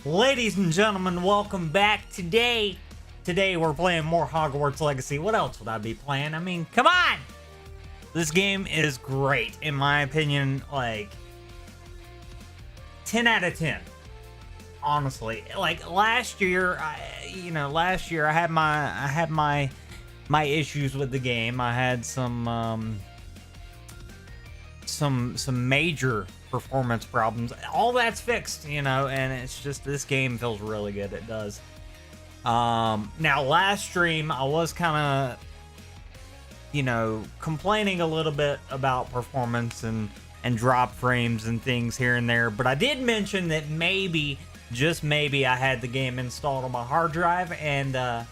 Ladies and gentlemen, welcome back. Today we're playing more Hogwarts Legacy. What else would I be playing? I mean, come on! This game is great, in my opinion, like 10 out of 10. Honestly, like last year, I had my issues with the game. I had some major performance problems. All that's fixed, and it's just this game feels really good. It does. Now last stream I was kind of complaining a little bit about performance and drop frames and things here and there, but I did mention that maybe, just maybe, I had the game installed on my hard drive, and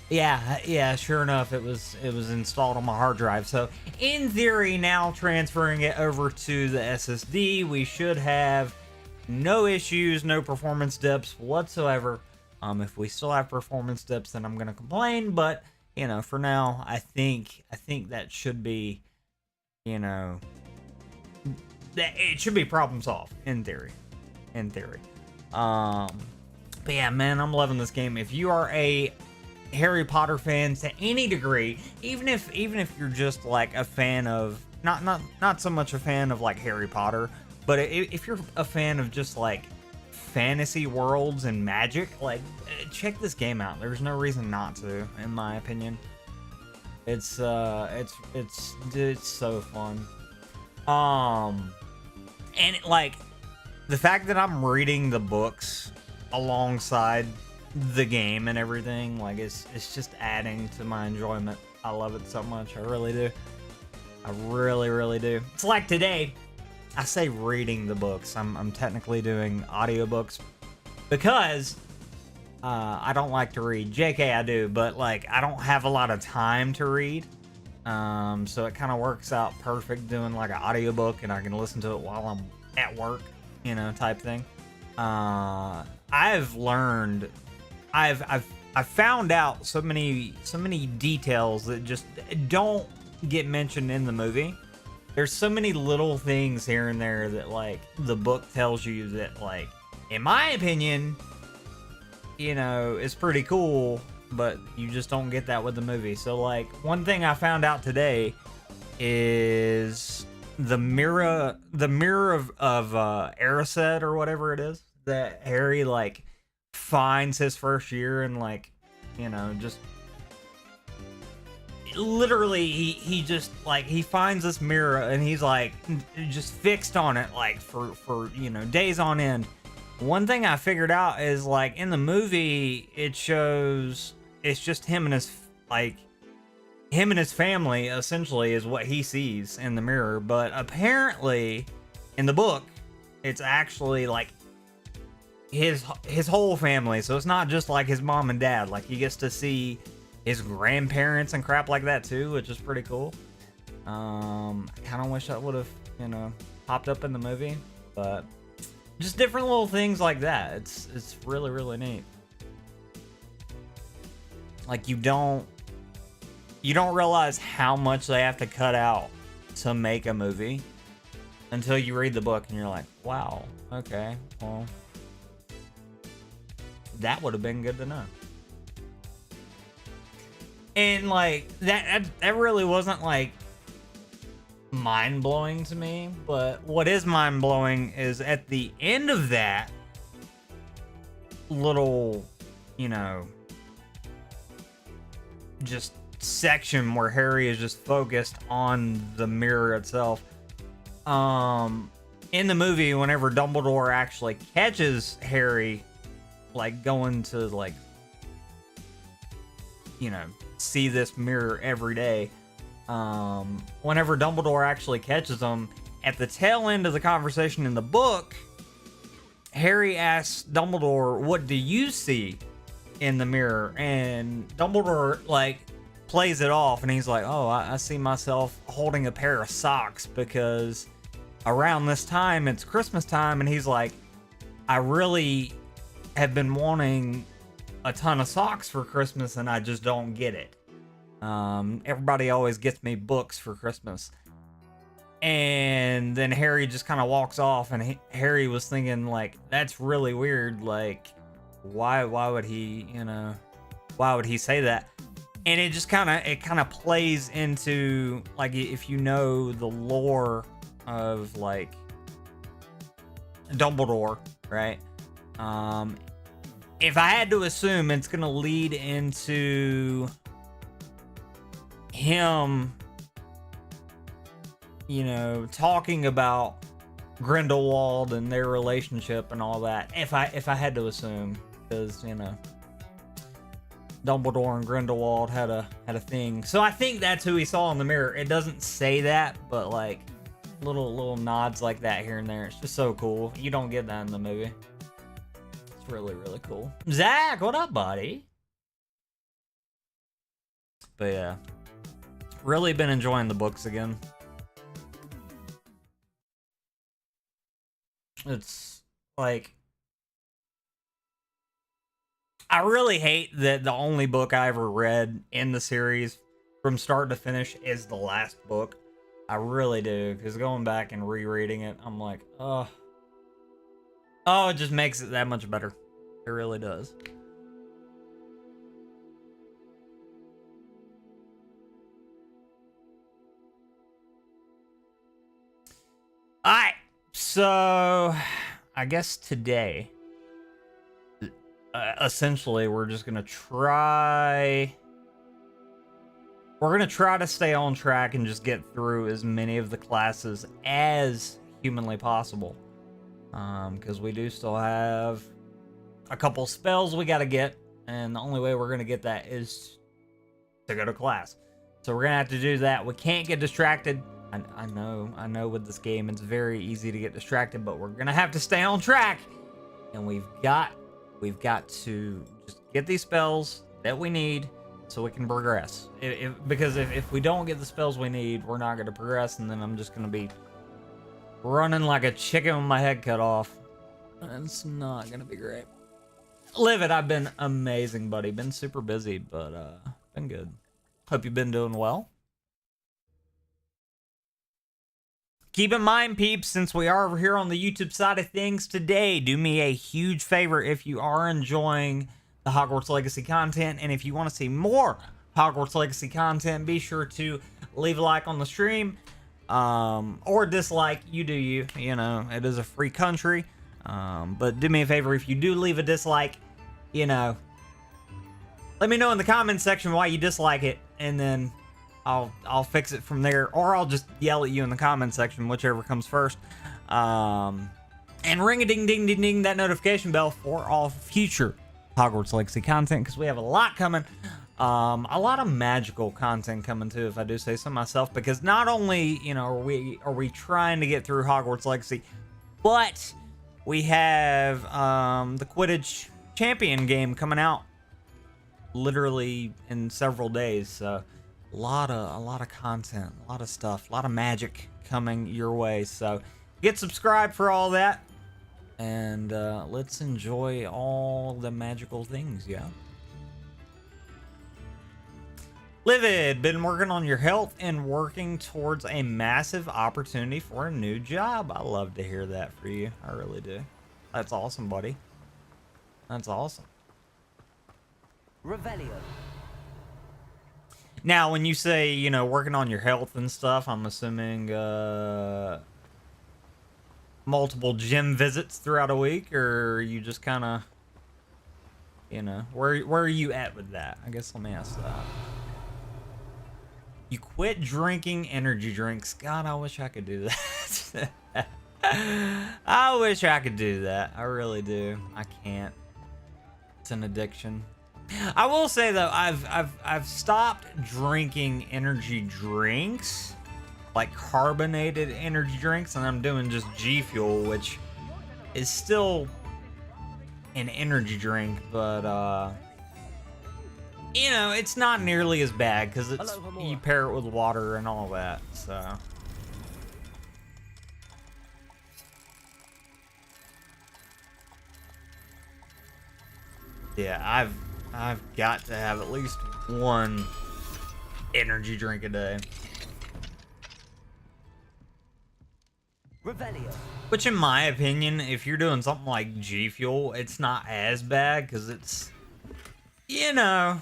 yeah, sure enough, it was installed on my hard drive. So in theory, now transferring it over to the SSD, we should have no issues, no performance dips whatsoever. If we still have performance dips, then I'm gonna complain, but for now, I think that should be, that it should be problem solved in theory. But yeah, man, I'm loving this game. If you are a Harry Potter fan to any degree, even if you're just like a fan of not so much a fan of like Harry Potter, but if you're a fan of just like fantasy worlds and magic, like check this game out. There's no reason not to, in my opinion. It's so fun. And like the fact that I'm reading the books alongside the game and everything, like it's just adding to my enjoyment. I love it so much. I really do. I really do. It's like today, I say reading the books. I'm technically doing audiobooks because I don't like to read. JK, I do, but like I don't have a lot of time to read. So it kind of works out perfect doing like an audiobook, and I can listen to it while I'm at work, type thing. I've learned, I've found out so many details that just don't get mentioned in the movie. There's so many little things here and there that like the book tells you that, like, in my opinion, is pretty cool, but you just don't get that with the movie. So like one thing I found out today is the mirror of Erised or whatever it is that Harry like finds his first year, and like just literally he just like he finds this mirror and he's like just fixed on it like for days on end. One thing I figured out is like in the movie it shows it's just him and his family essentially is what he sees in the mirror, but apparently in the book it's actually like his whole family. So it's not just like his mom and dad. Like he gets to see his grandparents and crap like that too, which is pretty cool. I kind of wish that would have popped up in the movie, but just different little things like that. It's really neat. Like you don't realize how much they have to cut out to make a movie until you read the book and you're like, wow, okay, well, that would have been good to know. And like that really wasn't like mind-blowing to me, but what is mind-blowing is at the end of that little just section where Harry is just focused on the mirror itself. In the movie, whenever Dumbledore actually catches Harry like going to like see this mirror every day, whenever Dumbledore actually catches him, at the tail end of the conversation in the book, Harry asks Dumbledore, what do you see in the mirror? And Dumbledore like plays it off and he's like, oh, I see myself holding a pair of socks because around this time it's Christmas time. And he's like, I really have been wanting a ton of socks for Christmas and I just don't get it. Everybody always gets me books for Christmas. And And then Harry just kind of walks off, and Harry was thinking, like, that's really weird. Like, why would he, why would he say that? And it just kind of plays into, like, if you know the lore of, like, Dumbledore, right? If I had to assume, it's gonna lead into him, talking about Grindelwald and their relationship and all that. If I had to assume, because Dumbledore and Grindelwald had a thing. So I think that's who he saw in the mirror. It doesn't say that, but like little nods like that here and there. It's just so cool. You don't get that in the movie. It's really, really cool. Zach, what up, buddy? But yeah, really been enjoying the books again. It's like, I really hate that the only book I ever read in the series from start to finish is the last book. I really do, because going back and rereading it, I'm like, oh, it just makes it that much better. It really does. Alright, so I guess today, essentially, we're gonna try to stay on track and just get through as many of the classes as humanly possible. Because we do still have a couple spells we gotta get, and the only way we're gonna get that is to go to class. So we're gonna have to do that. We can't get distracted. I know with this game it's very easy to get distracted, but we're gonna have to stay on track. And we've got to just get these spells that we need so we can progress. Because if we don't get the spells we need, we're not gonna progress, and then I'm just gonna be running like a chicken with my head cut off. And it's not gonna be great. Live it, I've been amazing, buddy. Been super busy, but been good. Hope you've been doing well. Keep in mind, peeps, since we are over here on the YouTube side of things today, do me a huge favor if you are enjoying the Hogwarts Legacy content, and if you want to see more Hogwarts Legacy content, be sure to leave a like on the stream, or dislike. You do you. It is a free country. But do me a favor, if you do leave a dislike, let me know in the comments section why you dislike it, and then I'll fix it from there, or I'll just yell at you in the comment section, whichever comes first. And ring a ding ding ding ding that notification bell for all future Hogwarts Legacy content, because we have a lot coming. A lot of magical content coming too, if I do say so myself, because not only are we trying to get through Hogwarts Legacy, but we have the Quidditch Champion game coming out literally in several days. So a lot of content, a lot of stuff, a lot of magic coming your way. So get subscribed for all that, and let's enjoy all the magical things. Yeah. Livid, been working on your health and working towards a massive opportunity for a new job. I love to hear that for you. I really do. That's awesome, buddy. That's awesome. Revelio. Now, when you say, working on your health and stuff, I'm assuming multiple gym visits throughout a week, or are you just kind of, where are you at with that? I guess let me ask that. You quit drinking energy drinks. God, I wish I could do that. I wish I could do that. I really do. I can't. It's an addiction. I will say though, I've stopped drinking energy drinks, like carbonated energy drinks, and I'm doing just G Fuel, which is still an energy drink, but it's not nearly as bad because you pair it with water and all that. So yeah, I've got to have at least one energy drink a day. Revelio. Which, in my opinion, if you're doing something like G Fuel, it's not as bad because it's, you know,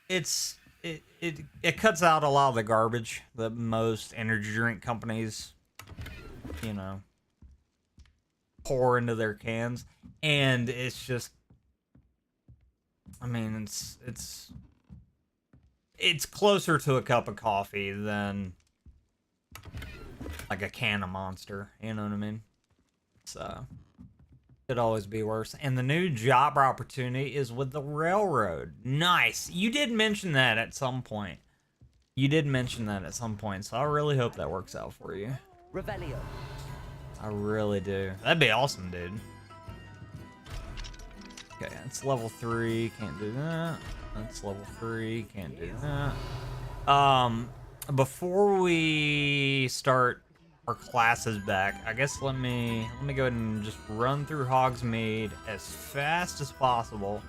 it cuts out a lot of the garbage that most energy drink companies, you know, pour into their cans, and it's just, I mean, it's closer to a cup of coffee than like a can of Monster. You know what I mean? So could always be worse. And the new job opportunity is with the railroad. Nice. You did mention that at some point. So I really hope that works out for you. Revelio. I really do. That'd be awesome, dude. Okay, it's level 3. Can't do that. That's level 3. Can't do that. Before we start our classes back, I guess let me go ahead and just run through Hogsmeade as fast as possible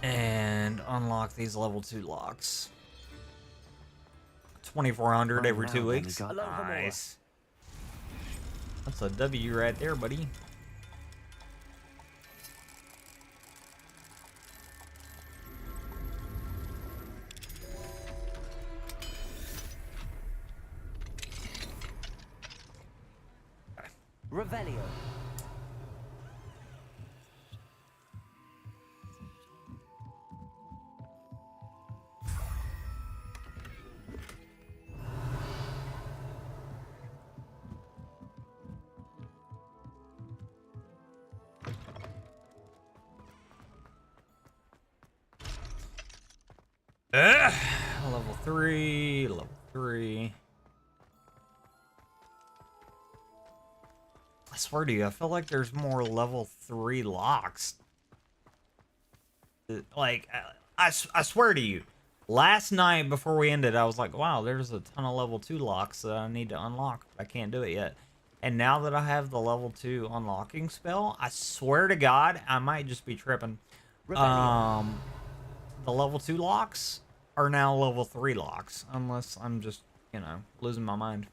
and unlock these level 2 locks. 2,400 every 2 weeks. Nice. That's a W right there, buddy. Revelio. Level 3, level 3. I swear to you, I feel like there's more level 3 locks. Like, I swear to you, last night before we ended, I was like, wow, there's a ton of level 2 locks that I need to unlock. I can't do it yet. And now that I have the level 2 unlocking spell, I swear to God, I might just be tripping. The level 2 locks are now level 3 locks, unless I'm just, you know, losing my mind.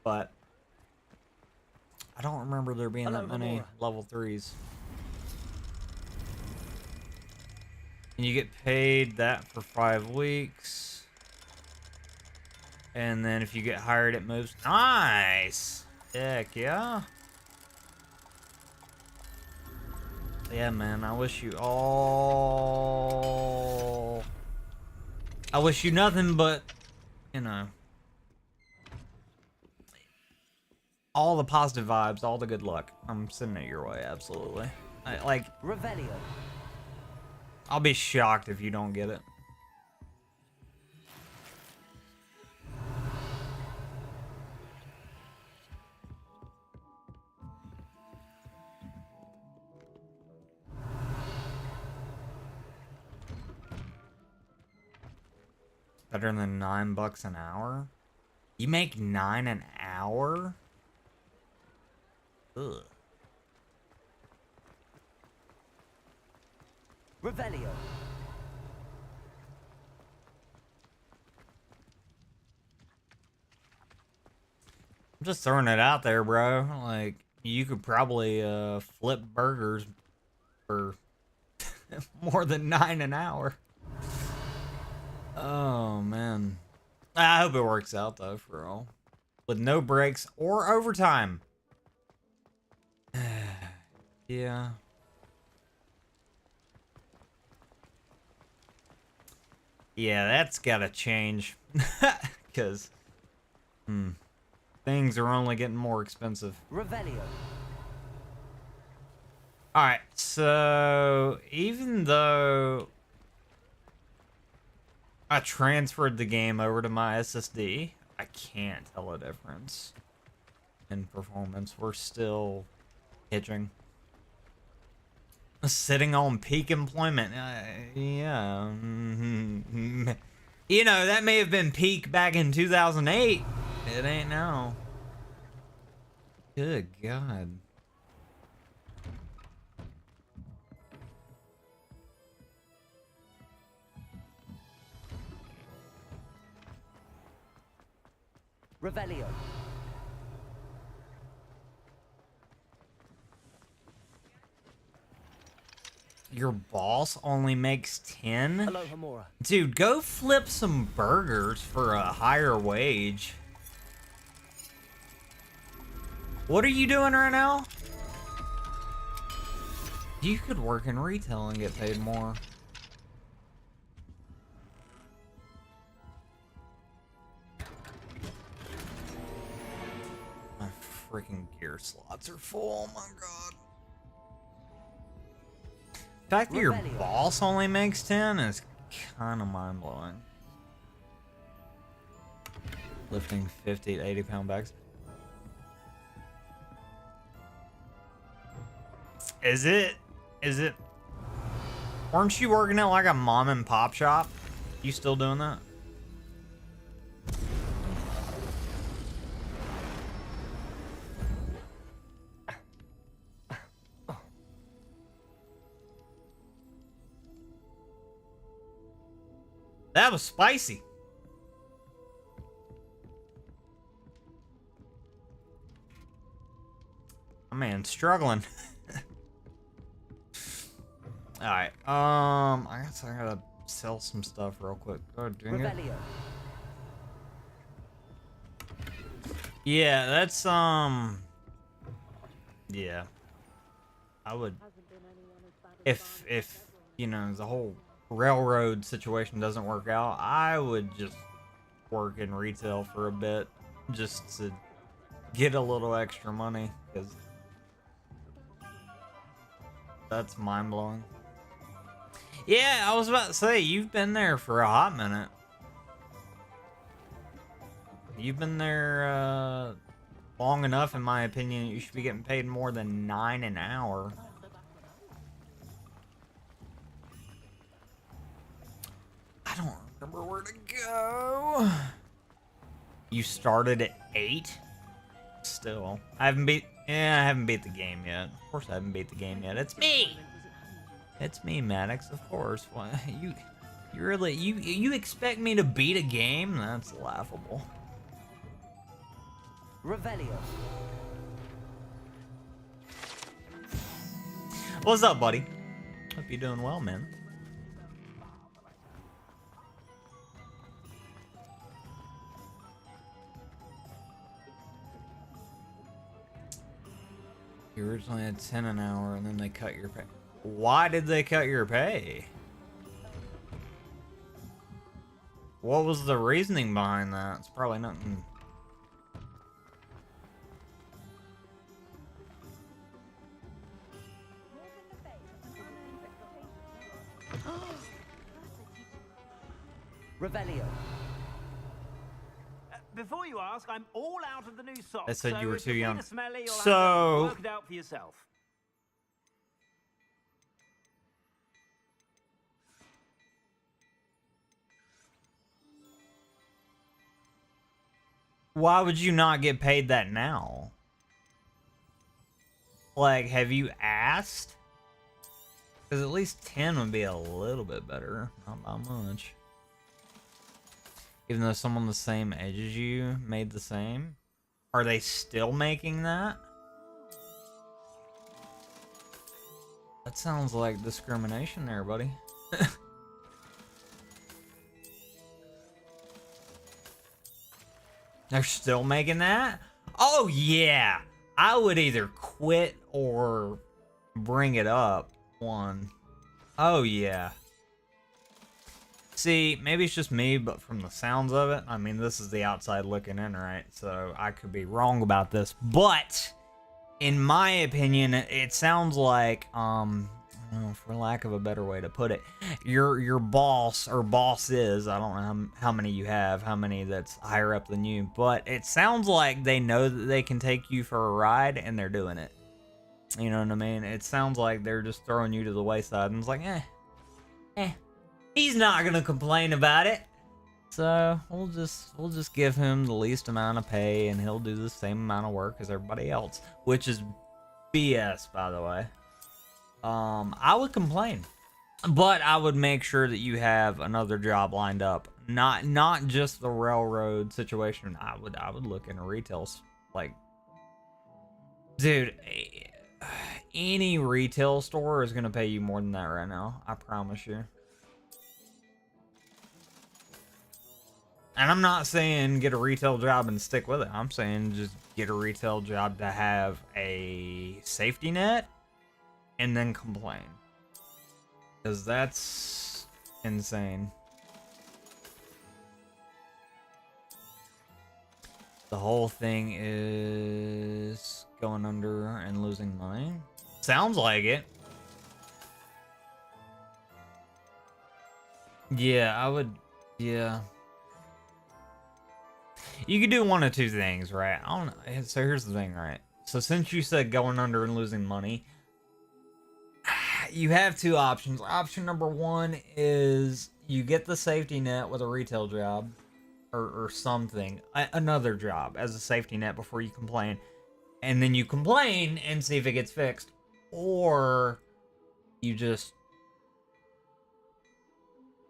But I don't remember there being that many level 3s. And you get paid that for 5 weeks. And then if you get hired, it moves. Nice! Heck yeah. Yeah, man, I wish you all... I wish you nothing but, you know, all the positive vibes, all the good luck. I'm sending it your way, absolutely. Like, Revelio. I'll be shocked if you don't get it. Better than $9 an hour? You make 9 an hour? Ugh. Revelio. I'm just throwing it out there, bro. Like, you could probably flip burgers for more than 9 an hour. Oh, man. I hope it works out, though, for all. With no breaks or overtime. Yeah. Yeah, that's gotta change. Because, things are only getting more expensive. Revelio. Alright, so even though I transferred the game over to my SSD, I can't tell a difference in performance. We're still hitching. Sitting on peak employment. Yeah. You know, that may have been peak back in 2008. It ain't now. Good God. Revelio. Your boss only makes 10? Hello, Hamura. Dude, go flip some burgers for a higher wage. What are you doing right now? You could work in retail and get paid more. My freaking gear slots are full. Oh my god. The fact that your boss only makes 10 is kind of mind-blowing. Lifting 50 to 80 pound bags. Is it? Weren't you working at like a mom and pop shop? You still doing that? That was spicy. My man's struggling. All right. I guess I gotta sell some stuff real quick. Go doing it. Yeah, that's yeah. I would if you know the whole railroad situation doesn't work out, I would just work in retail for a bit just to get a little extra money, because that's mind-blowing. Yeah, I was about to say, you've been there for a hot minute. You've been there long enough, in my opinion. You should be getting paid more than $9 an hour. I don't remember where to go. You started at 8? Still. I haven't beat the game yet. Of course I haven't beat the game yet. It's me! It's me, Maddox, of course. Why, you really, you expect me to beat a game? That's laughable. Revelio. What's up, buddy? Hope you're doing well, man. You originally had 10 an hour, and then they cut your pay. Why did they cut your pay? What was the reasoning behind that? It's probably nothing. Revelio. Before you ask, I'm all out of the new socks. I said you were too young. Smelly, you'll So have to work it out for yourself. why would you not get paid that now? Like, have you asked? Because at least 10 would be a little bit better. Not by much. Even though someone the same age as you made the same? Are they still making that? That sounds like discrimination there, buddy. They're still making that? Oh, yeah. I would either quit or bring it up one. Oh, yeah. See, maybe it's just me, but from the sounds of it, I mean, this is the outside looking in, right? So I could be wrong about this, but in my opinion, it sounds like, for lack of a better way to put it, your boss or bosses, I don't know how many you have, how many that's higher up than you, but it sounds like they know that they can take you for a ride and they're doing it. You know what I mean? It sounds like they're just throwing you to the wayside and it's like, he's not gonna complain about it. So we'll just give him the least amount of pay and he'll do the same amount of work as everybody else, which is BS, by the way. I would complain, but I would make sure that you have another job lined up. Not just the railroad situation. I would look into retail, like, dude, any retail store is gonna pay you more than that right now. I promise you. And I'm not saying get a retail job and stick with it. I'm saying just get a retail job to have a safety net and then complain. Because that's insane. The whole thing is going under and losing money. Sounds like it. Yeah, I would. Yeah. You could do one of two things, right? I don't know. So here's the thing, right? So since you said going under and losing money, you have two options. Option number one is you get the safety net with a retail job or something, another job as a safety net before you complain. And then you complain and see if it gets fixed. Or you just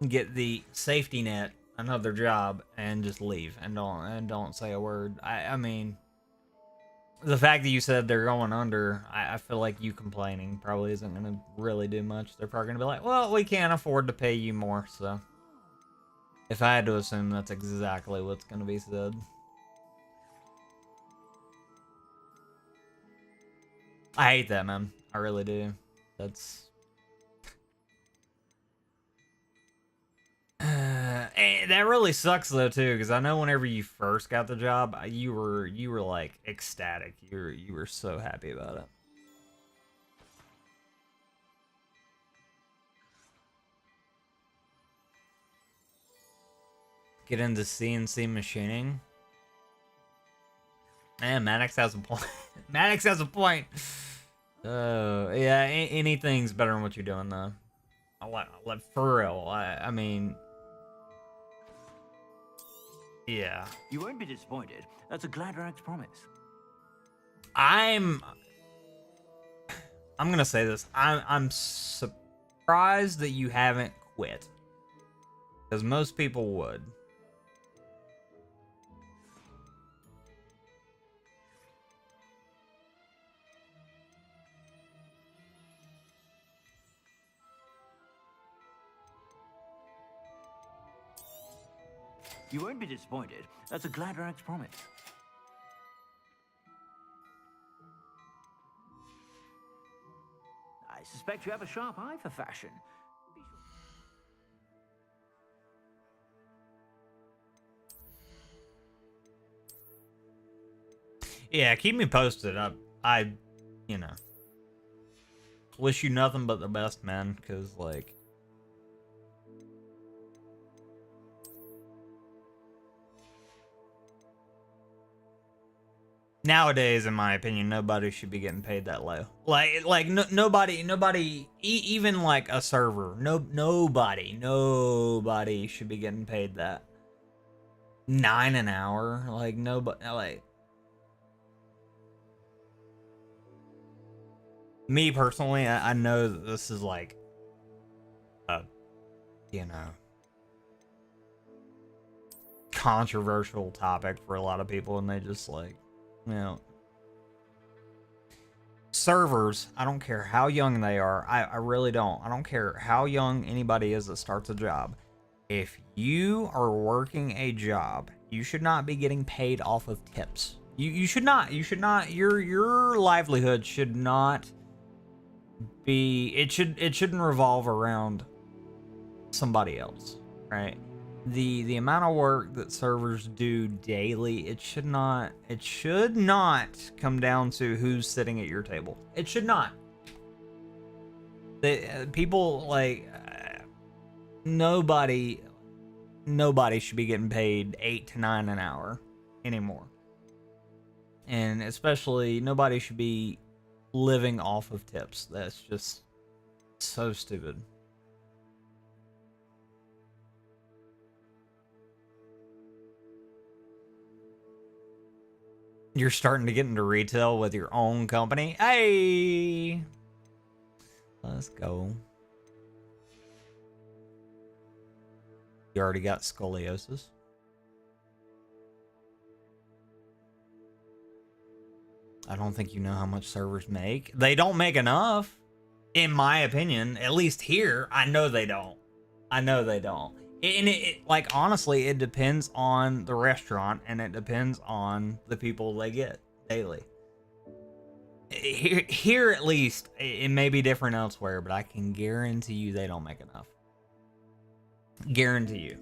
get the safety net, another job, and just leave and don't say a word. I mean, the fact that you said they're going under, I feel like you complaining probably isn't gonna really do much. They're probably gonna be like, well, we can't afford to pay you more. So if I had to assume, that's exactly what's gonna be said. I hate that, man. I really do. That's that really sucks though too, because I know whenever you first got the job, you were like ecstatic. You were so happy about it. Get into CNC machining. And Maddox has a point. Maddox has a point. Oh yeah, anything's better than what you're doing though. Like for real. I mean. Yeah. You won't be disappointed. That's a Gladrax promise. I'm gonna say this. I'm surprised that you haven't quit, because most people would. You won't be disappointed. That's a Gladrax promise. I suspect you have a sharp eye for fashion. Yeah, keep me posted. I, you know, wish you nothing but the best, man. Because like, nowadays, in my opinion, nobody should be getting paid that low. Like nobody, even like a server, nobody should be getting paid that $9 an hour. Like nobody, like me personally, I know that this is like a, you know, controversial topic for a lot of people, and they just like, you know, servers, I don't care how young they are. I really don't. I don't care how young anybody is that starts a job. If you are working a job, you should not be getting paid off of tips. You should not. You should not. Your livelihood should not be. It shouldn't revolve around somebody else, right? The amount of work that servers do daily, it should not come down to who's sitting at your table. It should not. People like nobody should be getting paid $8 to $9 an hour anymore, and especially nobody should be living off of tips. That's just so stupid. You're starting to get into retail with your own company. Hey, let's go. You already got scoliosis. I don't think you know how much servers make. They don't make enough, in my opinion. At least here, I know they don't. I know they don't. And like, honestly, it depends on the restaurant, and it depends on the people they get daily. Here at least, it may be different elsewhere, but I can guarantee you they don't make enough. Guarantee you.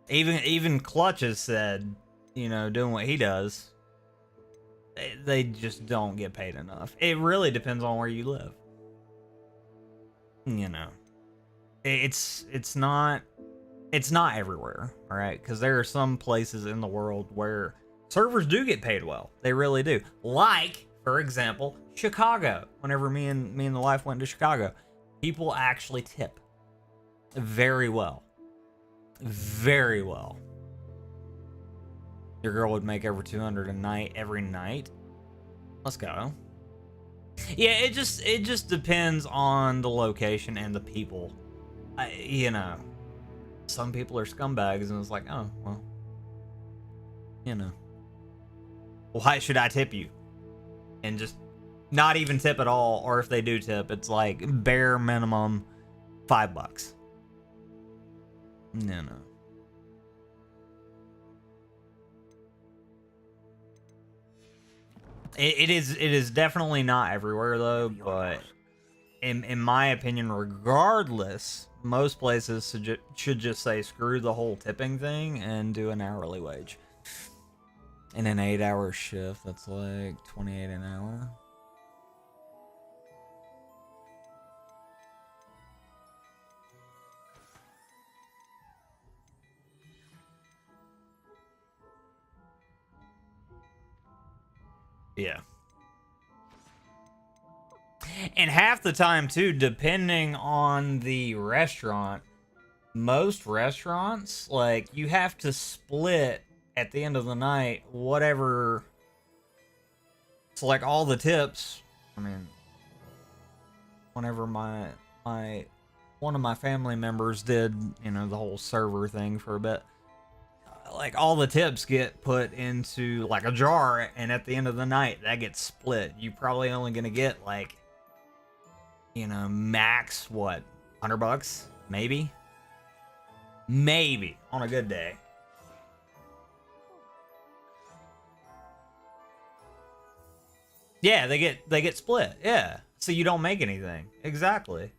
Even Clutch has said, you know, doing what he does, they just don't get paid enough. It really depends on where you live. You know, it's not everywhere, all right? Because there are some places in the world where servers do get paid well. They really do. Like, for example, Chicago. Whenever me and the wife went to Chicago, people actually tip very well. Very well. Your girl would make over 200 a night every night. Let's go. Yeah, it just depends on the location and the people. You know, some people are scumbags, and it's like, oh well, you know, why should I tip you? And just not even tip at all, or if they do tip, it's like bare minimum $5. No. It is definitely not everywhere though, but in my opinion, regardless, most places should just say screw the whole tipping thing and do an hourly wage. In an 8-hour shift, that's like $28 an hour. Yeah. And half the time too, depending on the restaurant, most restaurants, like, you have to split at the end of the night whatever. So like all the tips, I mean, whenever one of my family members did, you know, the whole server thing for a bit, like all the tips get put into like a jar, and at the end of the night that gets split. You probably only gonna get like, you know, max what, $100, maybe on a good day. Yeah, they get split. Yeah, so you don't make anything. Exactly.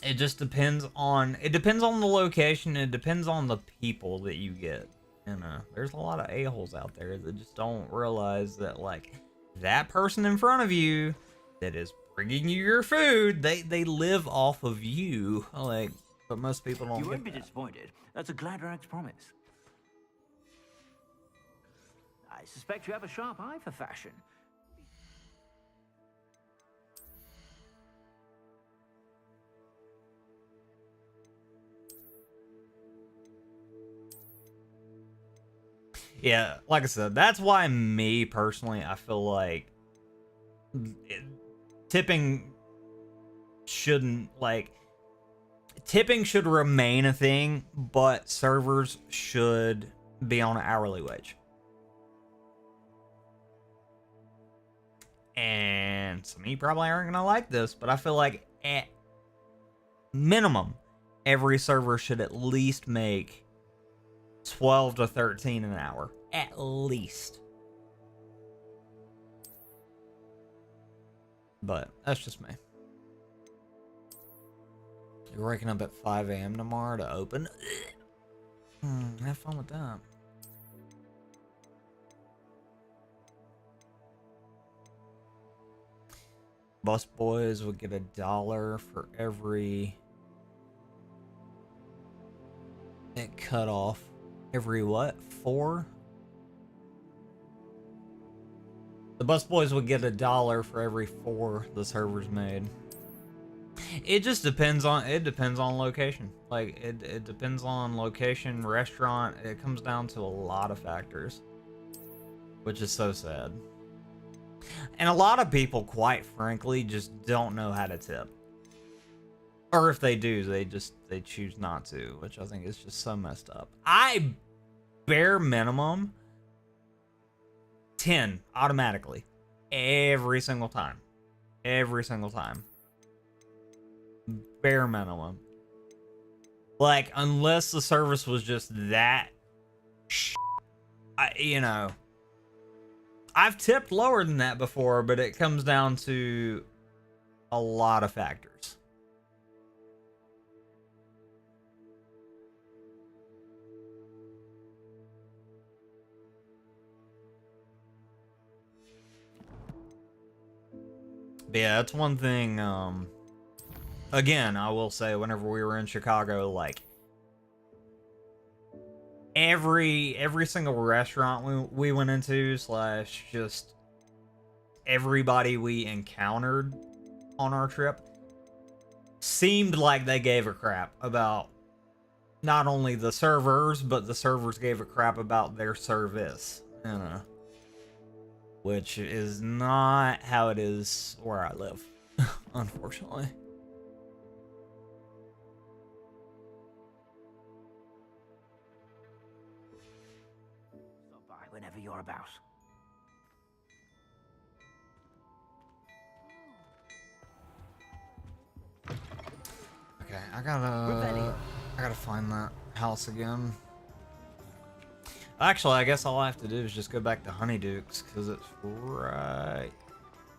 It just depends on the location. It depends on the people that you get. You know, there's a lot of a-holes out there that just don't realize that, like, that person in front of you that is bringing you your food, they live off of you. Like, but most people don't. You won't be disappointed. That's a Gladrax promise. I suspect you have a sharp eye for fashion. Yeah, like I said, that's why me personally, I feel like tipping shouldn't, like, tipping should remain a thing, but servers should be on an hourly wage. And some of you probably aren't gonna like this, but I feel like at minimum, every server should at least make 12 to 13 an hour, at least. But that's just me. You're waking up at 5 a.m. tomorrow to open. Have fun with that. Bus boys would get $1 for every. It cut off every what? 4? The bus boys would get $1 for every 4 the servers made. It just depends on location. Like, it depends on location, restaurant. It comes down to a lot of factors, which is so sad. And a lot of people, quite frankly, just don't know how to tip. Or if they do, they choose not to, which I think is just so messed up. I, bare minimum, 10 automatically. Every single time. Every single time. Bare minimum. Like, unless the service was just that you know, I've tipped lower than that before, but it comes down to a lot of factors. But yeah, that's one thing. Again, I will say, whenever we were in Chicago, like, every single restaurant we went into, slash just everybody we encountered on our trip, seemed like they gave a crap about not only the servers, but the servers gave a crap about their service, you know, which is not how it is where I live, unfortunately. Stop by whenever you're about. Okay, I gotta find that house again. Actually, I guess all I have to do is just go back to Honeyduke's, because it's right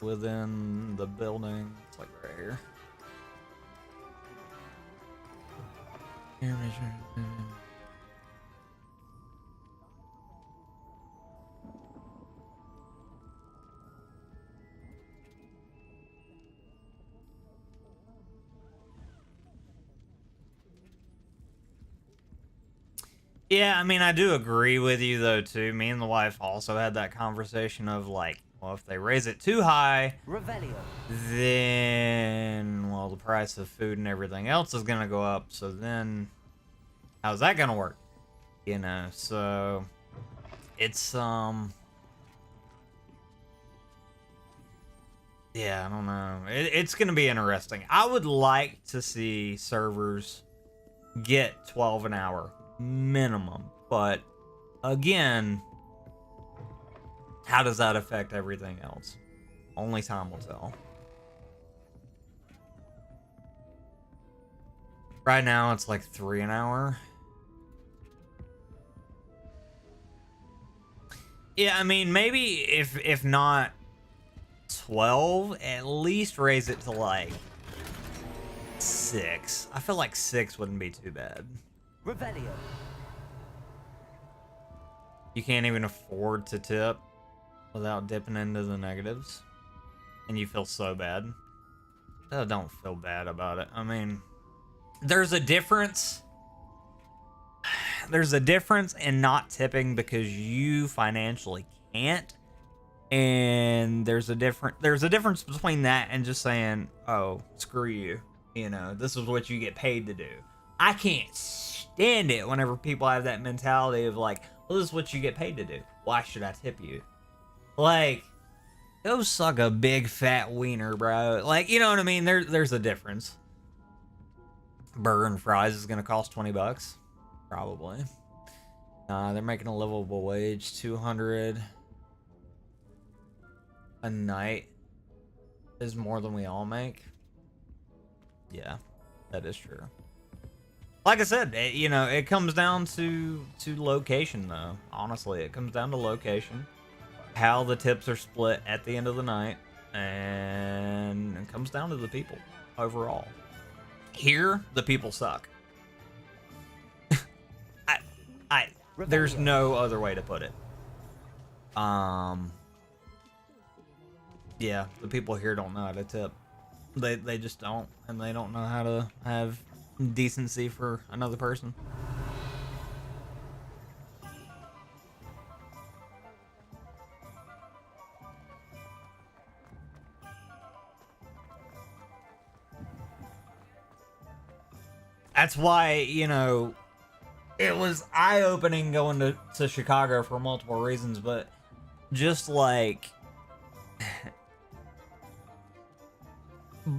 within the building. It's like right here. Yeah, I mean, I do agree with you, though, too. Me and the wife also had that conversation of, like, well, if they raise it too high, then, well, the price of food and everything else is going to go up. So then, how's that going to work? You know, so it's, yeah, I don't know. It's going to be interesting. I would like to see servers get 12 an hour minimum, but again, how does that affect everything else? Only time will tell. Right now it's like 3 an hour. Yeah, I mean, maybe if not 12, at least raise it to like 6. I feel like 6 wouldn't be too bad. Revelio. You can't even afford to tip without dipping into the negatives, and you feel so bad. I don't feel bad about it. I mean, there's a difference. There's a difference in not tipping because you financially can't, and there's a difference between that and just saying, "Oh, screw you." You know, this is what you get paid to do. I can't stand it whenever people have that mentality of like, well, this is what you get paid to do. Why should I tip you? Like, go suck a big fat wiener, bro. Like, you know what I mean? There's a difference. Burger and fries is gonna cost $20, probably. They're making a livable wage, $200 a night is more than we all make. Yeah, that is true. Like I said, you know, it comes down to location, though. Honestly, it comes down to location, how the tips are split at the end of the night, and it comes down to the people overall. Here, the people suck. There's no other way to put it. Yeah, the people here don't know how to tip. They just don't, and they don't know how to have decency for another person. That's why, you know, it was eye-opening going to Chicago for multiple reasons, but just like,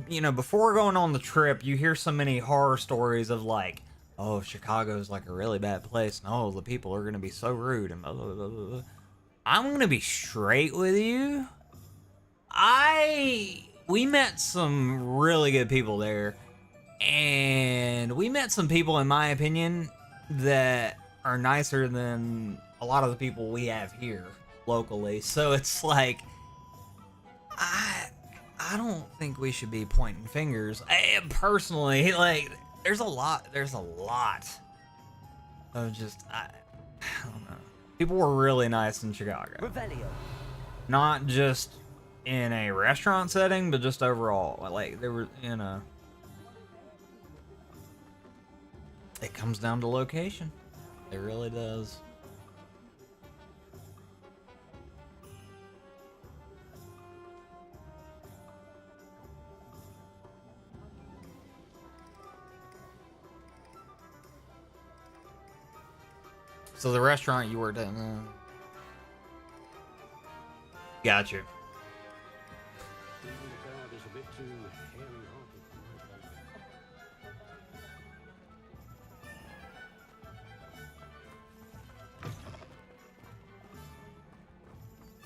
you know, before going on the trip, you hear so many horror stories of like, oh, Chicago's like a really bad place, and oh, the people are going to be so rude, and blah, blah, blah, blah. I'm gonna be straight with you. We met some really good people there, and we met some people, in my opinion, that are nicer than a lot of the people we have here locally. So it's like, I don't think we should be pointing fingers. Personally, like, there's a lot of just, I don't know. People were really nice in Chicago. Revelio. Not just in a restaurant setting, but just overall. Like, there were, you know. It comes down to location. It really does. So the restaurant you worked at, got you.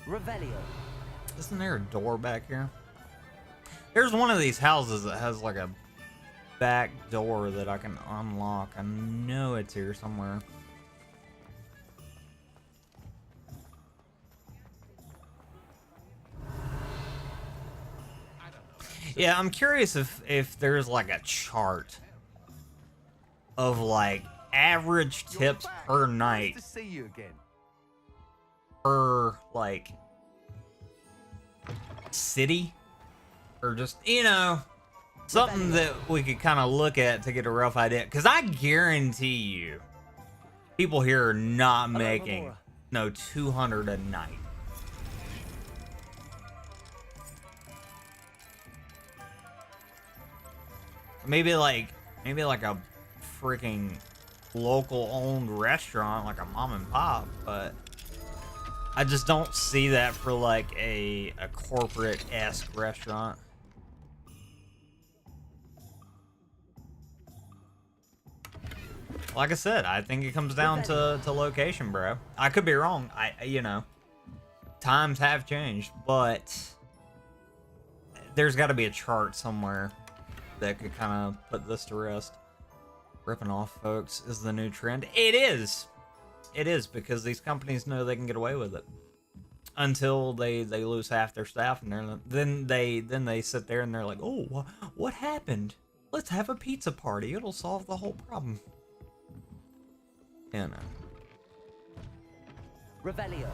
Revelio. Isn't there a door back here? There's one of these houses that has like a back door that I can unlock. I know it's here somewhere. Yeah, I'm curious if there's like a chart of like average tips per night. Nice to see you again. Per like city, or just, you know, something that we could kind of look at to get a rough idea, because I guarantee you people here are not making no 200 a night. Maybe like a freaking local owned restaurant, like a mom and pop, but I just don't see that for like a corporate-esque restaurant. Like I said, I think it comes down to location, bro. I could be wrong. You know, times have changed, but there's got to be a chart somewhere that could kind of put this to rest. Ripping off folks is the new trend. It is. It is, because these companies know they can get away with it until they lose half their staff, and then they sit there and they're like, oh, what happened? Let's have a pizza party. It'll solve the whole problem. You know. Revelio.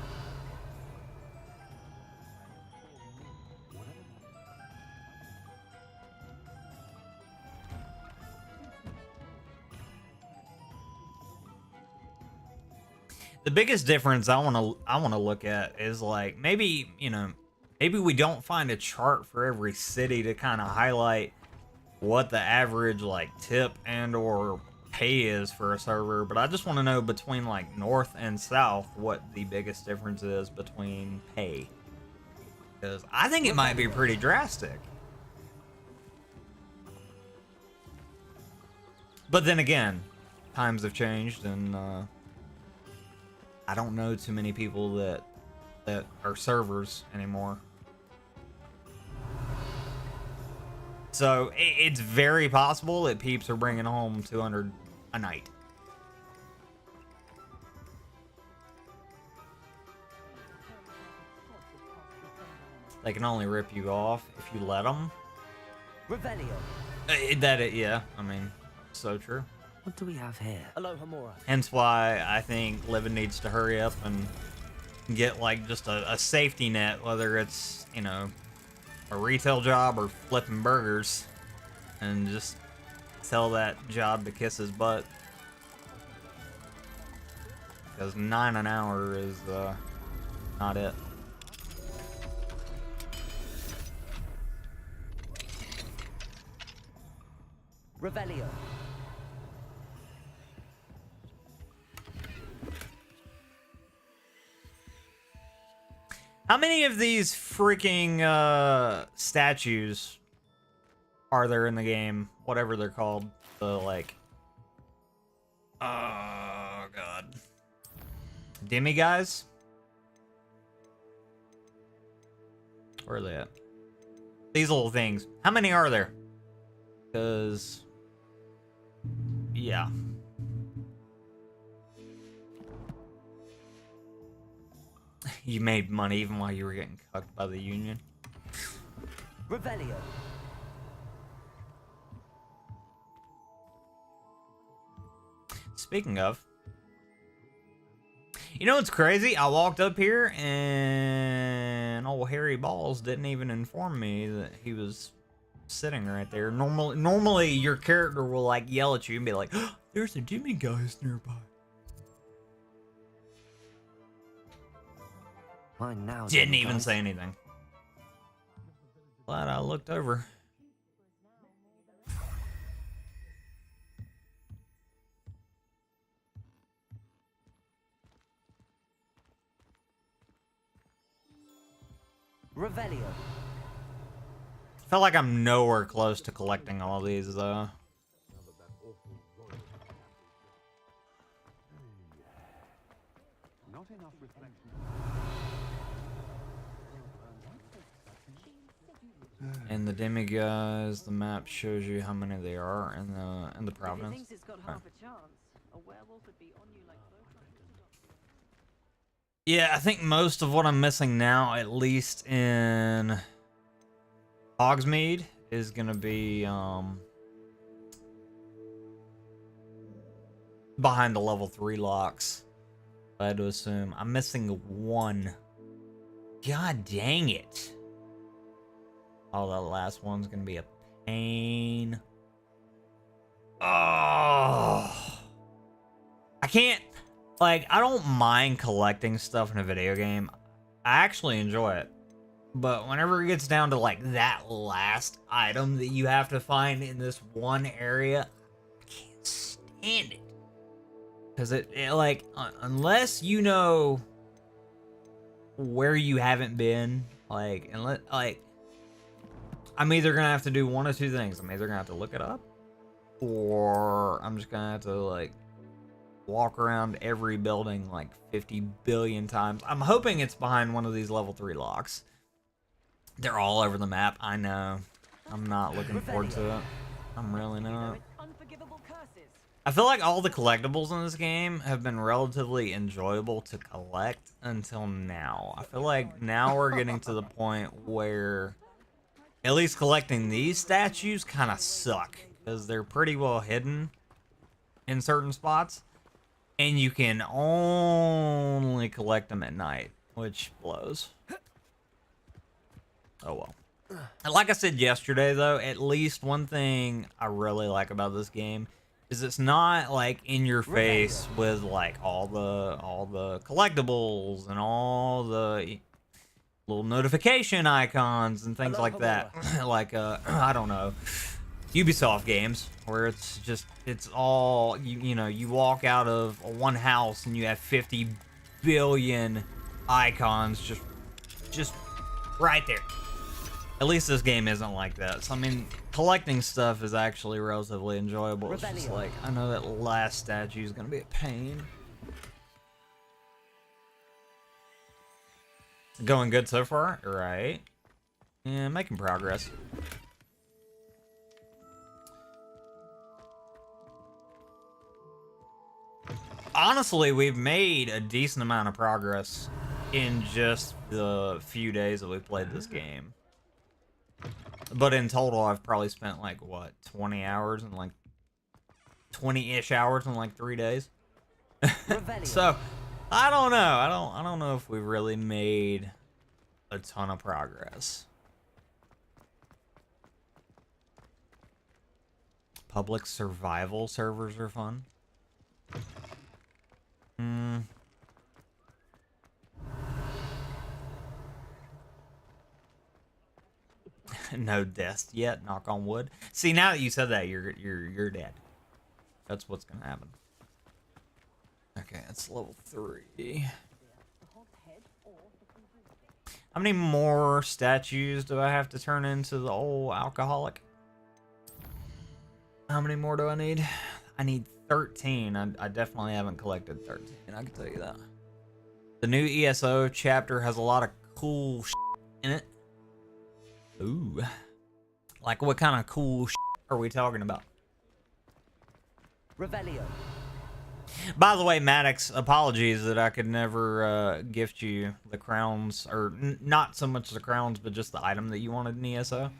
The biggest difference I want to look at is like, maybe, you know, maybe we don't find a chart for every city to kind of highlight what the average like tip and or pay is for a server, but I just want to know between like north and south what the biggest difference is between pay, because I think it might be pretty drastic. But then again, times have changed, and I don't know too many people that are servers anymore. So it's very possible that peeps are bringing home 200 a night. They can only rip you off if you let them. Revelio. Yeah, I mean, so true. What do we have here? Hello, Hamura. Hence why I think Livin needs to hurry up and get like just a safety net, whether it's, you know, a retail job or flipping burgers, and just tell that job to kiss his butt, because $9 an hour is not it. Revelio. How many of these freaking statues are there in the game? Whatever they're called. The like... Oh, God. Demi guys? Where are they at? These little things. How many are there? Because, yeah. You made money even while you were getting cucked by the Union. Revelio. Speaking of, you know what's crazy? I walked up here and old Harry Balls didn't even inform me that he was sitting right there. Normally your character will like yell at you and be like, oh, "There's a demiguise nearby." Mine now. Didn't even say anything. Glad I looked over. Revelio. I feel like I'm nowhere close to collecting all these though. Not enough reflection. And the demiguise, the map shows you how many there are in the province. Thinks it's got half a chance. A werewolf would be on you like Yeah, I think most of what I'm missing now, at least in Hogsmeade, is gonna be behind the level 3 locks. I had to assume. I'm missing one. God dang it. Oh, that last one's gonna be a pain. Oh. I can't, like, I don't mind collecting stuff in a video game. I actually enjoy it. But whenever it gets down to, like, that last item that you have to find in this one area, I can't stand it. Because it like, unless you know where you haven't been, like, I'm either gonna have to do one of two things. I'm either gonna have to look it up, or I'm just gonna have to, like, walk around every building like 50 billion times. I'm hoping it's behind one of these level 3 locks. They're all over the map, I know. I'm not looking forward to it. I'm really not. unforgivable curses. I feel like all the collectibles in this game have been relatively enjoyable to collect until now. I feel like now we're getting to the point where at least collecting these statues kind of suck because they're pretty well hidden in certain spots, and you can only collect them at night, which blows. Oh well. Like I said yesterday, though, at least one thing I really like about this game is it's not like in your face with like all the collectibles and all the little notification icons and things like that. Like I don't know, Ubisoft games where it's all you know, you walk out of one house and you have 50 billion icons just right there. At least this game isn't like that. So I mean, collecting stuff is actually relatively enjoyable. It's just like, I know that last statue is gonna be a pain. Going good so far, right? Yeah, making progress. Honestly, we've made a decent amount of progress in just the few days that we've played this game. But in total, I've probably spent like, what, 20 hours and like 20-ish hours in like 3 days. So, I don't know. I don't know if we've really made a ton of progress. Public survival servers are fun. No deaths yet, knock on wood. See, now that you said that, you're dead. That's what's gonna happen. Okay, it's level 3. How many more statues do I have to turn into the old alcoholic? How many more do I need? I need 13. I definitely haven't collected 13, I can tell you that. The new ESO chapter has a lot of cool shit in it. Ooh. Like, what kind of cool shit are we talking about? Revelio. By the way, Maddox, apologies that I could never gift you the crowns, or not so much the crowns, but just the item that you wanted in ESO.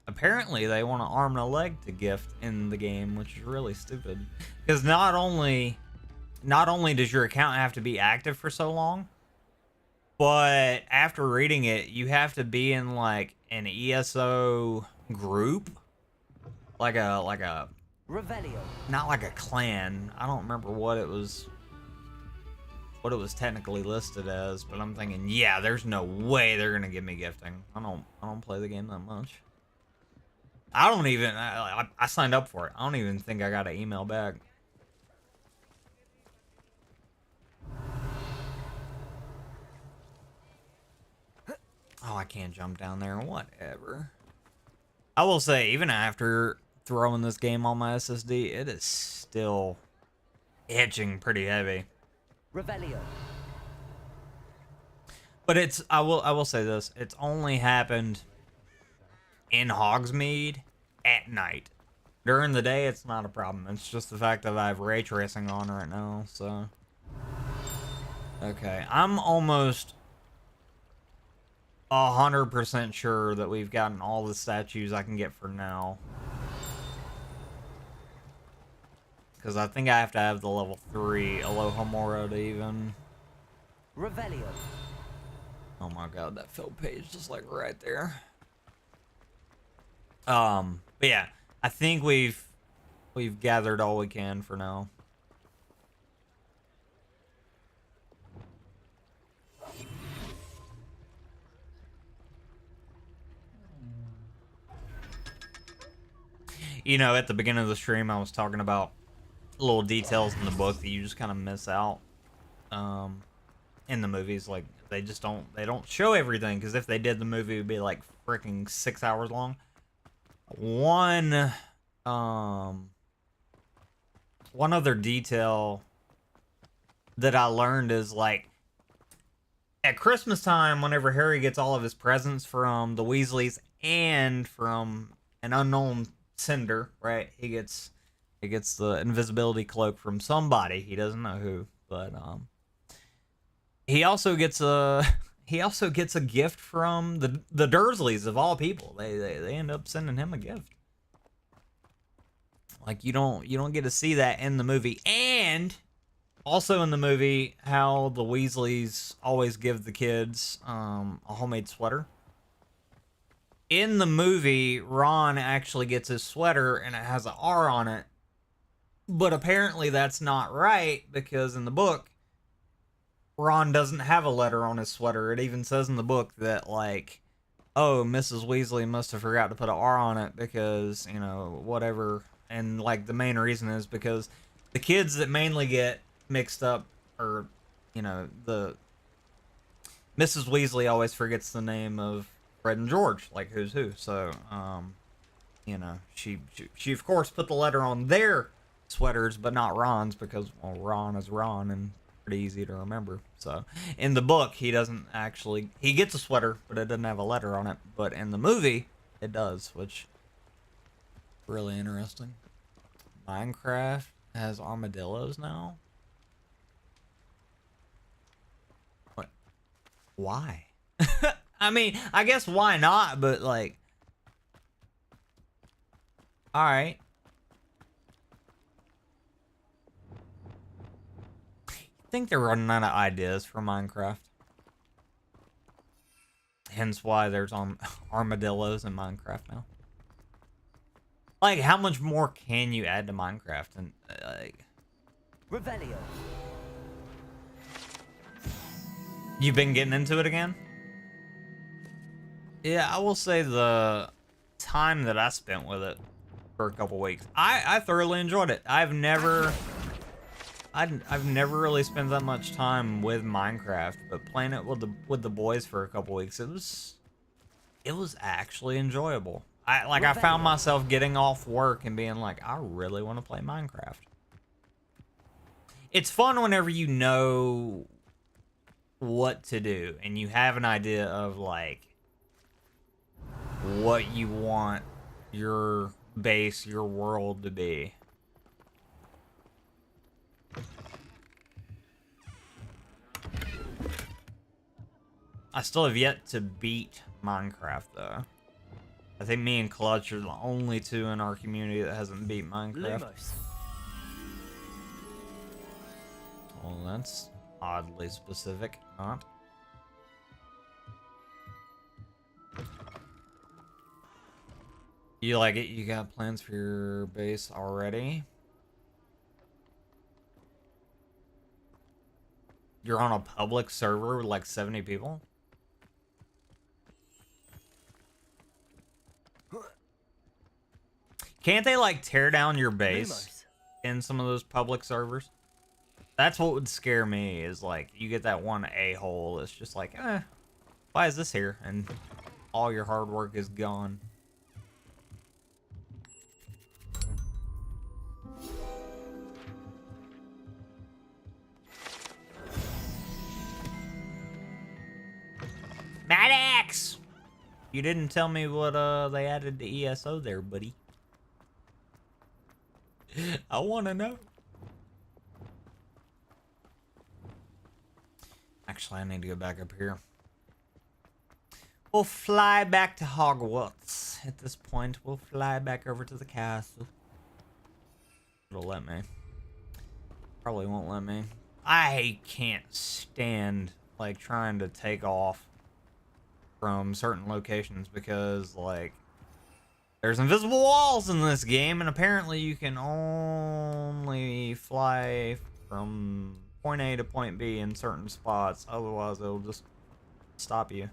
Apparently they want an arm and a leg to gift in the game, which is really stupid. Because not only does your account have to be active for so long, but after reading it, you have to be in like an ESO group, like a Revelio. not like a clan. I don't remember what it was technically listed as, but I'm thinking, yeah, there's no way they're gonna give me gifting. I don't play the game that much. I signed up for it. I don't even think I got an email back. Oh, I can't jump down there. Whatever. I will say, even after throwing this game on my SSD, it is still itching pretty heavy. Revelio. But I will say this, it's only happened in Hogsmeade at night. During the day, it's not a problem. It's just the fact that I have ray tracing on right now, so. Okay, I'm almost 100% sure that we've gotten all the statues I can get for now. Because I think I have to have the level 3 Alohomora to even. Revelio. Oh my god, that filled page just like right there. But yeah, I think we've gathered all we can for now. You know, at the beginning of the stream, I was talking about little details in the book that you just kind of miss out in the movies. Like, they don't show everything, because if they did, the movie would be like freaking 6 hours long. One other detail that I learned is, like, at Christmas time, whenever Harry gets all of his presents from the Weasleys and from an unknown sender, right? He gets the invisibility cloak from somebody. He doesn't know who, but he also gets a gift from the Dursleys, of all people. They end up sending him a gift. Like, you don't get to see that in the movie. And also in the movie, how the Weasleys always give the kids a homemade sweater. In the movie, Ron actually gets his sweater and it has an R on it. But apparently that's not right, because in the book, Ron doesn't have a letter on his sweater. It even says in the book that, like, oh, Mrs. Weasley must have forgot to put an R on it because, you know, whatever. And, like, the main reason is because the kids that mainly get mixed up are, you know, the Mrs. Weasley always forgets the name of Fred and George, like, who's who. So, you know, she of course put the letter on their sweaters, but not Ron's, because, well, Ron is Ron and pretty easy to remember. So in the book, he doesn't actually, he gets a sweater, but it doesn't have a letter on it. But in the movie, it does, which really interesting. Minecraft has armadillos now. What? Why? I mean, I guess why not, but, like, all right. I think they're running out of ideas for Minecraft. Hence why there's armadillos in Minecraft now. Like, how much more can you add to Minecraft? And like, Revelio. You've been getting into it again? Yeah, I will say the time that I spent with it for a couple weeks, I thoroughly enjoyed it. I've never really spent that much time with Minecraft, but playing it with the boys for a couple weeks, it was actually enjoyable. I found myself getting off work and being like, I really want to play Minecraft. It's fun whenever you know what to do and you have an idea of like what you want your base, your world to be. I still have yet to beat Minecraft though. I think me and Clutch are the only two in our community that hasn't beat Minecraft. Lumos. Well, that's oddly specific, not. You like it? You got plans for your base already? You're on a public server with like 70 people? Can't they like tear down your base Lumos. in some of those public servers? That's what would scare me, is like you get that one a-hole that's just like, why is this here? And all your hard work is gone. Maddox! You didn't tell me what they added to ESO there, buddy. I want to know. Actually, I need to go back up here. We'll fly back to Hogwarts. At this point, we'll fly back over to the castle. It'll let me. Probably won't let me. I can't stand, like, trying to take off from certain locations because, like, there's invisible walls in this game, and apparently you can only fly from point A to point B in certain spots. Otherwise, it'll just stop you.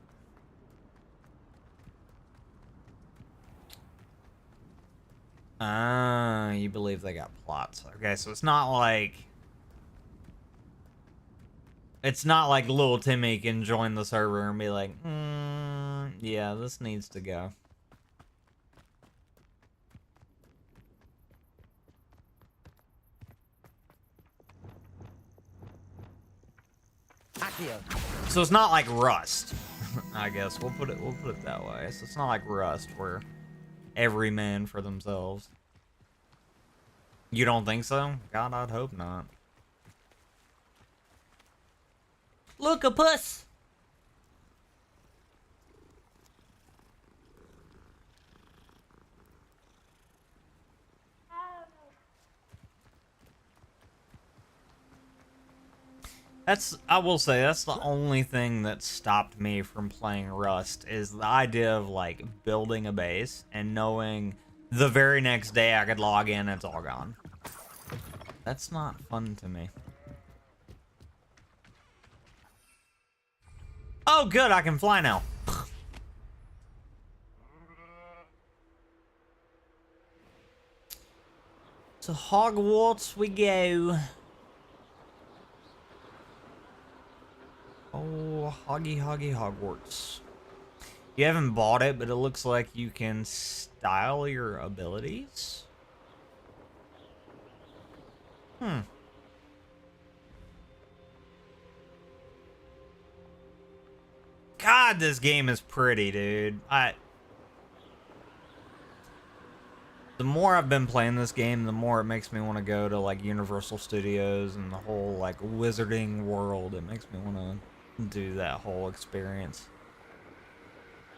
Ah, you believe they got plots. Okay, so it's not like... It's not like little Timmy can join the server and be like, yeah, this needs to go. Accio. So it's not like Rust, I guess. We'll put it that way. So it's not like Rust where every man for themselves. You don't think so? God, I'd hope not. Look, a puss! I will say, that's the only thing that stopped me from playing Rust, is the idea of, like, building a base and knowing the very next day I could log in and it's all gone. That's not fun to me. Oh, good, I can fly now. To Hogwarts we go. Oh, Hoggy Hogwarts. You haven't bought it, but it looks like you can style your abilities. God, this game is pretty, dude. The more I've been playing this game, the more it makes me want to go to, like, Universal Studios and the whole, like, wizarding world. It makes me want to do that whole experience.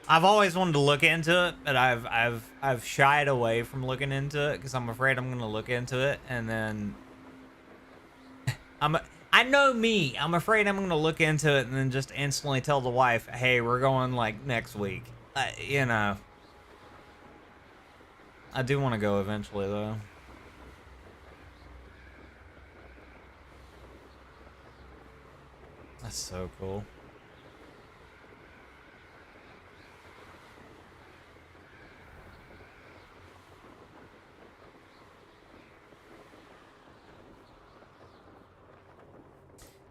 I've always wanted to look into it, but I've shied away from looking into it because I'm afraid I'm gonna look into it and then I know me. I'm afraid I'm gonna look into it and then just instantly tell the wife, "Hey, we're going like next week." You know. I do want to go eventually though. That's so cool.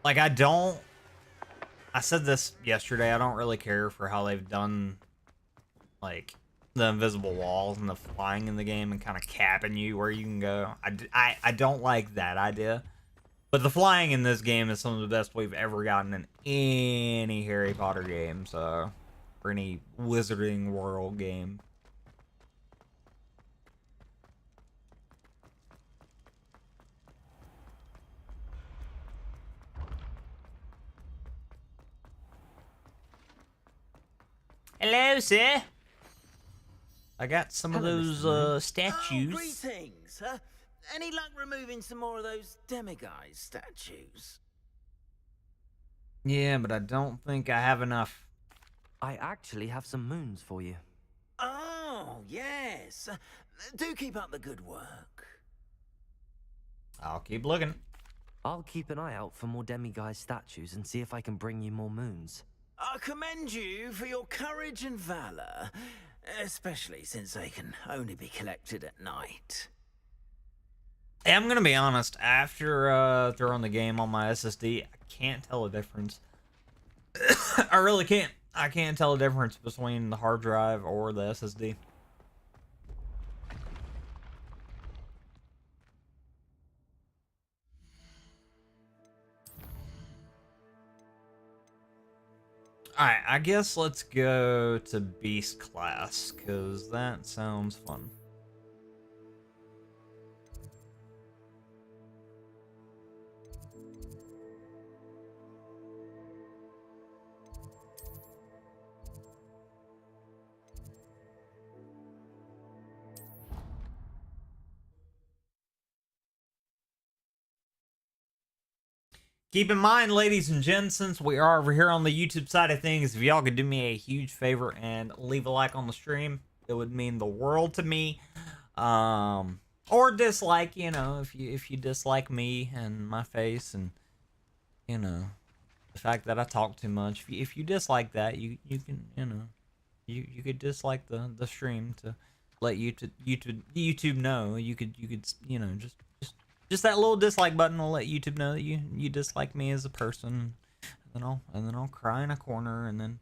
Like, I said this yesterday, I don't really care for how they've done, like, the invisible walls and the flying in the game and kind of capping you where you can go. I don't like that idea. But the flying in this game is some of the best we've ever gotten in any Harry Potter game, so, or any Wizarding World game. Hello, sir. I got some Hello, of Mr. those statues. Oh, greetings. Any luck removing some more of those demiguise statues? Yeah, but I don't think I have enough. I actually have some moons for you. Oh, yes. Do keep up the good work. I'll keep looking. I'll keep an eye out for more demiguise statues and see if I can bring you more moons. I commend you for your courage and valor, especially since they can only be collected at night. Hey, I'm gonna be honest. After throwing the game on my SSD, I can't tell a difference. I really can't. I can't tell a difference between the hard drive or the SSD. Alright, I guess let's go to Beast class, because that sounds fun. Keep in mind, ladies and gents, since we are over here on the YouTube side of things, if y'all could do me a huge favor and leave a like on the stream, it would mean the world to me. Or dislike, you know, if you dislike me and my face and, you know, the fact that I talk too much. If you dislike that, you can, you know, you could dislike the stream to let YouTube know. You could you know, just that little dislike button will let YouTube know that you dislike me as a person. And then I'll cry in a corner, and then,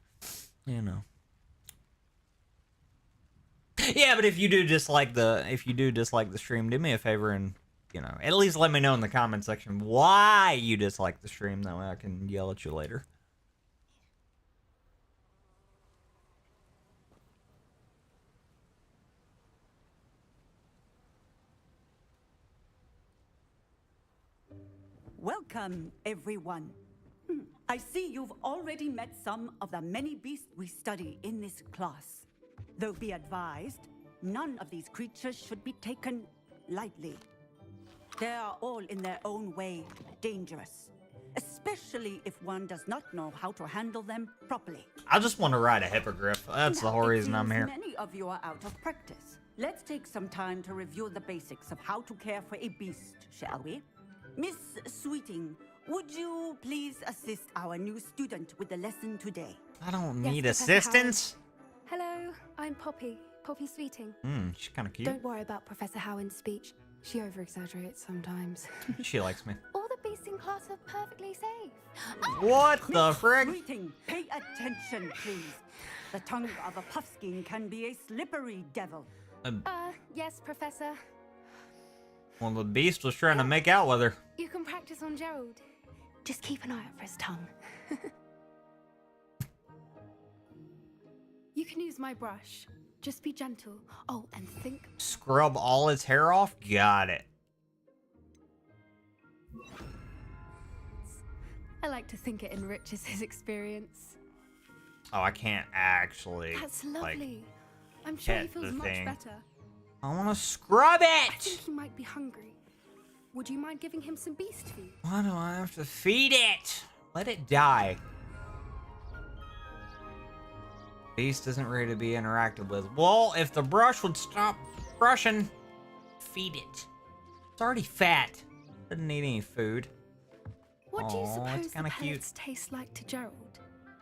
you know. Yeah, but if you do dislike the stream, do me a favor and, you know, at least let me know in the comment section why you dislike the stream. That way I can yell at you later. Welcome, everyone. I see you've already met some of the many beasts we study in this class. Though be advised, none of these creatures should be taken lightly. They are all in their own way dangerous, especially if one does not know how to handle them properly. I just want to ride a hippogriff. That's the whole Now, it reason I'm seems here. Many of you are out of practice. Let's take some time to review the basics of how to care for a beast, shall we? Miss Sweeting, would you please assist our new student with the lesson today? I don't Yes, need Professor assistance. Hello, I'm Poppy Sweeting. She's kind of cute. Don't worry about Professor Howard's speech. She over-exaggerates sometimes. She likes me. All the beasts in class are perfectly safe. What the frick? Sweeting, pay attention, please. The tongue of a puffskein can be a slippery devil. Yes, Professor. Well, the beast was trying to make out with her. You can practice on Gerald. Just keep an eye out for his tongue. You can use my brush. Just be gentle. Oh, and think. Scrub all its hair off? Got it. I like to think it enriches his experience. Oh, I can't actually. That's like, lovely. I'm sure he pet feels the much thing. better. I want to scrub I it! think he might be hungry. Would you mind giving him some beast food? Why do I have to feed it? Let it die. Beast isn't ready to be interacted with. Well, if the brush would stop brushing, feed it. It's already fat. Doesn't need any food. What do you Aw, suppose it's the kinda cute. pellets taste like to Gerald?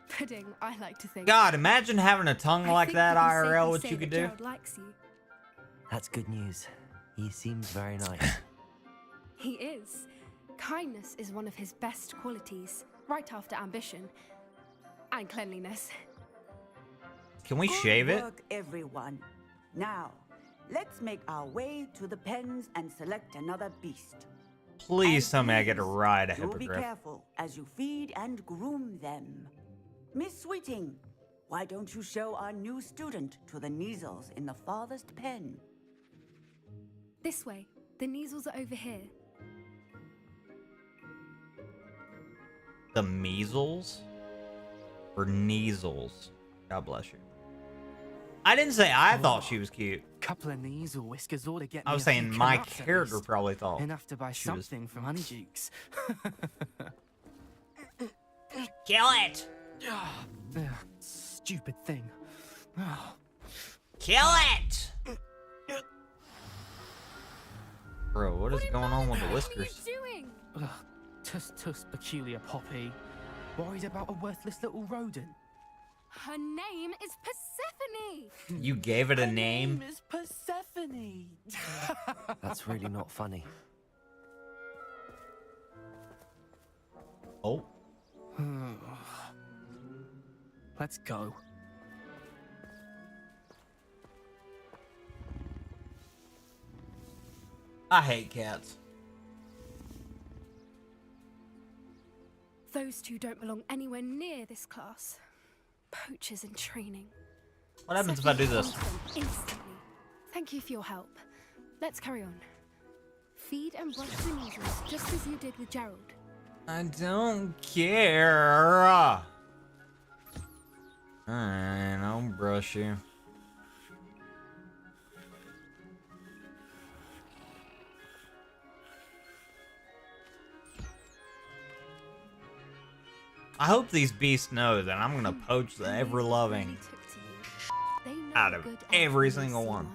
Pudding, I like to think. God, imagine having a tongue I like think that we can IRL, safely what say you could that do. Gerald likes you. That's good news. He seems very nice. He is. Kindness is one of his best qualities, right after ambition and cleanliness. Can we Good shave it? work, everyone. Now, let's make our way to the pens and select another beast. Please And tell me I get to please, ride a do be hippogriff. careful as you feed and groom them. Miss Sweeting, why don't you show our new student to the measles in the farthest pen? This way. The measles are over here. The measles or measles? God bless you. I didn't say I thought she was cute. Couple of knees or whiskers ought to get I me was a few saying my canucks at character least. probably thought Enough to buy she was- something from Honeydukes. Kill it! Ugh, stupid thing. Ugh. Kill it! Bro, what is going on with the whiskers? What are you doing? Ugh, tuss, peculiar poppy. Worried about a worthless little rodent. Her name is Persephone. You gave it a Her name? is Persephone. That's really not funny. Oh, Let's go. I hate cats. Those two don't belong anywhere near this class. Poachers in training. What happens if I do this? Set them instantly. Thank you for your help. Let's carry on. Feed and brush the measles just as you did with Gerald. I don't care. Alright, I'll brush you. I hope these beasts know that I'm gonna poach the ever-loving out of every single one.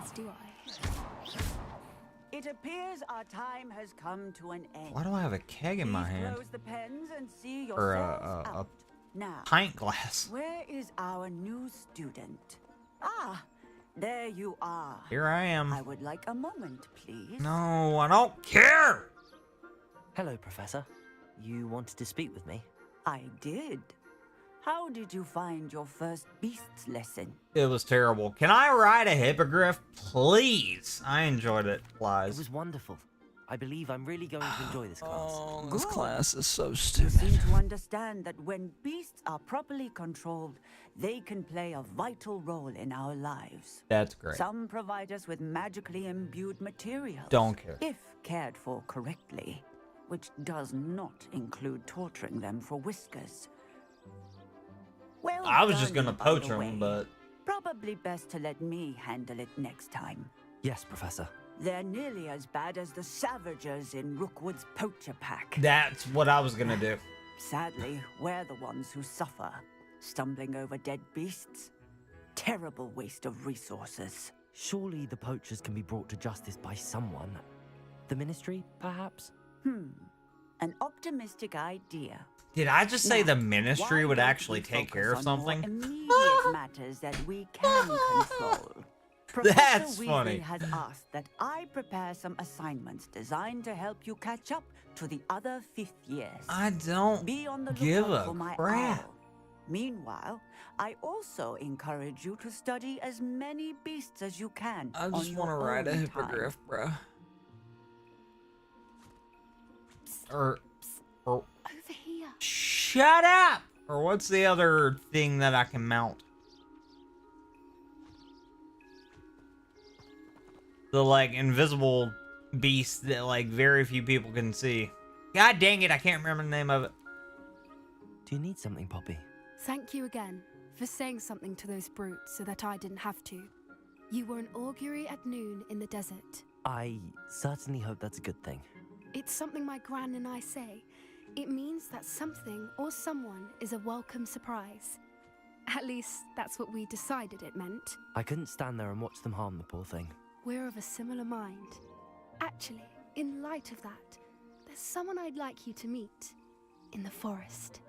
As do I. It appears our time has come to an end. Why do I have a keg in my Please hand? close the pens and see Or yourselves a out. Now, pint glass. where is our new student? Ah, there you are. Here I I am. would like a moment, please. No, I don't care. Hello, Professor. You wanted to speak with me? I did. How did you find your first beasts lesson? It was terrible. Can I ride a hippogriff, please? I enjoyed it. It Flies. was wonderful. I believe I'm really going to enjoy this class. Oh, this class is so You stupid. seem to understand that when beasts are properly controlled, they can play a vital role in our lives. That's great. Some provide us with magically imbued materials. Don't care. If cared for correctly, which does not include torturing them for whiskers. Well I was just done, gonna by poach the him, way. but Probably best to let me handle it next time. Yes, Professor. They're nearly as bad as the Savagers in Rookwood's poacher pack. that's what I was gonna do. Sadly, we're the ones who suffer, stumbling over dead beasts. Terrible waste of resources. Surely the poachers can be brought to justice by someone. The Ministry, perhaps? An optimistic idea. Did I just say Now, the ministry why would don't actually we take focus care of on something? more immediate matters that we can control. Professor That's Weasley funny. has asked that I prepare some assignments designed to help you catch up to the other fifth years. I don't Be on the give lookout a for my crap. owl. Meanwhile, I also encourage you to study as many beasts as you can. I on just your want to ride a own hippogriff, time. bro. Or Over here. shut up! Or what's the other thing that I can mount? The like invisible beast that like very few people can see. God dang it, I can't remember the name of it. Do you need something, Poppy? Thank you again for saying something to those brutes so that I didn't have to. You were an augury at noon in the desert. I certainly hope that's a good thing. It's something my gran and I say. It means that something or someone is a welcome surprise. At least, that's what we decided it meant. I couldn't stand there and watch them harm the poor thing. We're of a similar mind. Actually, in light of that, there's someone I'd like you to meet in the forest.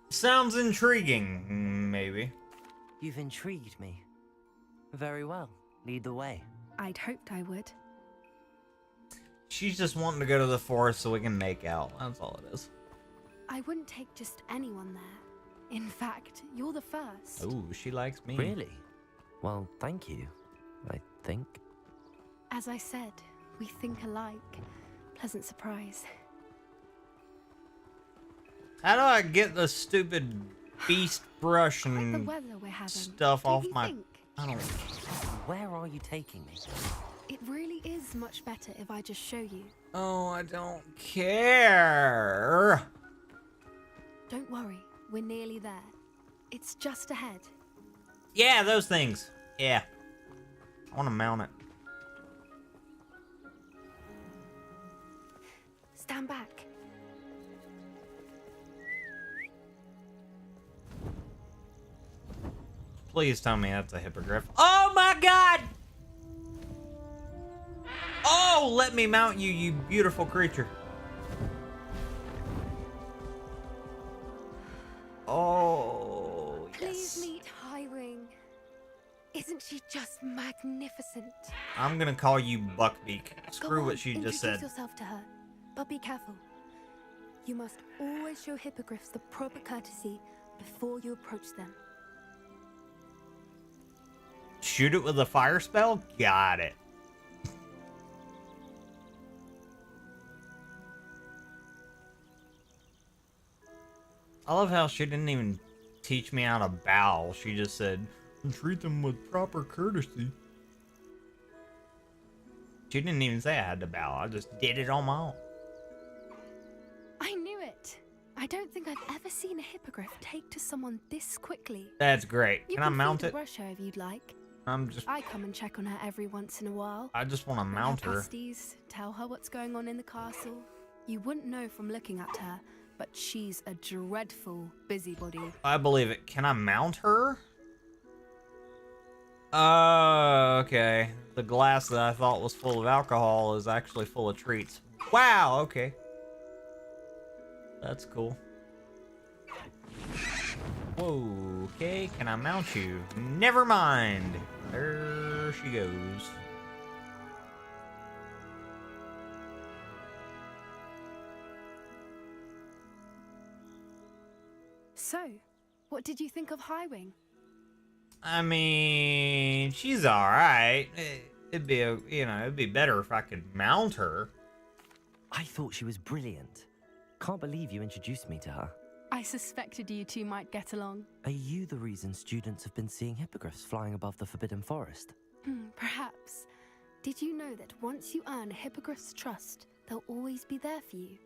Sounds intriguing, maybe. You've intrigued me. Very well. Lead the way. I'd hoped I would. She's just wanting to go to the forest so we can make out. That's all it is. I wouldn't take just anyone there. In fact, you're the first. Ooh, she likes me. Really? Well, thank you. I think. As I said, we think alike. Pleasant surprise. How do I get the stupid beast brush Quite the and weather we're having. stuff don't off you my... think? I don't... Where are you taking me? It really is much better if I just show you. Oh, I don't care. Don't worry, we're nearly there. It's just ahead. Yeah, those things. Yeah. I want to mount it. Stand back. Please tell me that's a hippogriff. Oh my god! Oh, let me mount you, you beautiful creature. Oh, Please yes. meet Highwing. Isn't she just magnificent? I'm gonna call you Buckbeak. Go Screw on, what she just said. Introduce yourself to her, but be careful. You must always show hippogriffs the proper courtesy before you approach them. Shoot it with a fire spell? Got it. I love how she didn't even teach me how to bow. She just said, treat them with proper courtesy. She didn't even say I had to bow. I just did it on my own. I knew it. I don't think I've ever seen a hippogriff take to someone this quickly. That's great. You Can I mount feed it? a brush her if you'd like. I I come and check on her every once in a while. just want to Bring mount her. pasties, tell her what's going on in the castle. You wouldn't know from looking at her, but she's a dreadful busybody. I believe it. Can I mount her? Oh, okay. The glass that I thought was full of alcohol is actually full of treats. Wow, okay. That's cool. Whoa, okay. Can I mount you? Never mind. There she goes. So, what did you think of Highwing? I mean, she's alright. It'd be it'd be better if I could mount her. I thought she was brilliant. Can't believe you introduced me to her. I suspected you two might get along. Are you the reason students have been seeing hippogriffs flying above the Forbidden Forest? Perhaps. Did you know that once you earn a hippogriff's trust, they'll always be there for you?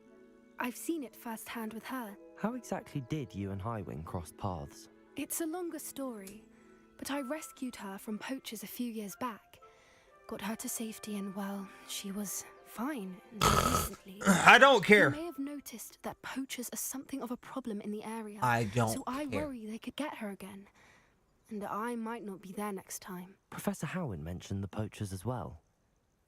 I've seen it firsthand with her. How exactly did you and Highwing cross paths? It's a longer story, but I rescued her from poachers a few years back. Got her to safety and, well, she was fine until recently. I don't care. You may have noticed that poachers are something of a problem in the area. I don't So I care. worry they could get her again. And I might not be there next time. Professor Howin mentioned the poachers as well.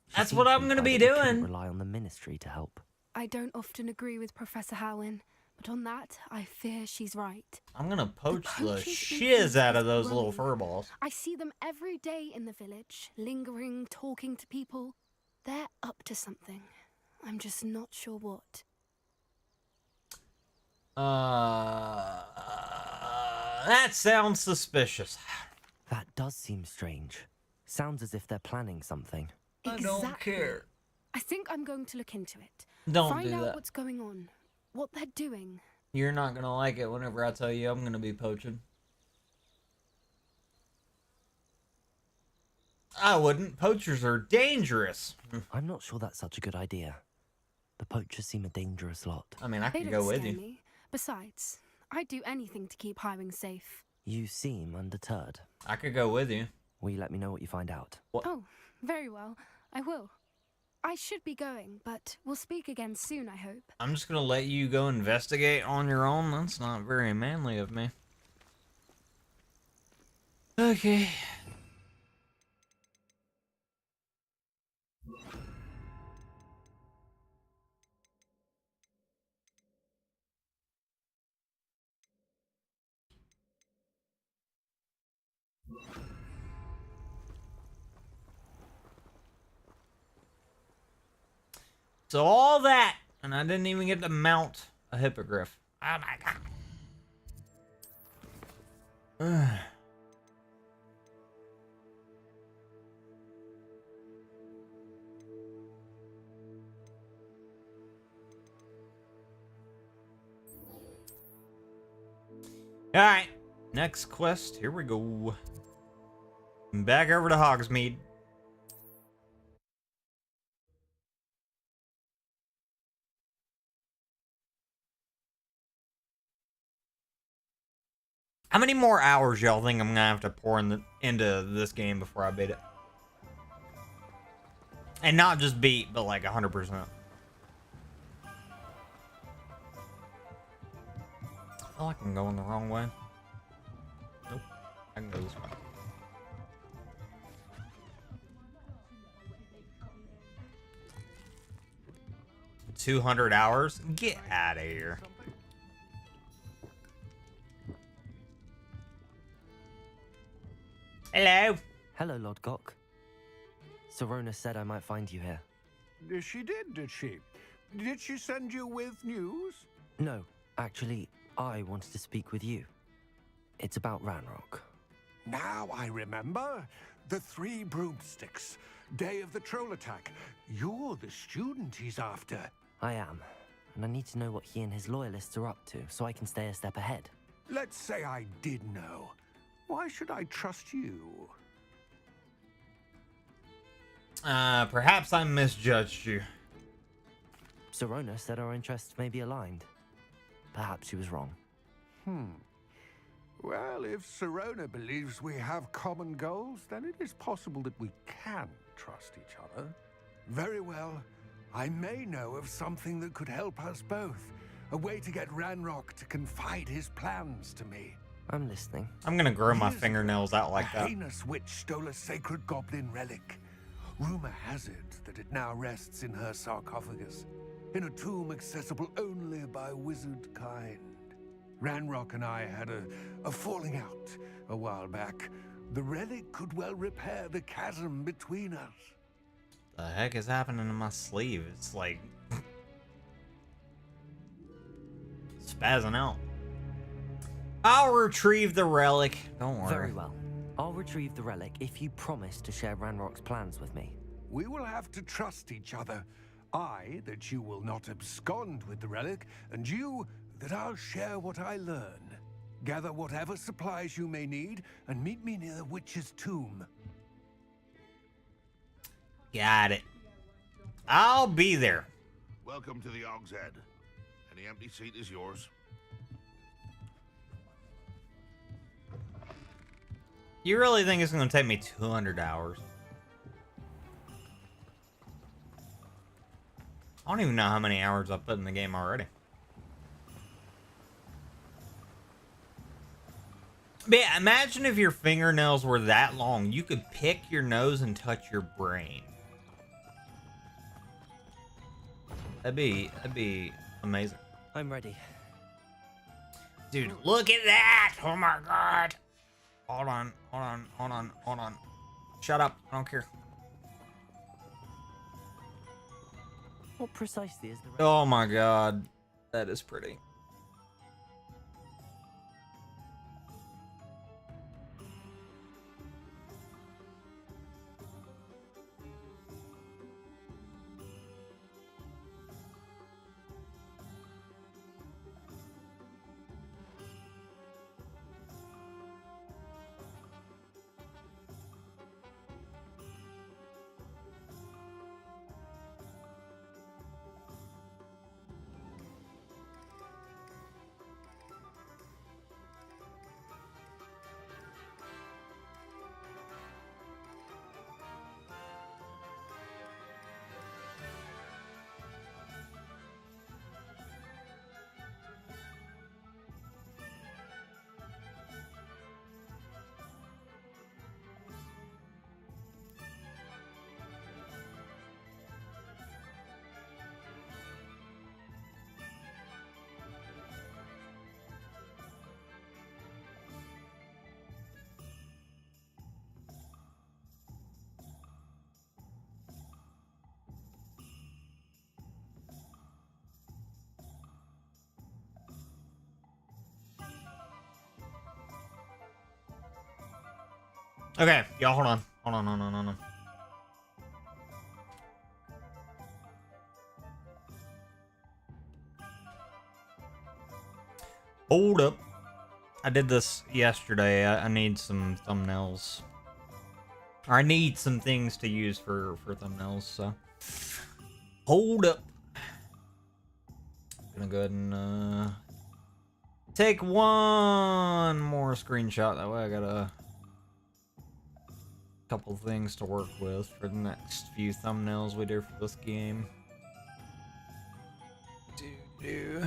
She That's seemed what I'm gonna imply be that we couldn't doing. Rely on the ministry to help. I don't often agree with Professor Howin, but on that, I fear she's right. I'm gonna poach the poachers shiz out of those little growing. furballs. I see them every day in the village, lingering, talking to people. They're up to something. I'm just not sure what. That sounds suspicious. That does seem strange. Sounds as if they're planning something. I don't Exactly. care. I think I'm going to look into it. Don't Find do out that. what's going on, what they're doing. You're not gonna like it whenever I tell you I'm gonna be poaching. I wouldn't. Poachers are dangerous. I'm not sure that's such a good idea. The poachers seem a dangerous lot. I mean, I They could don't go with scare you. me. Besides, I'd do anything to keep Highwing safe. You seem undeterred. I could go with you. Will you let me know what you find out? Oh, very well. I will. I should be going, but we'll speak again soon, I hope. I'm just gonna let you go investigate on your own. That's not very manly of me. Okay. So all that, and I didn't even get to mount a hippogriff. Oh my god. Alright, next quest. Here we go. Back over to Hogsmeade. How many more hours y'all think I'm gonna have to pour into this game before I beat it? And not just beat, but like 100%. I feel like I'm going the wrong way. Nope. I can go this way. $200 hours? Get out of here. Hello. Hello, Lord Gok. Sorona said I might find you here. She did she? Did she send you with news? No, actually, I wanted to speak with you. It's about Ranrock. Now I remember. The 3 broomsticks. Day of the troll attack. You're the student he's after. I am, and I need to know what he and his loyalists are up to so I can stay a step ahead. Let's say I did know. Why should I trust you? Perhaps I misjudged you. Sorona said our interests may be aligned. Perhaps she was wrong. Well, if Sorona believes we have common goals, then it is possible that we can trust each other. Very well. I may know of something that could help us both. A way to get Ranrock to confide his plans to me. I'm listening. I'm gonna grow my Years fingernails ago, out like a that. heinous witch stole a sacred goblin relic. Rumor has it that it now rests in her sarcophagus, in a tomb accessible only by wizard kind. Ranrock and I had a falling out a while back. The relic could well repair the chasm between us. The heck is happening in my sleeve? It's like spazzing out. I'll retrieve the relic. Don't worry. Very well. I'll retrieve the relic if you promise to share Ranrock's plans with me. We will have to trust each other. I, that you will not abscond with the relic, and you, that I'll share what I learn. Gather whatever supplies you may need, and meet me near the witch's tomb. Got it. I'll be there. Welcome to the Og's Head. Any empty seat is yours. You really think it's gonna take me 200 hours? I don't even know how many hours I've put in the game already. But yeah, imagine if your fingernails were that long. You could pick your nose and touch your brain. That'd be amazing. I'm ready. Dude, look at that! Oh my god! Hold on. Shut up, I don't care. What precisely is the relic? Oh my god. That is pretty. Okay, y'all, hold on. Hold on. Hold up. I did this yesterday. I need some thumbnails. Or I need some things to use for thumbnails, so. Hold up. Gonna go ahead and take one more screenshot. That way I got a couple things to work with for the next few thumbnails we do for this game. Do.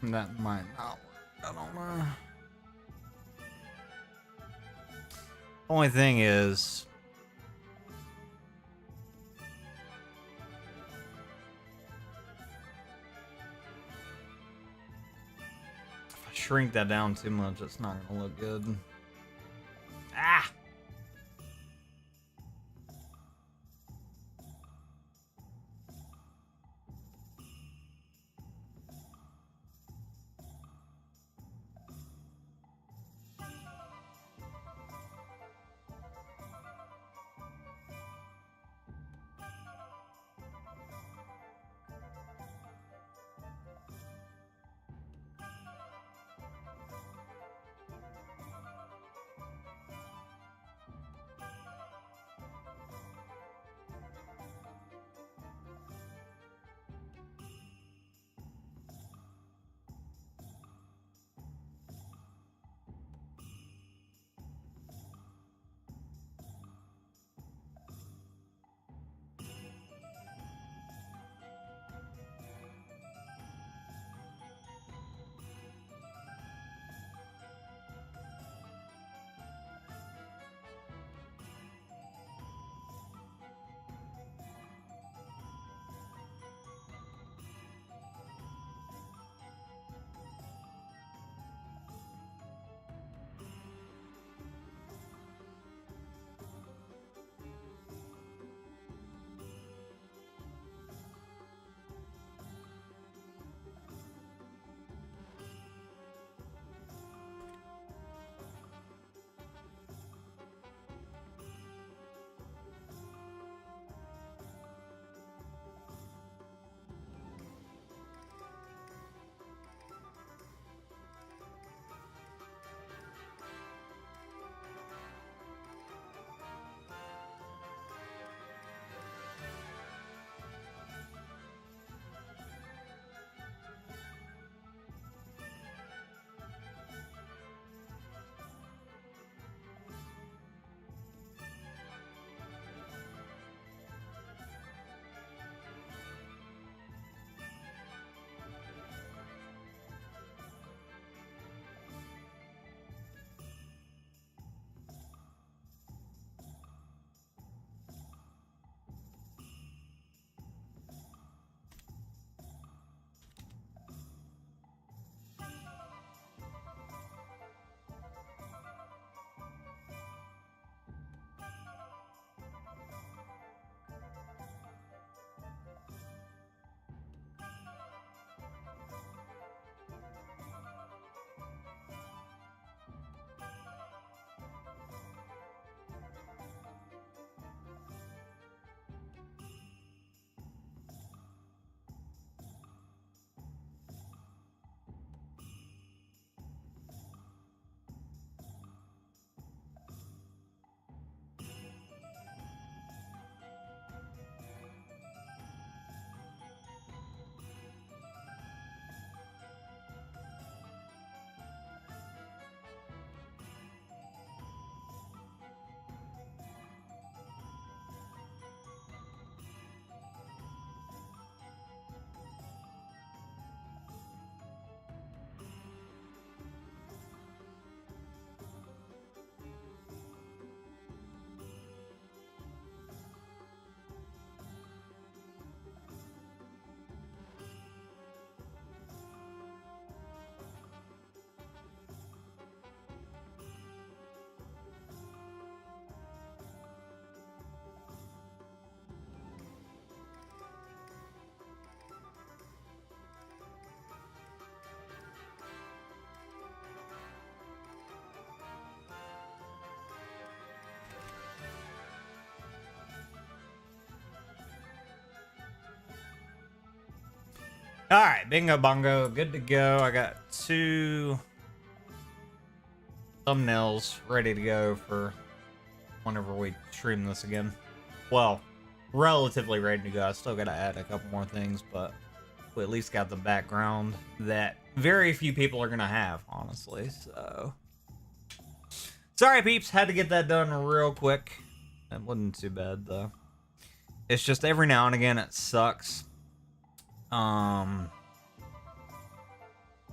That might not work. I don't know. Only thing is, if I shrink that down too much, it's not gonna look good. Ah! All right, bingo bongo, good to go. I got 2 thumbnails ready to go for whenever we stream this again. Well, relatively ready to go. I still gotta add a couple more things, but we at least got the background that very few people are gonna have, honestly. So, sorry, peeps, had to get that done real quick. It wasn't too bad though. It's just every now and again it sucks.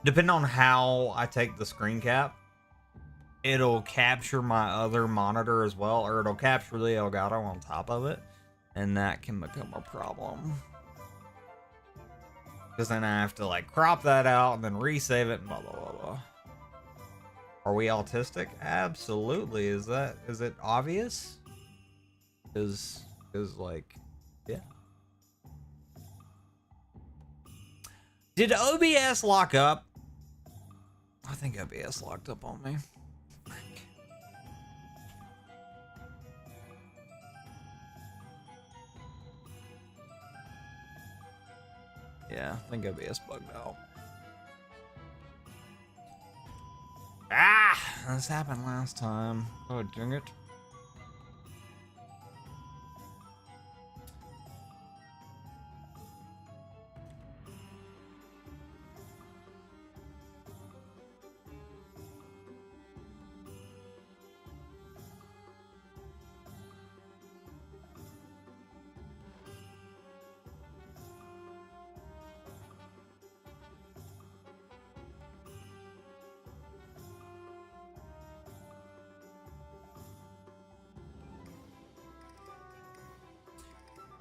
Depending on how I take the screen cap, it'll capture my other monitor as well, or it'll capture the Elgato on top of it, and that can become a problem. Because then I have to like crop that out and then resave it and blah blah blah blah. Are we autistic? Absolutely. Is it obvious? Is like, yeah. Did OBS lock up? I think OBS locked up on me. Yeah, I think OBS bugged out. Ah, this happened last time. Oh, dang it.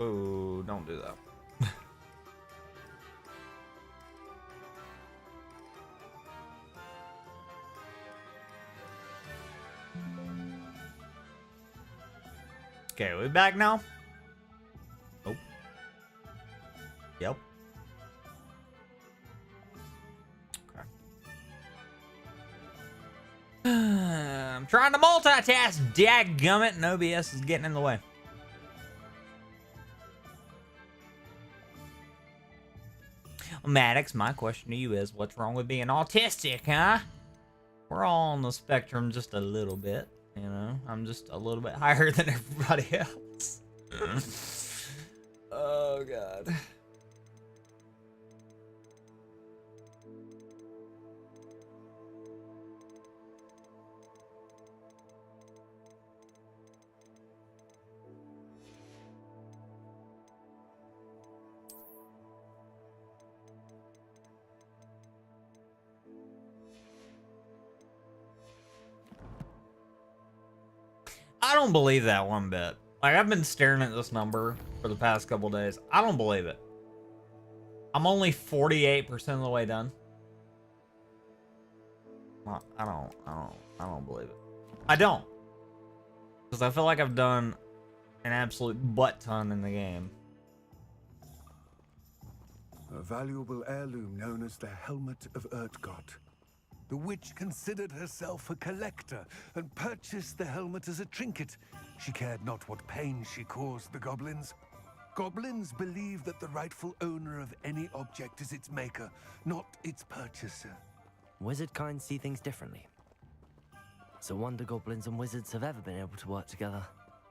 Oh, don't do that. Okay, we back now? Nope. Yep. Okay. I'm trying to multitask, dadgummit, and OBS is getting in the way. Maddox, my question to you is, what's wrong with being autistic, huh? We're all on the spectrum just a little bit, you know? I'm just a little bit higher than everybody else. Oh, God. I don't believe that one bit. Like, I've been staring at this number for the past couple days. I don't believe it. I'm only 48% of the way done. I don't believe it. I don't. Because I feel like I've done an absolute butt ton in the game. A valuable heirloom known as the Helmet of Urtgott. The witch considered herself a collector and purchased the helmet as a trinket. She cared not what pain she caused the goblins. Goblins believe that the rightful owner of any object is its maker, not its purchaser. Wizard kind see things differently. It's a wonder goblins and wizards have ever been able to work together.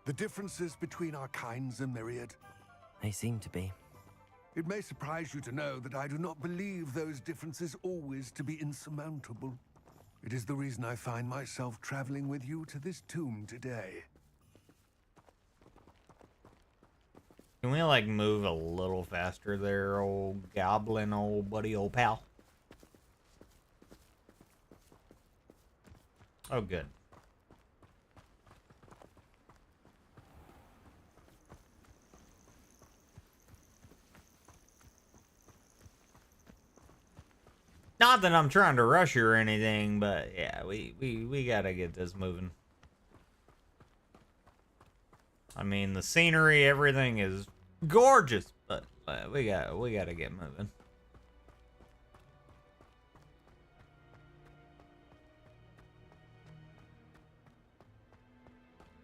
The differences between our kinds are myriad. They seem to be. It may surprise you to know that I do not believe those differences always to be insurmountable. It is the reason I find myself traveling with you to this tomb today. Can we, like, move a little faster there, old goblin, old buddy, old pal? Oh, good. Not that I'm trying to rush you or anything, but yeah, we gotta get this moving. I mean, the scenery, everything is gorgeous, but we gotta get moving.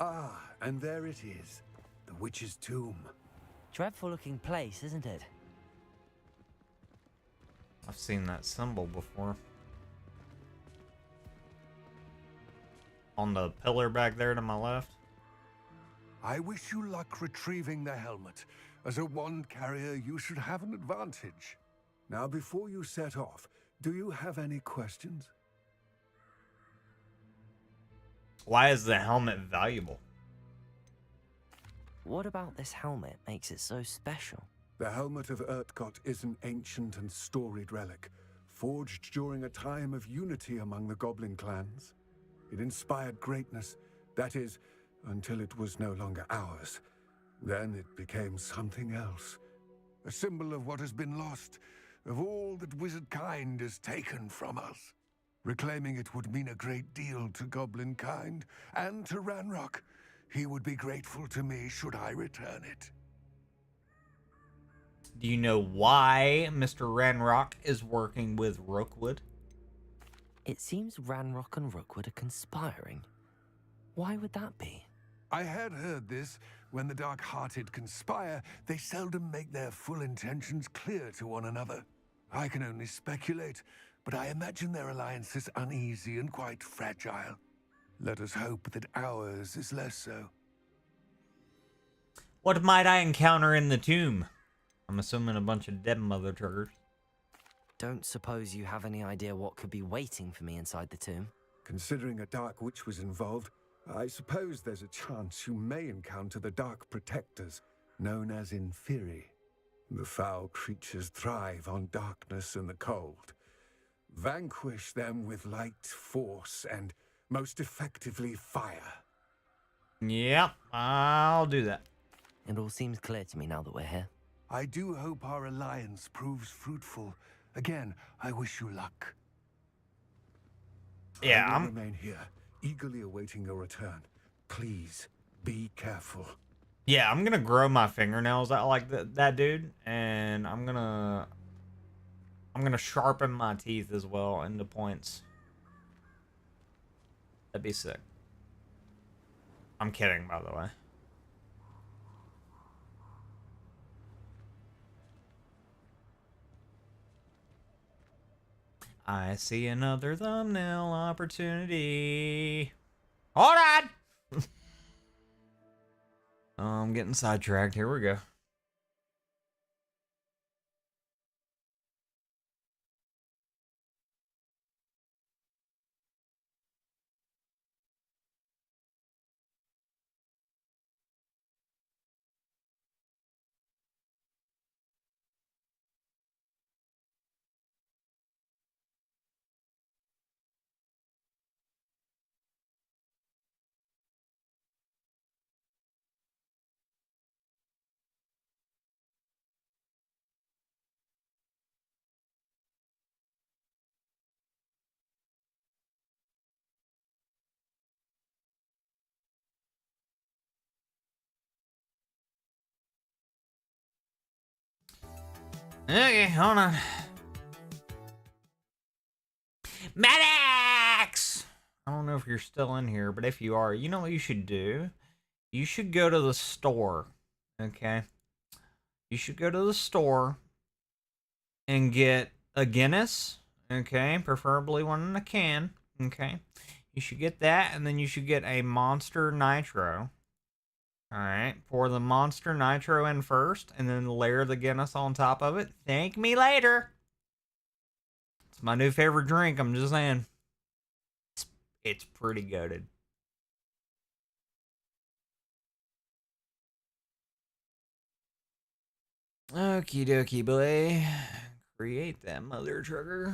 Ah, and there it is, the witch's tomb. Dreadful looking place, isn't it? I've seen that symbol before. On the pillar back there to my left. I wish you luck retrieving the helmet. As a wand carrier, you should have an advantage. Now, before you set off, do you have any questions? Why is the helmet valuable? What about this helmet makes it so special? The helmet of Urtkot is an ancient and storied relic, forged during a time of unity among the goblin clans. It inspired greatness, that is, until it was no longer ours. Then it became something else. A symbol of what has been lost, of all that wizard kind is taken from us. Reclaiming it would mean a great deal to goblin kind, and to Ranrock. He would be grateful to me should I return it. Do you know why Mr. Ranrock is working with Rookwood? It seems Ranrock and Rookwood are conspiring. Why would that be? I had heard this. When the dark-hearted conspire, they seldom make their full intentions clear to one another. I can only speculate, but I imagine their alliance is uneasy and quite fragile. Let us hope that ours is less so. What might I encounter in the tomb? I'm assuming a bunch of dead mother truckers. Don't suppose you have any idea what could be waiting for me inside the tomb? Considering a dark witch was involved, I suppose there's a chance you may encounter the Dark Protectors, known as Inferi. The foul creatures thrive on darkness and the cold. Vanquish them with light, force, and most effectively fire. Yep, I'll do that. It all seems clear to me now that we're here. I do hope our alliance proves fruitful. Again, I wish you luck. Yeah, I will remain here, eagerly awaiting your return. Please, be careful. Yeah, I'm gonna grow my fingernails out like that dude, and I'm gonna sharpen my teeth as well into points. That'd be sick. I'm kidding, by the way. I see another thumbnail opportunity. Hold on! I'm getting sidetracked. Here we go. Okay, hold on. Maddox! I don't know if you're still in here, but if you are, you know what you should do? You should go to the store, okay? You should go to the store and get a Guinness, okay? Preferably one in a can, okay? You should get that, and then you should get a Monster Nitro. Alright, pour the Monster Nitro in first, and then layer the Guinness on top of it. Thank me later! It's my new favorite drink, I'm just saying. It's pretty goated. Okie dokie, boy. Create that mother trucker.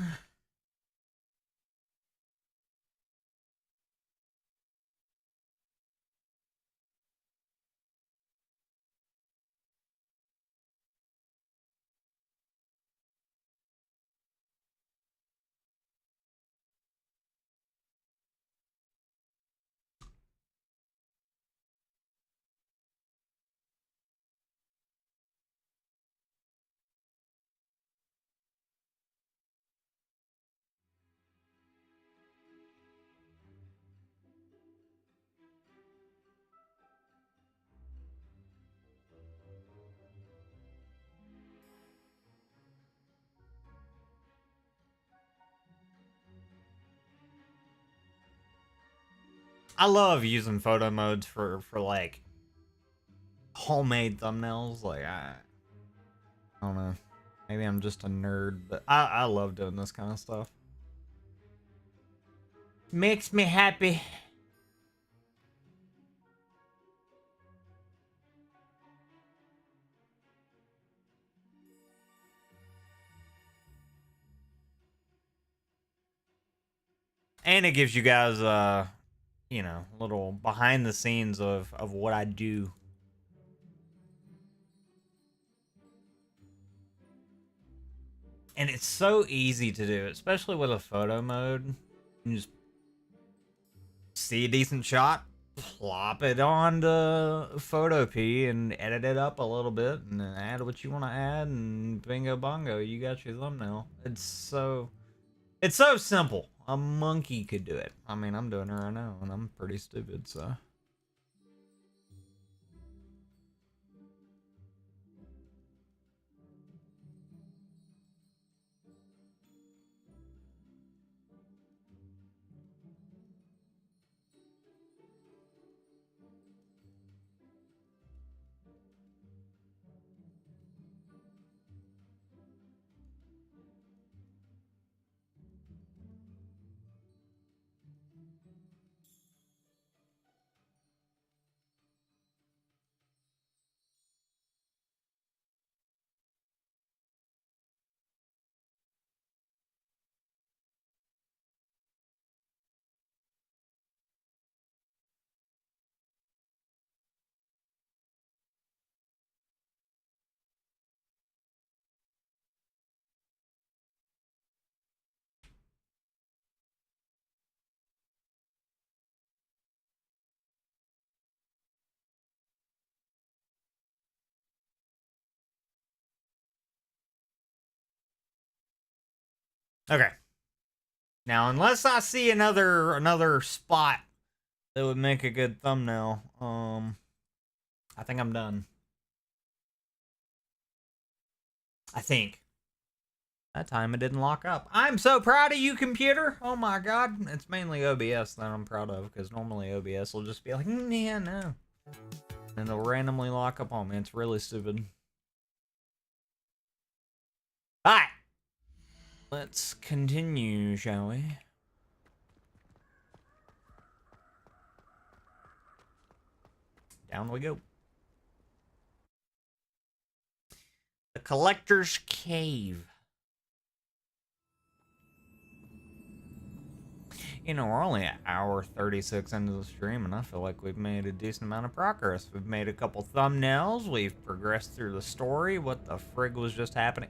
I love using photo modes for like homemade thumbnails. Like I don't know. Maybe I'm just a nerd, but I love doing this kind of stuff. Makes me happy. And it gives you guys you know, little behind the scenes of what I do. And it's so easy to do, especially with a photo mode. You just see a decent shot, plop it onto Photo P and edit it up a little bit and then add what you want to add and bingo bongo, you got your thumbnail. It's so simple. A monkey could do it. I mean, I'm doing it right now and I'm pretty stupid, so. Okay. Now, unless I see another spot that would make a good thumbnail, I think I'm done. I think. That time it didn't lock up. I'm so proud of you, computer. Oh my god. It's mainly OBS that I'm proud of, because normally OBS will just be like, yeah, no. And it'll randomly lock up on me. It's really stupid. Alright. Let's continue, shall we? Down we go. The Collector's Cave. You know, we're only an hour 36 into the stream, and I feel like we've made a decent amount of progress. We've made a couple thumbnails. We've progressed through the story. What the frig was just happening?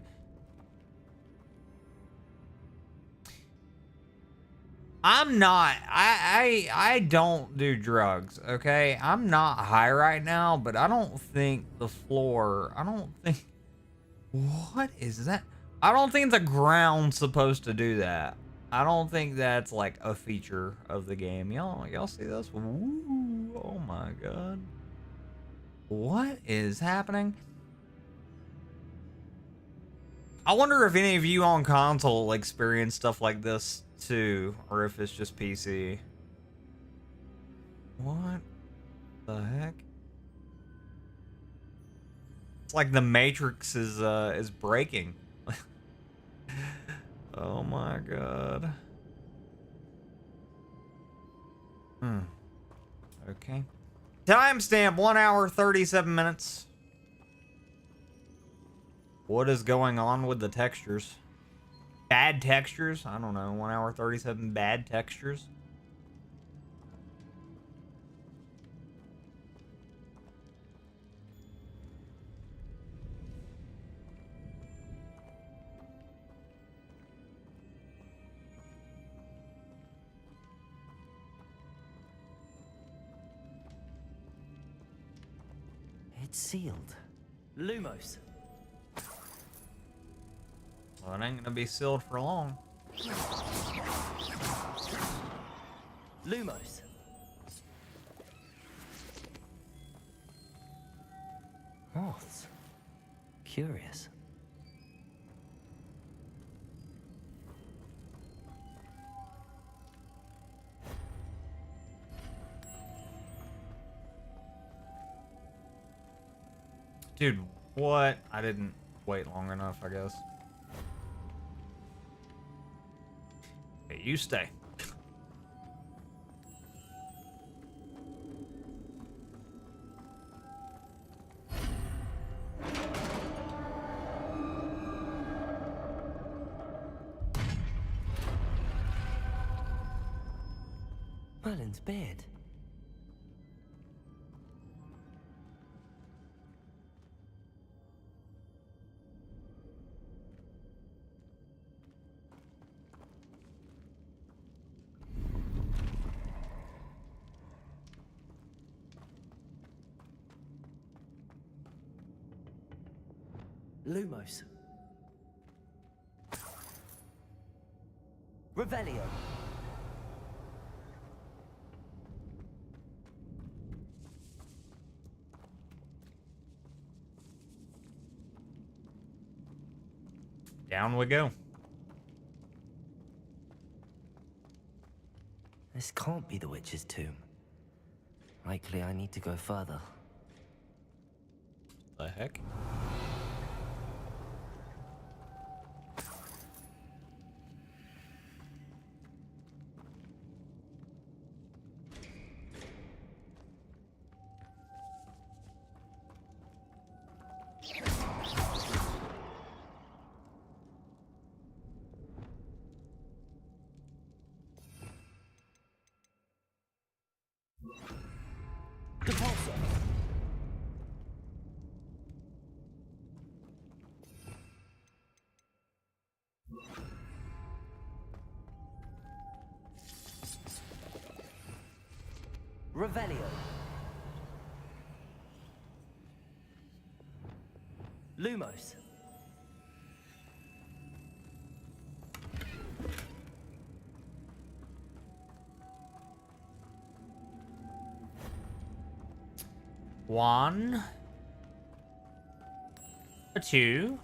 I'm not. I don't do drugs, okay? I'm not high right now, but I don't think the floor... I don't think... What is that? I don't think the ground's supposed to do that. I don't think that's like a feature of the game. Y'all see this? Ooh, oh my god. What is happening? I wonder if any of you on console experience stuff like this too, or if it's just PC. What the heck? It's like the Matrix is breaking. Oh my god. Okay. Timestamp 1 hour 37 minutes. What is going on with the textures? Bad textures? I don't know. 1 hour 37 bad textures. It's sealed. Lumos. Well, it ain't gonna be sealed for long. Lumos. Moths. Curious. Dude, what? I didn't wait long enough, I guess. Okay, you stay. Merlin's beard. Lumos. Revelio. Down we go. This can't be the witch's tomb. Likely I need to go further. The heck? Revelio. Lumos. One. A two.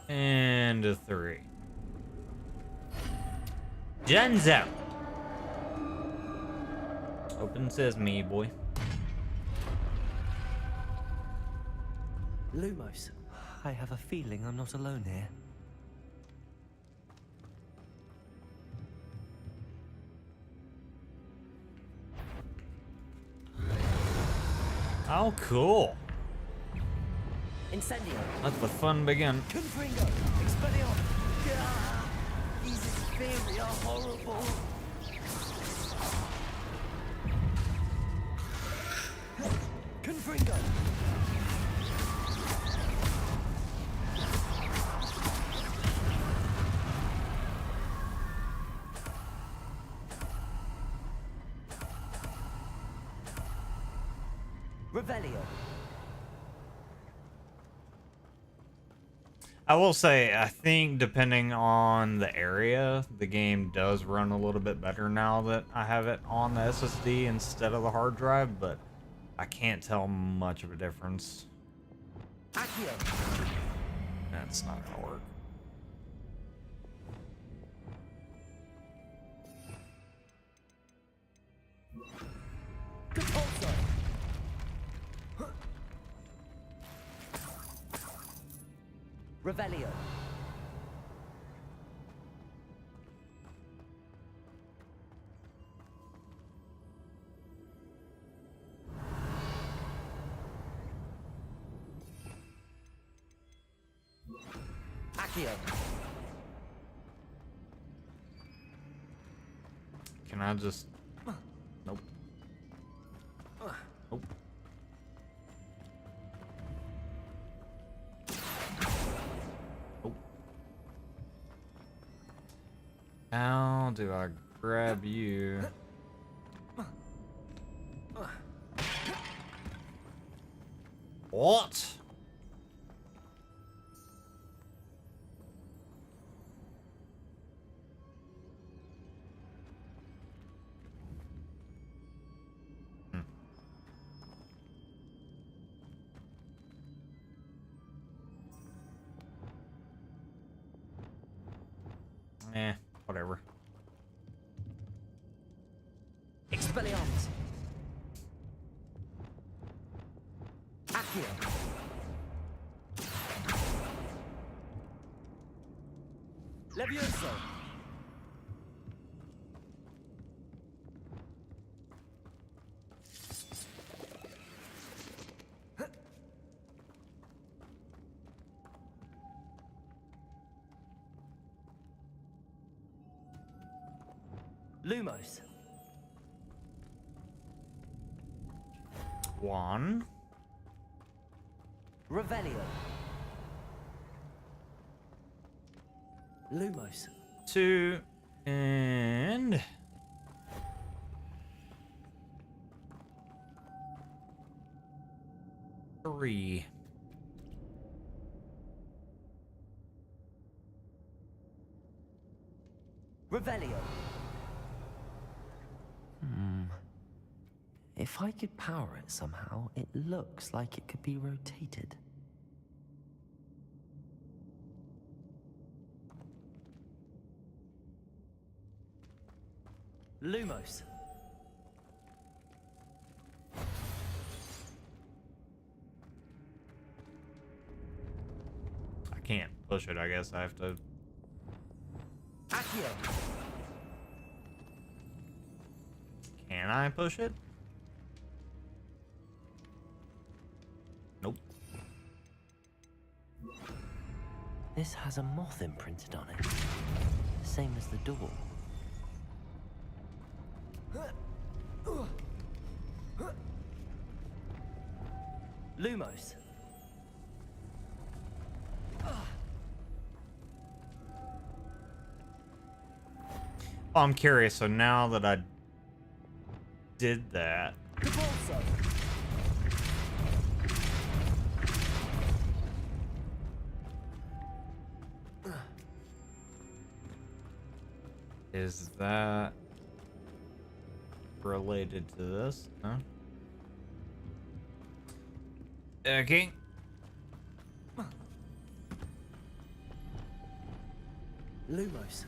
And a three. Genzo. Open sesame, boy. Lumos. I have a feeling I'm not alone here. Oh, cool. Incendio. Let the fun begin. Confringo. Expelliarmus. Ah, these spheres are horrible. Confringo. Revelio. I will say, I think depending on the area, the game does run a little bit better now that I have it on the SSD instead of the hard drive, but I can't tell much of a difference. Accio. That's not gonna work. Compulso. Revelio. Accio. Can I just... Nope. Nope. Nope. How do I grab you? What? Whatever. Expelliarmus. Accio. Levioso. Lumos. One. Revelio. Lumos. Two. And... three. Revelio. If I could power it somehow, it looks like it could be rotated. Lumos. I can't push it, I guess I have to... Accio. Can I push it? Nope. This has a moth imprinted on it. Same as the door. Lumos. Well, I'm curious, so now that I did that... Is that related to this? No? Okay. Lumos.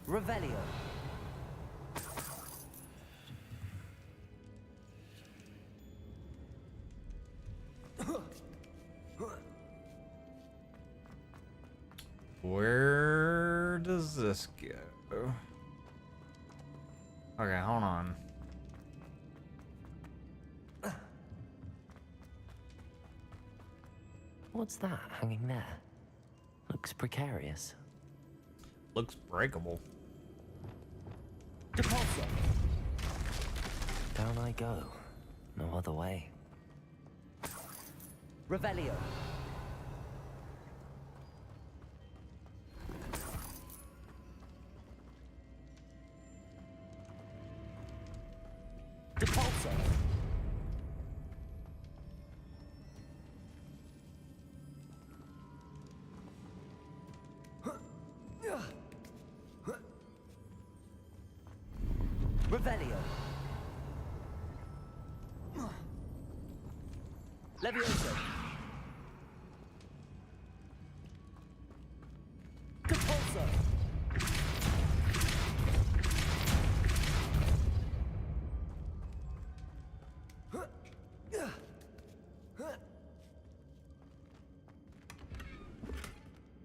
Revelio. Where does this go? Okay, hold on. What's that hanging there? Looks precarious. Looks breakable. Depulso. Down I go. No other way. Revelio. Depulso. Revelio. Levioso. Depulso.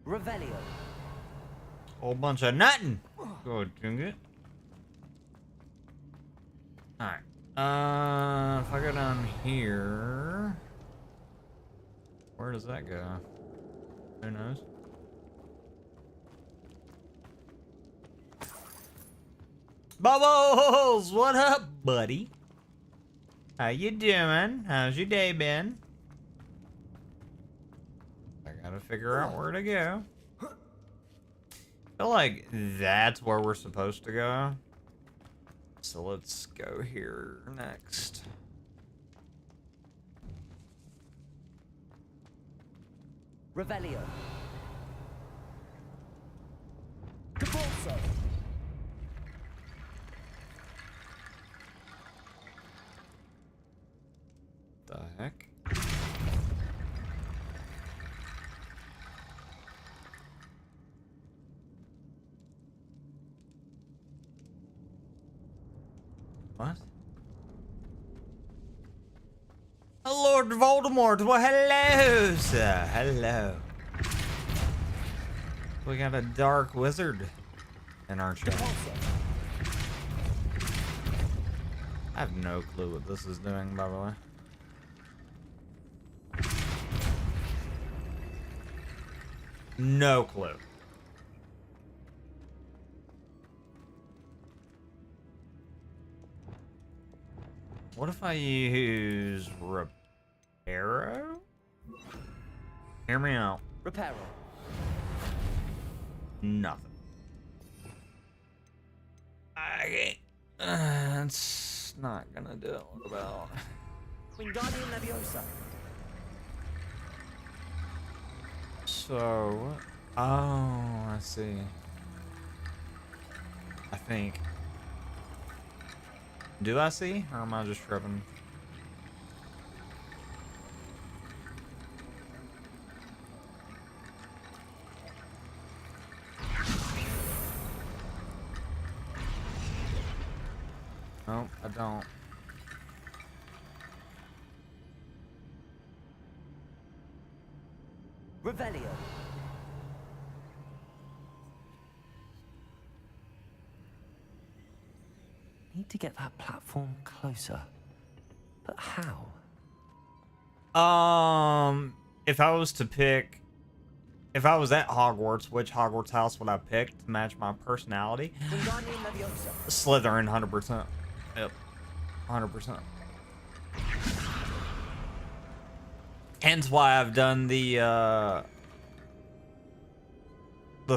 Revelio. Whole bunch of nothing. Good, Junget. Alright. If I go down here... Where does that go? Who knows? Bubbles! What up, buddy? How you doing? How's your day been? I gotta figure out where to go. I feel like that's where we're supposed to go. So let's go here next. Revelio. The heck? What? Lord Voldemort, well, hello, sir. Hello. We got a dark wizard in our chat. I have no clue what this is doing, by the way. No clue. What if I use Reparo? Hear me out. Reparo. Nothing. It's not gonna do it. What about? Wingardium Leviosa. So, oh, I see. I think. Do I see, or am I just tripping? No, I don't. Revelio. Need to get that platform closer. But how? If I was to pick, if I was at Hogwarts, which Hogwarts house would I pick to match my personality? Wingardium Leviosa. Slytherin, 100%. Yep, 100%. Hence why I've done the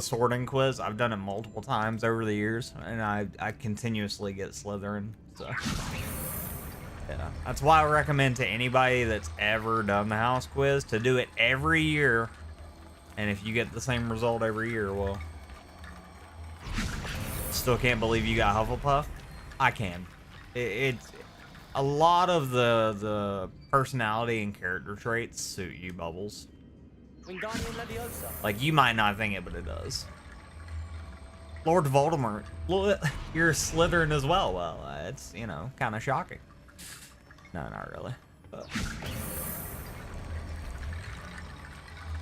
sorting quiz. I've done it multiple times over the years, and I continuously get Slytherin. So yeah, that's why I recommend to anybody that's ever done the house quiz to do it every year. And if you get the same result every year, well, still can't believe you got Hufflepuff. I can. It's a lot of the personality and character traits suit you, Bubbles. Wingardium Leviosa. Like, you might not think it, but it does. Lord Voldemort, you're a Slytherin as well. Well, it's, you know, kind of shocking. No, not really. But...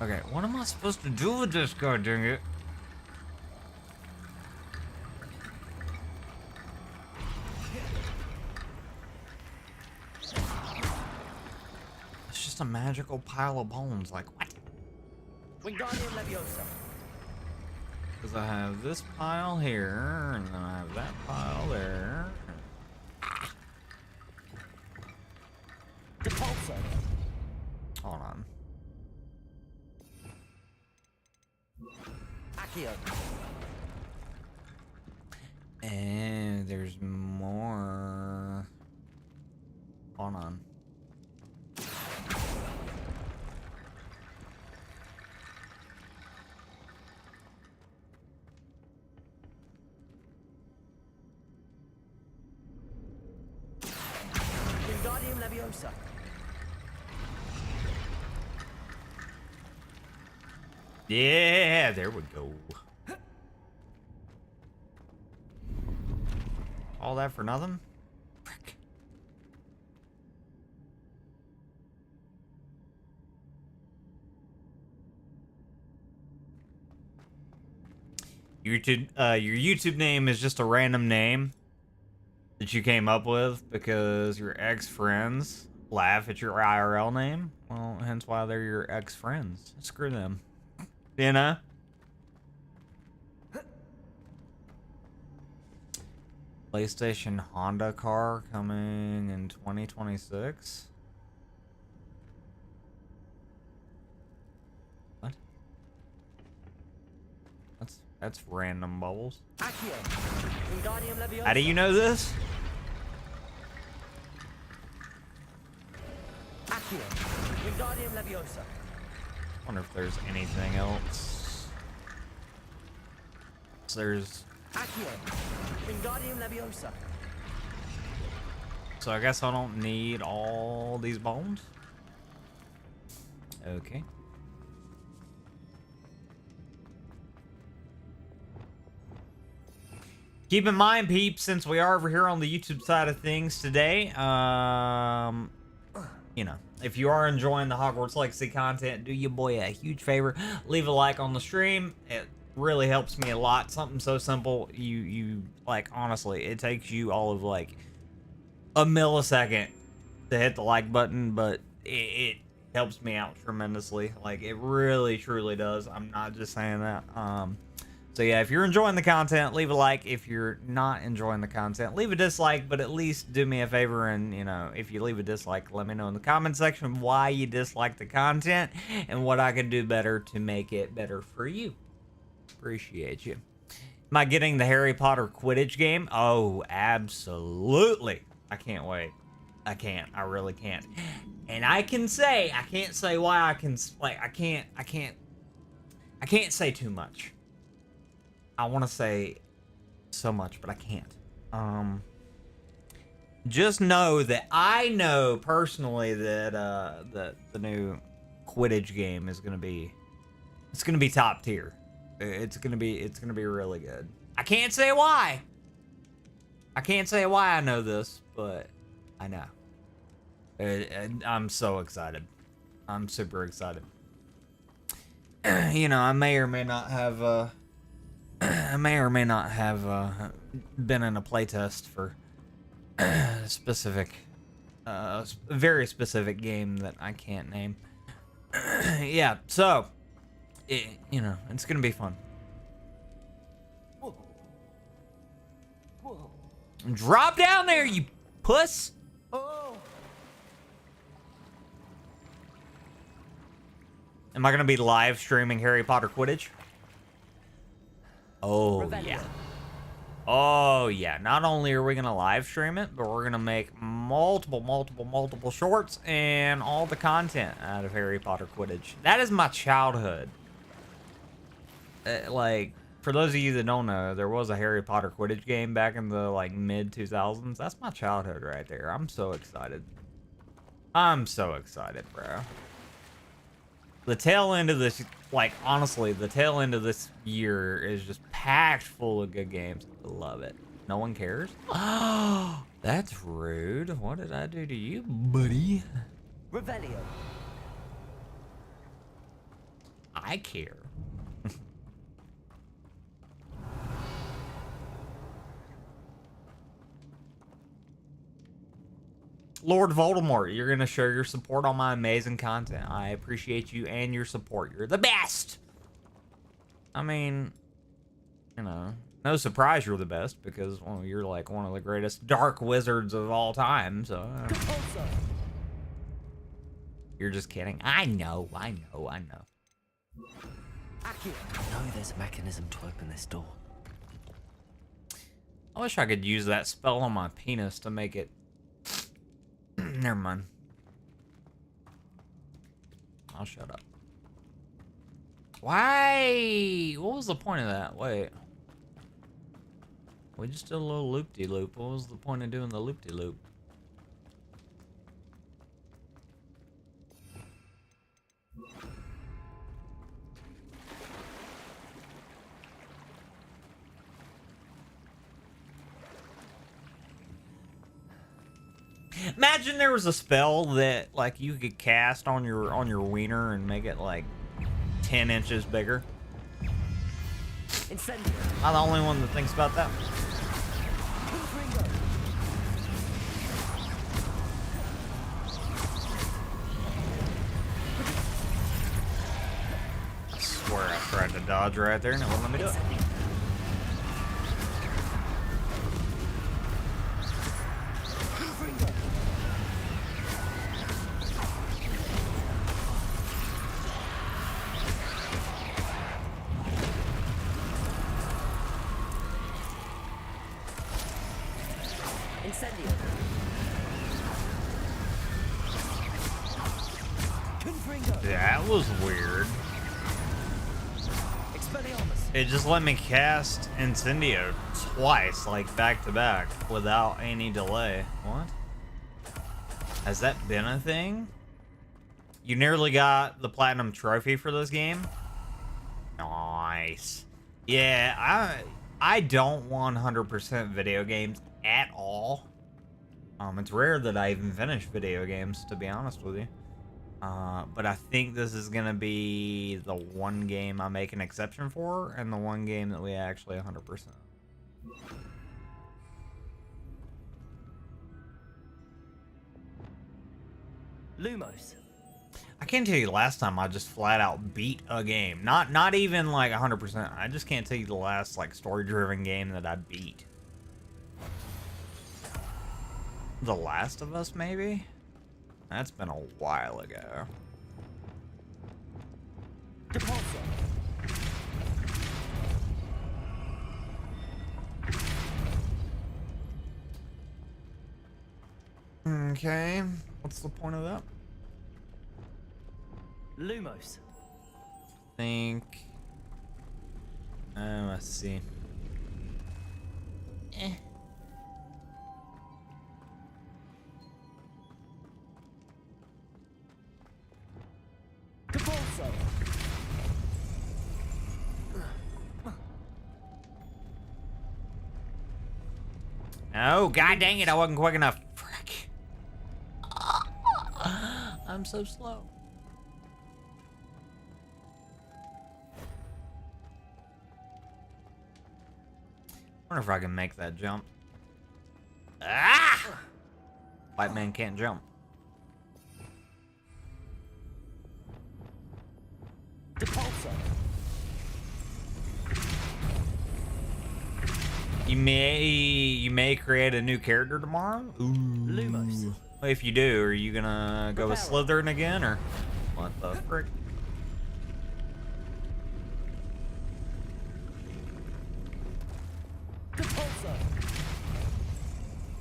okay, what am I supposed to do with this guy, dang it? It's just a magical pile of bones. Like, what? Wingardium Leviosa. Because I have this pile here, and then I have that pile there. Depulso. Hold on. Accio. And there's more. Hold on. Wingardium Leviosa. Yeah, there we go. All that for nothing? Frick. Your YouTube name is just a random name that you came up with because your ex-friends laugh at your IRL name. Well, hence why they're your ex-friends. Screw them. You know? PlayStation Honda car coming in 2026. What? That's random, Bubbles. Accio. Wingardium Leviosa. How do you know this? Accio. Wingardium Leviosa. Wonder if there's anything else. So there's. Accio. Wingardium Leviosa. So I guess I don't need all these bones. Okay. Keep in mind, peeps, since we are over here on the YouTube side of things today, you know, if you are enjoying the Hogwarts Legacy content, do your boy a huge favor. Leave a like on the stream. It really helps me a lot. Something so simple. You like, honestly, it takes you all of like a millisecond to hit the like button, but it helps me out tremendously. Like, it really, truly does. I'm not just saying that. So yeah, if you're enjoying the content, leave a like. If you're not enjoying the content, leave a dislike, but at least do me a favor and, you know, if you leave a dislike, let me know in the comment section why you dislike the content and what I can do better to make it better for you. Appreciate you. Am I getting the Harry Potter Quidditch game? Oh, absolutely. I can't wait. I can't. I really can't. And I can't say why I can, like, I can't say too much. I want to say so much, but I can't. Just know that I know personally that the new Quidditch game is gonna be, it's gonna be top tier. It's gonna be really good. I can't say why. I can't say why I know this, but I know. I'm so excited. I'm super excited. You know, I may or may not have been in a playtest for a specific, very specific game that I can't name. Yeah, so, you know, it's gonna be fun. Drop down there, you puss! Am I gonna be live streaming Harry Potter Quidditch? Oh, yeah. Oh, yeah. Not only are we going to live stream it, but we're going to make multiple shorts and all the content out of Harry Potter Quidditch. That is my childhood. Like, for those of you that don't know, there was a Harry Potter Quidditch game back in the, like, mid-2000s. That's my childhood right there. I'm so excited. I'm so excited, bro. The tail end of this, like, honestly, the tail end of this year is just packed full of good games. I love it. No one cares? Oh, that's rude. What did I do to you, buddy? Revelio. I care. Lord Voldemort, you're going to show your support on my amazing content. I appreciate you and your support. You're the best. I mean, you know, no surprise you're the best because, well, you're like one of the greatest dark wizards of all time. So, you're just kidding. I know. I know there's a mechanism to open this door. I wish I could use that spell on my penis to make it. Never mind. I'll shut up. Why? What was the point of that? Wait. We just did a little loop-de-loop. What was the point of doing the loop-de-loop? Imagine there was a spell that like you could cast on your wiener and make it like 10 inches bigger. Incendio. I'm the only one that thinks about that. I swear I tried to dodge right there and it wouldn't let me do it. That was weird. It just let me cast Incendio twice, like back to back, without any delay. What? Has that been a thing? You nearly got the platinum trophy for this game? Nice. Yeah, I don't 100% video games at all. It's rare that I even finish video games, to be honest with you. But I think this is gonna be the one game I make an exception for, and the one game that we actually 100%. Lumos. I can't tell you the last time I just flat out beat a game. Not even like 100%. I just can't tell you the last like story-driven game that I beat. The Last of Us, maybe? That's been a while ago. Okay, what's the point of that? Lumos. Think. Let's see. Oh, god dang it, I wasn't quick enough. Frick. I'm so slow. I wonder if I can make that jump. Ah! White man can't jump. You may create a new character tomorrow. Ooh. Lumos. If you do, are you gonna go with Slytherin again, or what the frick?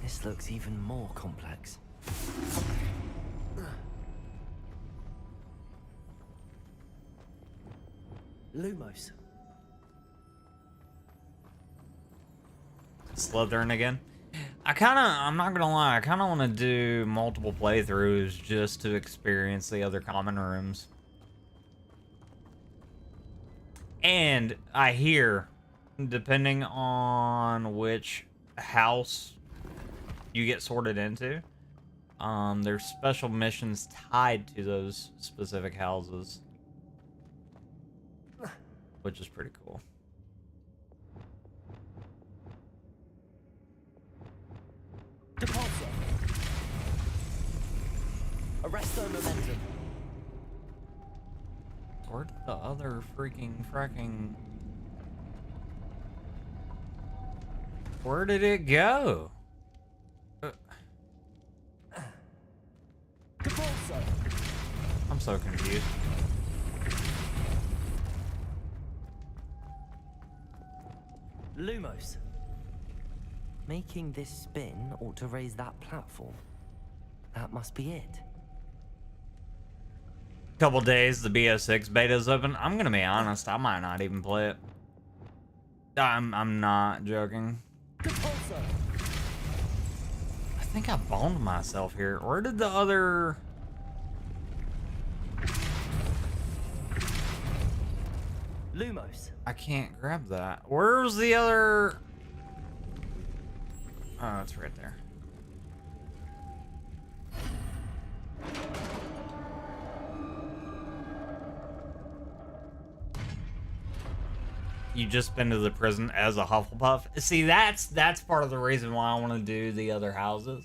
This looks even more complex. Lumos. Slytherin again. I'm not gonna lie, I kinda wanna do multiple playthroughs just to experience the other common rooms. And I hear, depending on which house you get sorted into, there's special missions tied to those specific houses, which is pretty cool. Depulso. Arresto momentum. Where'd the other fracking... Where did it go? Depulso. I'm so confused. Lumos. Making this spin ought to raise that platform. That must be it. Couple days, the BO6 beta's open. I'm gonna be honest, I might not even play it. I'm not joking. Depulso. I think I boned myself here. Where did the other... Lumos. I can't grab that. Where's the other... Oh, it's right there. You just been to the prison as a Hufflepuff? See, that's part of the reason why I want to do the other houses.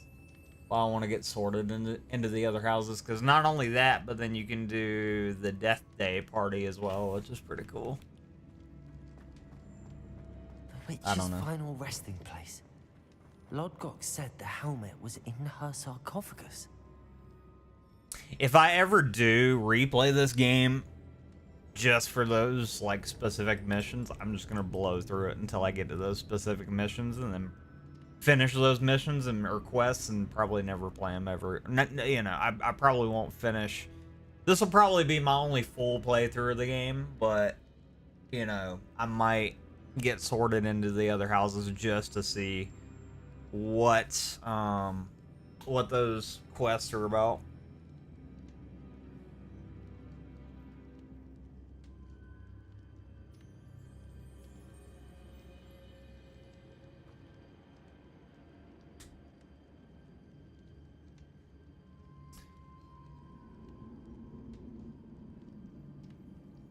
Why I want to get sorted into the other houses, because not only that, but then you can do the Death Day party as well, which is pretty cool. The witch's final resting place. Lodgok said the helmet was in her sarcophagus. If I ever do replay this game just for those like specific missions, I'm just gonna blow through it until I get to those specific missions, and then finish those missions and or quests, and probably never play them ever. You know, I probably won't finish. This will probably be my only full playthrough of the game, but you know, I might get sorted into the other houses just to see what those quests are about.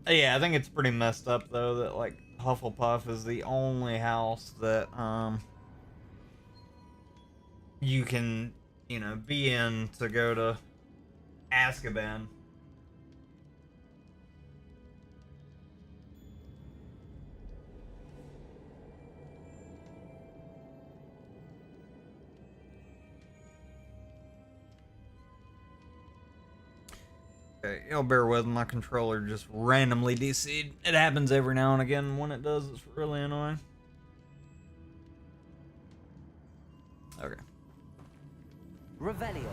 Yeah, I think it's pretty messed up though that like Hufflepuff is the only house that you can, you know, be in to go to Azkaban. Okay, you'll bear with my controller just randomly DC'd. It happens every now and again. When it does, it's really annoying. Okay. Revelio.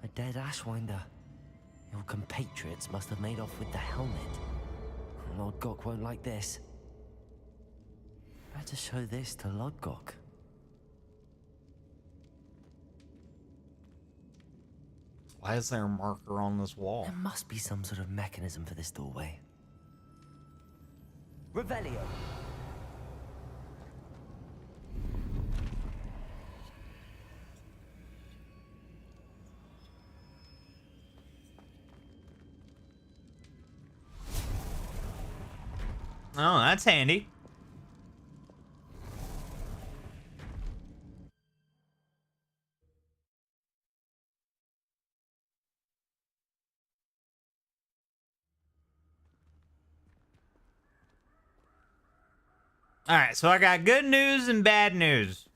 A dead Ashwinder. Your compatriots must have made off with the helmet. Lord Gok won't like this. Better show this to Lord Gok. Why is there a marker on this wall? There must be some sort of mechanism for this doorway. Revelio. Oh, that's handy. Alright, so I got good news and bad news.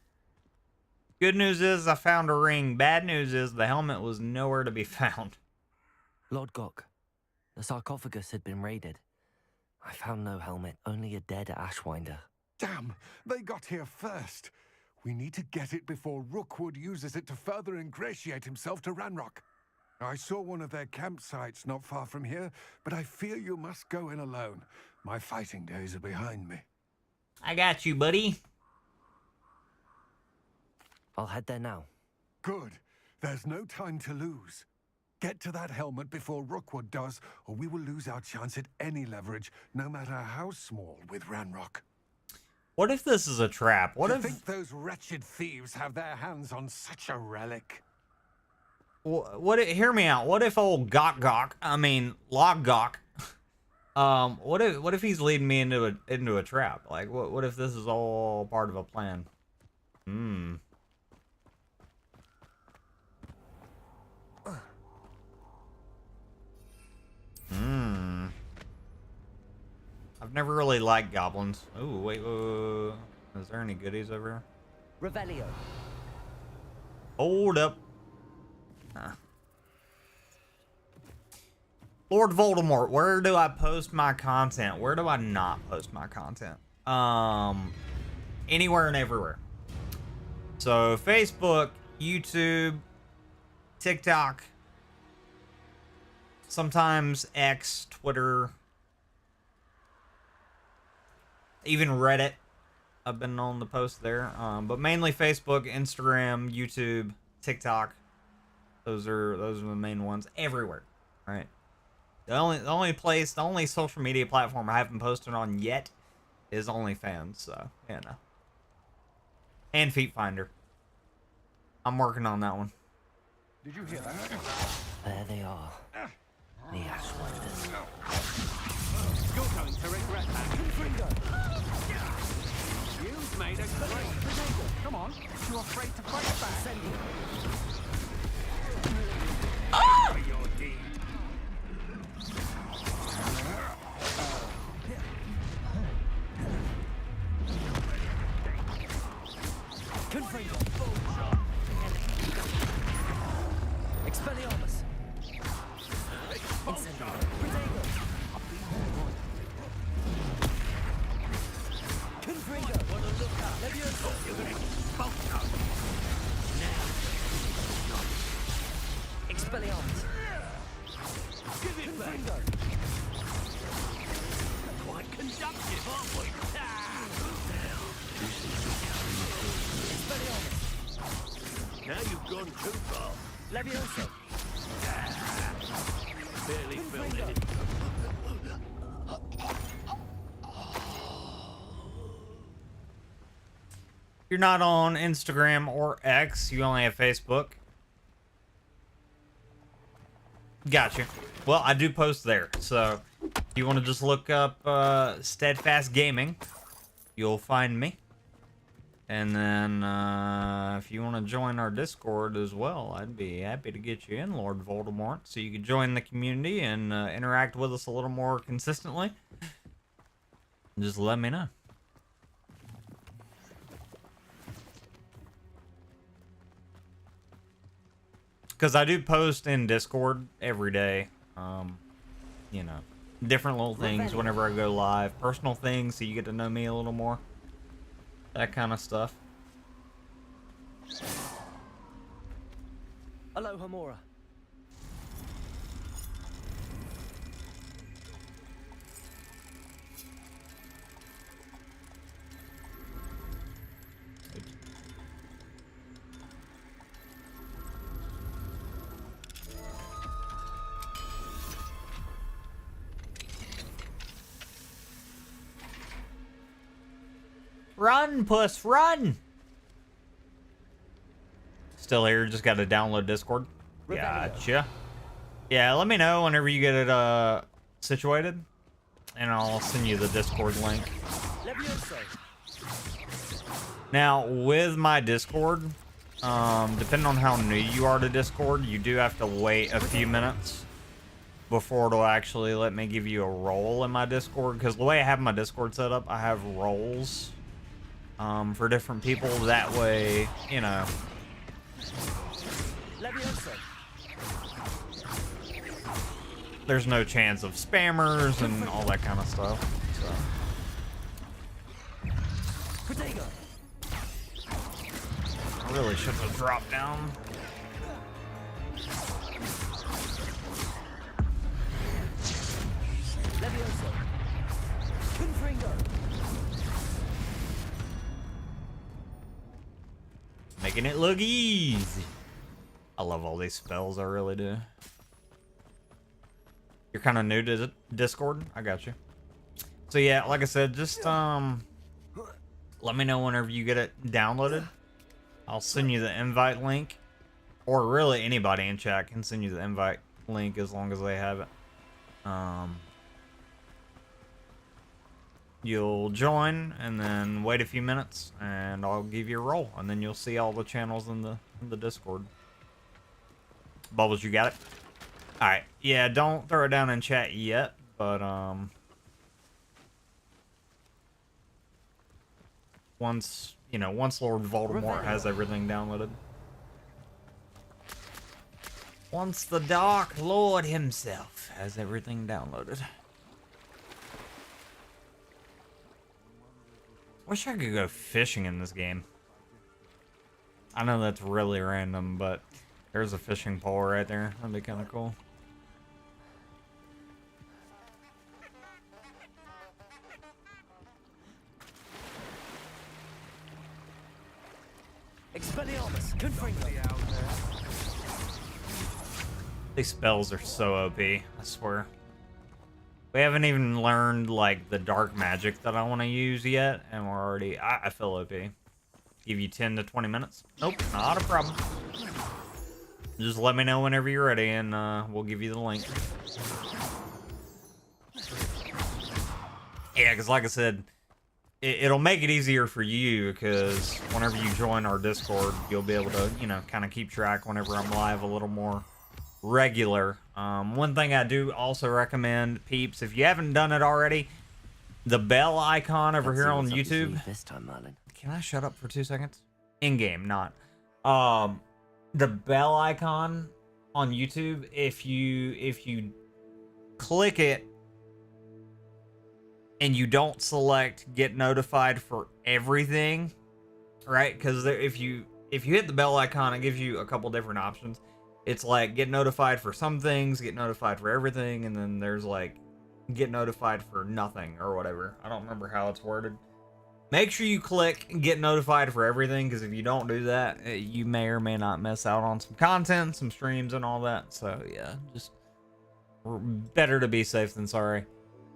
Good news is I found a ring. Bad news is the helmet was nowhere to be found. Lord Gok, the sarcophagus had been raided. I found no helmet, only a dead Ashwinder. Damn, they got here first. We need to get it before Rookwood uses it to further ingratiate himself to Ranrock. I saw one of their campsites not far from here, but I fear you must go in alone. My fighting days are behind me. I got you, buddy. I'll head there now. Good. There's no time to lose. Get to that helmet before Rookwood does, or we will lose our chance at any leverage, no matter how small, with Ranrock. What if this is a trap? What Do if... you think those wretched thieves have their hands on such a relic? Hear me out. What if old Log Gok, what if he's leading me into a trap? Like, what if this is all part of a plan? I've never really liked goblins. Ooh, wait. Is there any goodies over here? Revelio. Hold up. Lord Voldemort, where do I post my content? Where do I not post my content? Anywhere and everywhere. So Facebook, YouTube, TikTok, sometimes X, Twitter, even Reddit. I've been known to post there, but mainly Facebook, Instagram, YouTube, TikTok. Those are the main ones. Everywhere, right? The only social media platform I haven't posted on yet is OnlyFans. So yeah, no. And Feet Finder. I'm working on that one. Did you hear that? There they are. The Ashwinders. You're going to regret that. You've made a great... Come on, you're afraid to fight back. Send for your deed. Expelliarmus. Expelliarmus! Give it back. Quite conductive, aren't we? Expelliarmus! Now you've gone too far. Levioso! Barely felt it. If you're not on Instagram or X, you only have Facebook. Gotcha. Well, I do post there, so if you want to just look up Steadfast Gaming, you'll find me. And then if you want to join our Discord as well, I'd be happy to get you in, Lord Voldemort, so you could join the community and interact with us a little more consistently. Just let me know. Because I do post in Discord every day, you know, different little things whenever I go live. Personal things, so you get to know me a little more. That kind of stuff. Aloha Mora. Run, puss, run! Still here, just got to download Discord. Gotcha. Yeah, let me know whenever you get it situated, and I'll send you the Discord link. Levioso! Now, with my Discord, depending on how new you are to Discord, you do have to wait a few minutes before it'll actually let me give you a role in my Discord, because the way I have my Discord set up, I have roles for different people. That way, you know. Levioso! There's no chance of spammers and all that kind of stuff. So. Protego! I really should have dropped down. Levioso! Confringo! Making it look easy. I love all these spells, I really do. You're kind of new to Discord? I got you. So yeah, like I said, just let me know whenever you get it downloaded. I'll send you the invite link. Or really anybody in chat can send you the invite link as long as they have it. You'll join and then wait a few minutes and I'll give you a role, and then you'll see all the channels in the Discord. Bubbles, you got it? Alright, yeah, don't throw it down in chat yet, but once Lord Voldemort has everything downloaded. Once the Dark Lord himself has everything downloaded. Wish I could go fishing in this game. I know that's really random, but there's a fishing pole right there. That'd be kind of cool. Expelliarmus! Confringo! These spells are so OP, I swear. We haven't even learned, like, the dark magic that I want to use yet, and we're already... I feel OP. Give you 10 to 20 minutes? Nope, not a problem. Just let me know whenever you're ready, and we'll give you the link. Yeah, because like I said, it'll make it easier for you, because whenever you join our Discord, you'll be able to, you know, kind of keep track whenever I'm live a little more regular. One thing I do also recommend, peeps, if you haven't done it already, the bell icon over here on YouTube. This time, Merlin. Can I shut up for 2 seconds? In game, not. The bell icon on YouTube, if you click it and you don't select get notified for everything, right? Because if you hit the bell icon, it gives you a couple different options. It's like get notified for some things, get notified for everything, and then there's like get notified for nothing or whatever. I don't remember how it's worded. Make sure you click get notified for everything, because if you don't do that, you may or may not miss out on some content, some streams, and all that. So yeah, just better to be safe than sorry.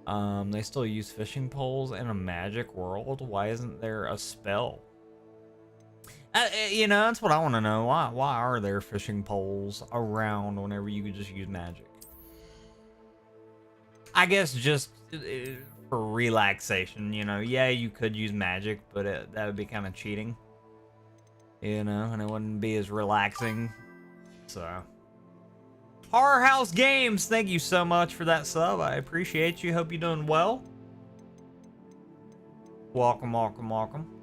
They still use fishing poles in a magic world. Why isn't there a spell? You know, that's what I want to know. Why are there fishing poles around whenever you could just use magic? I guess just for relaxation, you know. Yeah, you could use magic, but that would be kind of cheating. You know, and it wouldn't be as relaxing. So, Horror House Games, thank you so much for that sub. I appreciate you. Hope you're doing well. Welcome, welcome, welcome.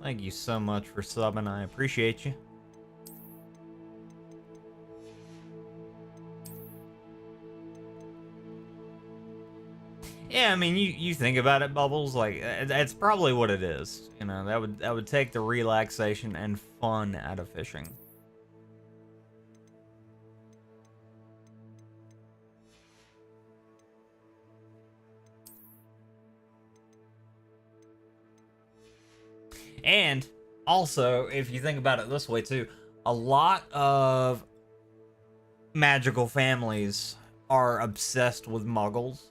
Thank you so much for subbing. I appreciate you. Yeah, I mean, you think about it, Bubbles, like that's probably what it is. You know, that would take the relaxation and fun out of fishing. And also, if you think about it this way too, a lot of magical families are obsessed with muggles.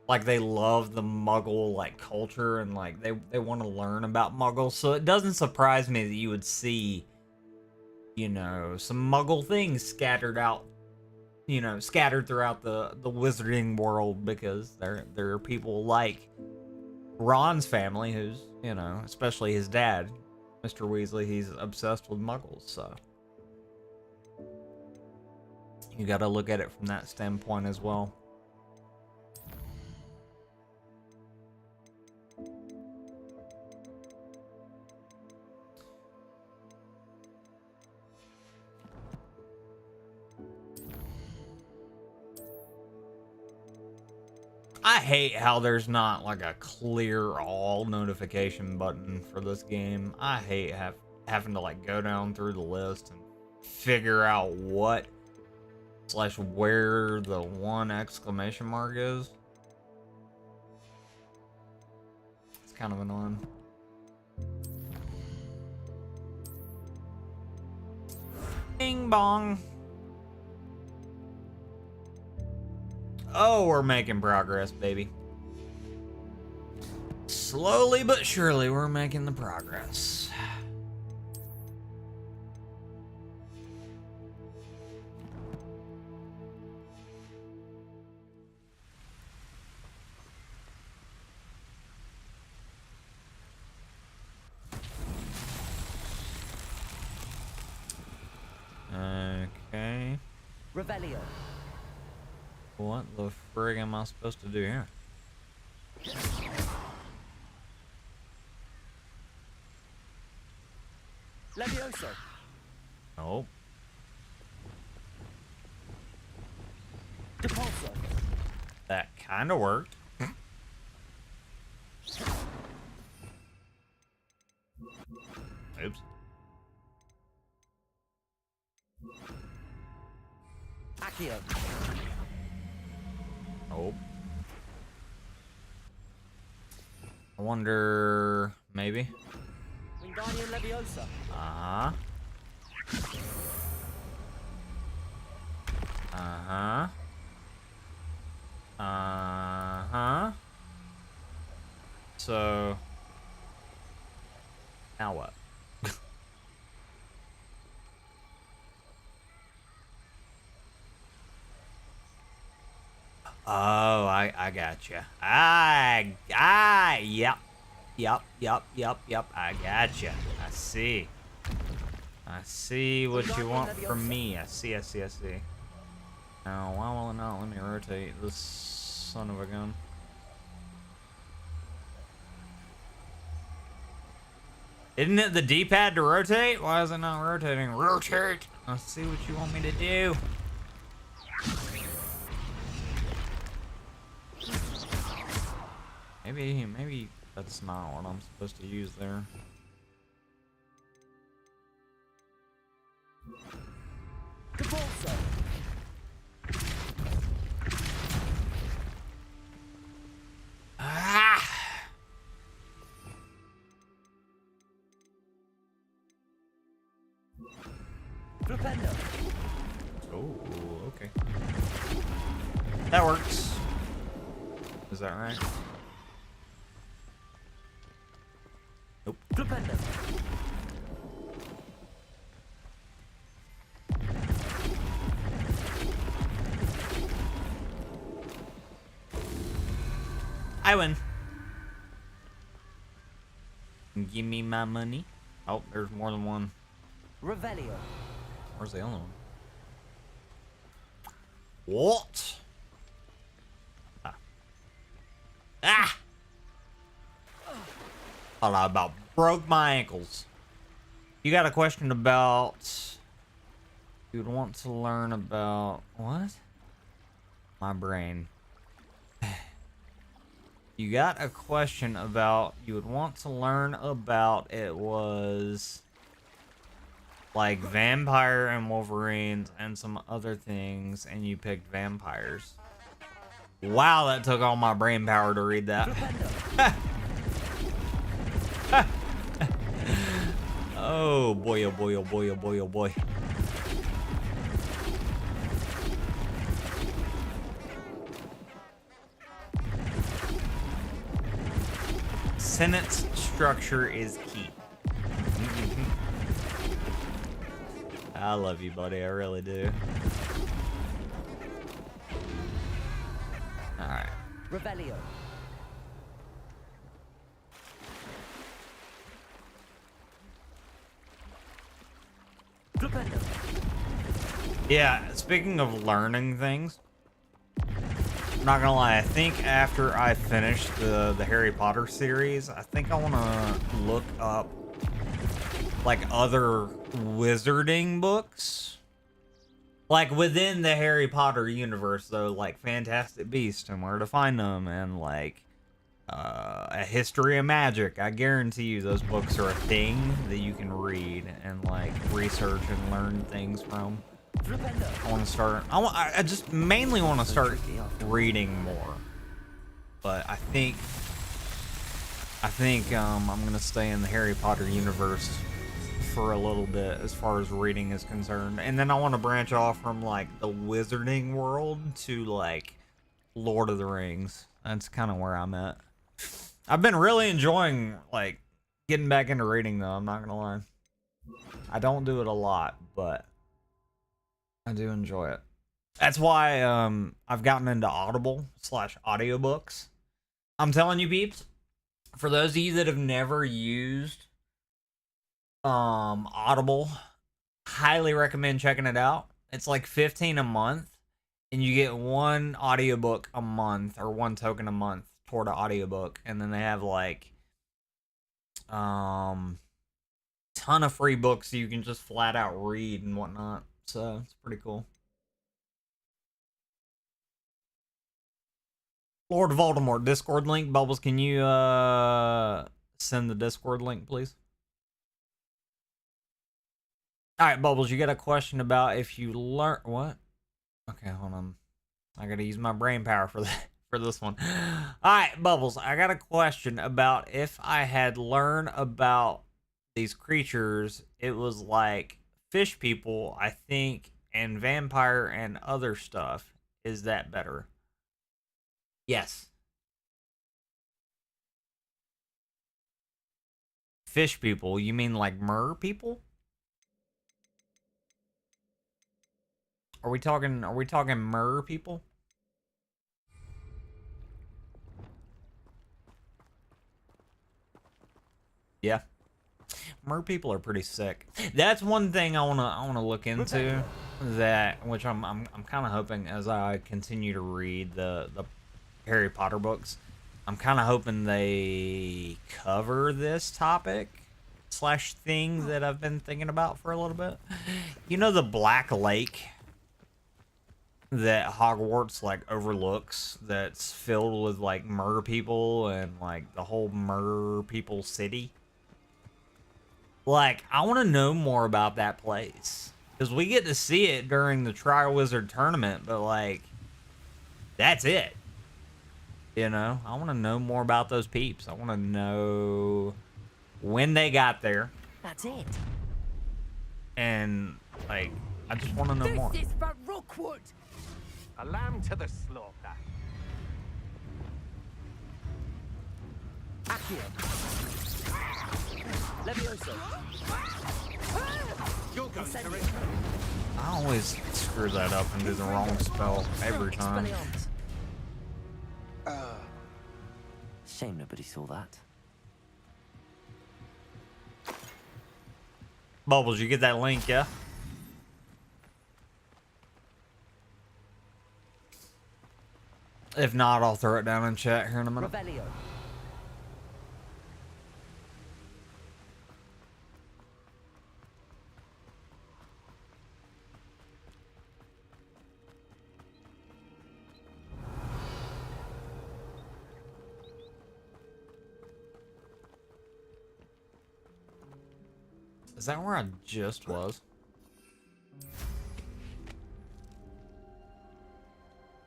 Like, they love the muggle, like, culture, and, like, they want to learn about muggles. So it doesn't surprise me that you would see, you know, some muggle things scattered out, you know, scattered throughout the wizarding world, because there are people like Ron's family who's, you know, especially his dad, Mr. Weasley, he's obsessed with muggles, so. You gotta look at it from that standpoint as well. I hate how there's not like a clear all notification button for this game. I hate having to like go down through the list and figure out what / where the one exclamation mark is. It's kind of annoying. Bing bong. Oh, we're making progress, baby. Slowly but surely, we're making the progress. Okay. Revelio. What the frig am I supposed to do here? Levioso. Nope. Depulso. That kind of worked. Oops. Accio. Nope. I wonder, maybe. Wingardium Leviosa. Uh-huh. Uh-huh. Uh-huh. So, now what? Oh, I gotcha. Yep. I gotcha. I see what you want from me. I see. Now, why will it not let me rotate this son of a gun? Isn't it the D-pad to rotate? Why is it not rotating? Rotate! Let's see what you want me to do. Maybe that's not what I'm supposed to use there. Ah! Oh, okay. That works. Is that right? Nope. I win. Give me my money. Oh, there's more than one. Revelio. Where's the other one? What? Ah. Ah! Oh, I about broke my ankles. You got a question about... You'd want to learn about... What? My brain. You got a question about... You would want to learn about... It was... like vampire and Wolverines and some other things, and you picked vampires. Wow, that took all my brain power to read that. Oh boy, oh boy, oh boy, oh boy, oh boy. Sentence structure is key. I love you, buddy. I really do. Alright. Revelio. Yeah, speaking of learning things, I'm not gonna lie, I think after I finish the Harry Potter series, I think I want to look up like other wizarding books. Like within the Harry Potter universe though, like Fantastic Beasts and Where to Find Them and like A History of Magic. I guarantee you those books are a thing that you can read and like research and learn things from. I want to start. I just mainly want to start reading more. But I think I'm gonna stay in the Harry Potter universe for a little bit as far as reading is concerned, and then I want to branch off from like the wizarding world to like Lord of the Rings. That's kind of where I'm at. I've been really enjoying like getting back into reading though. I'm not gonna lie. I don't do it a lot, but I do enjoy it. That's why I've gotten into Audible/audiobooks. I'm telling you, peeps, for those of you that have never used Audible, highly recommend checking it out. It's like $15 a month, and you get one audiobook a month or one token a month toward an audiobook, and then they have like ton of free books you can just flat out read and whatnot. So it's pretty cool. Lord Voldemort Discord link. Bubbles, can you send the Discord link, please? All right, Bubbles, you got a question about if you learn what? Okay, hold on. I gotta use my brain power for that for this one. All right, Bubbles, I got a question about if I had learned about these creatures. It was like fish people, I think, and vampire and other stuff. Is that better? Yes. Fish people? You mean like mer people? Are we talking mer people? Yeah. Mer people are pretty sick. That's one thing I wanna look into, that which I'm kind of hoping as I continue to read the Harry Potter books. I'm kind of hoping they cover this topic / thing that I've been thinking about for a little bit. You know the Black Lake that Hogwarts like overlooks, that's filled with like mer people and like the whole mer people city? Like, I want to know more about that place. Because we get to see it during the Triwizard Tournament, but, like, that's it. You know? I want to know more about those peeps. I want to know when they got there. That's it. And, like, I just want to know more. This is for Rookwood! A lamb to the slaughter. Accio. Levioso. You're going to ring. I always screw that up and do the wrong spell every time. Expelliarmus. Shame nobody saw that. Bubbles, you get that link, yeah? If not, I'll throw it down in chat here in a minute. Revelio. Is that where I just was?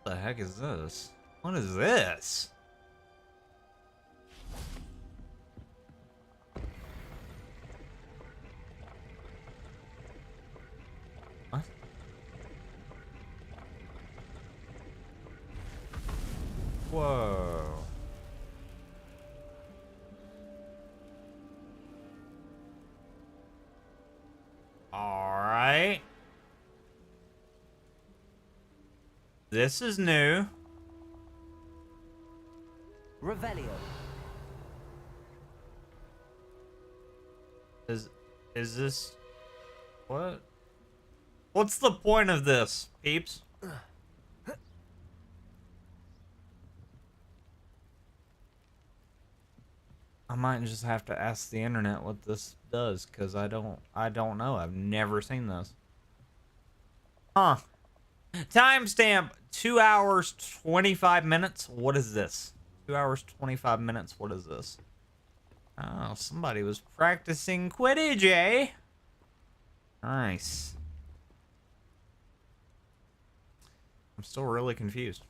What the heck is this? What is this? What? Whoa. All right. This is new. Revelio. Is this what? What's the point of this, peeps? I might just have to ask the internet what this does, because I don't know. I've never seen this. Huh. Timestamp 2 hours 25 minutes. What is this? 2 hours 25 minutes. What is this? Oh, somebody was practicing Quidditch, eh? Nice. I'm still really confused.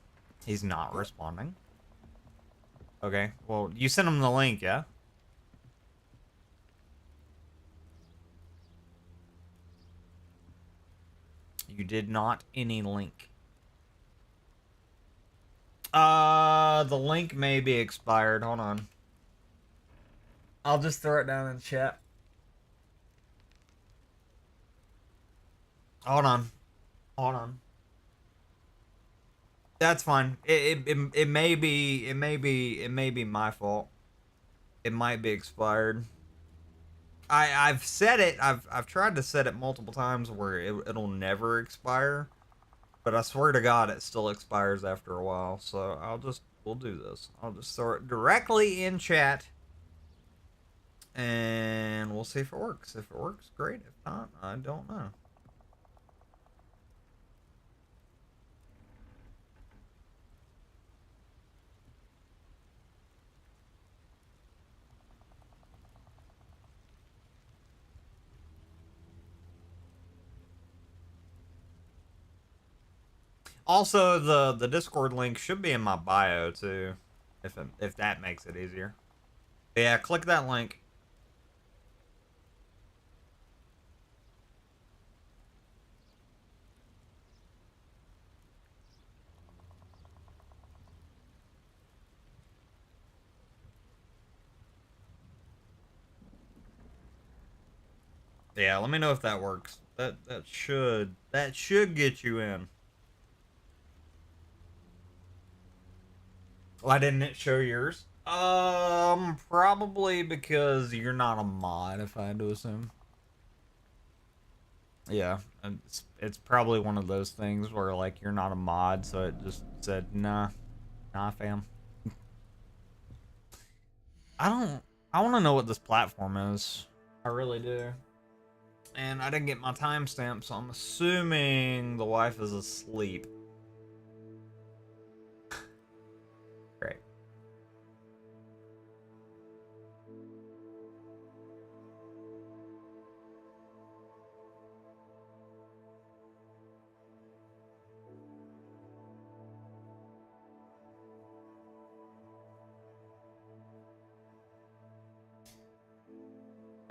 He's not responding. Okay, well, you sent him the link, yeah? You did not any link. The link may be expired. Hold on. I'll just throw it down in chat. Hold on. Hold on. That's fine. It may be my fault. It might be expired. I've set it. I've tried to set it multiple times where it'll never expire, but I swear to God it still expires after a while. So we'll do this. I'll just throw it directly in chat, and we'll see if it works. If it works, great. If not, I don't know. Also, the Discord link should be in my bio too, if that makes it easier. Yeah, click that link. Yeah, let me know if that works. That should get you in. Why didn't it show yours? Probably because you're not a mod, if I had to assume. Yeah, it's probably one of those things where, like, you're not a mod, so it just said, nah, fam. I want to know what this platform is. I really do. And I didn't get my timestamp, so I'm assuming the wife is asleep. Great.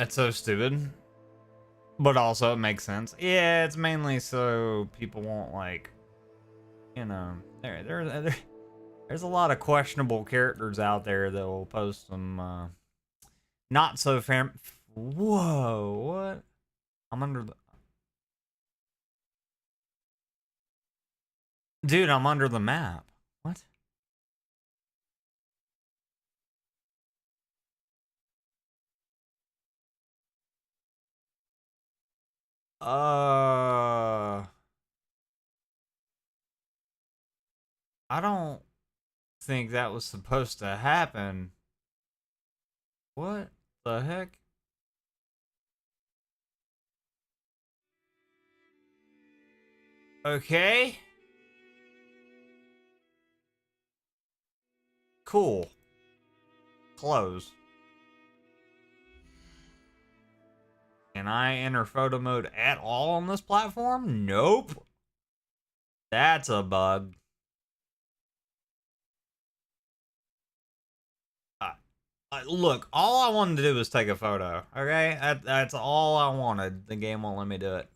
That's so stupid. But also it makes sense. Yeah, it's mainly so people won't like, you know, there's a lot of questionable characters out there that will post some not so fam. Whoa, what? I'm under the. Dude, I'm under the map. What? I don't think that was supposed to happen. What the heck? Okay. Cool. Close. Can I enter photo mode at all on this platform? Nope. That's a bug. Look, all I wanted to do was take a photo. Okay? That's all I wanted. The game won't let me do it.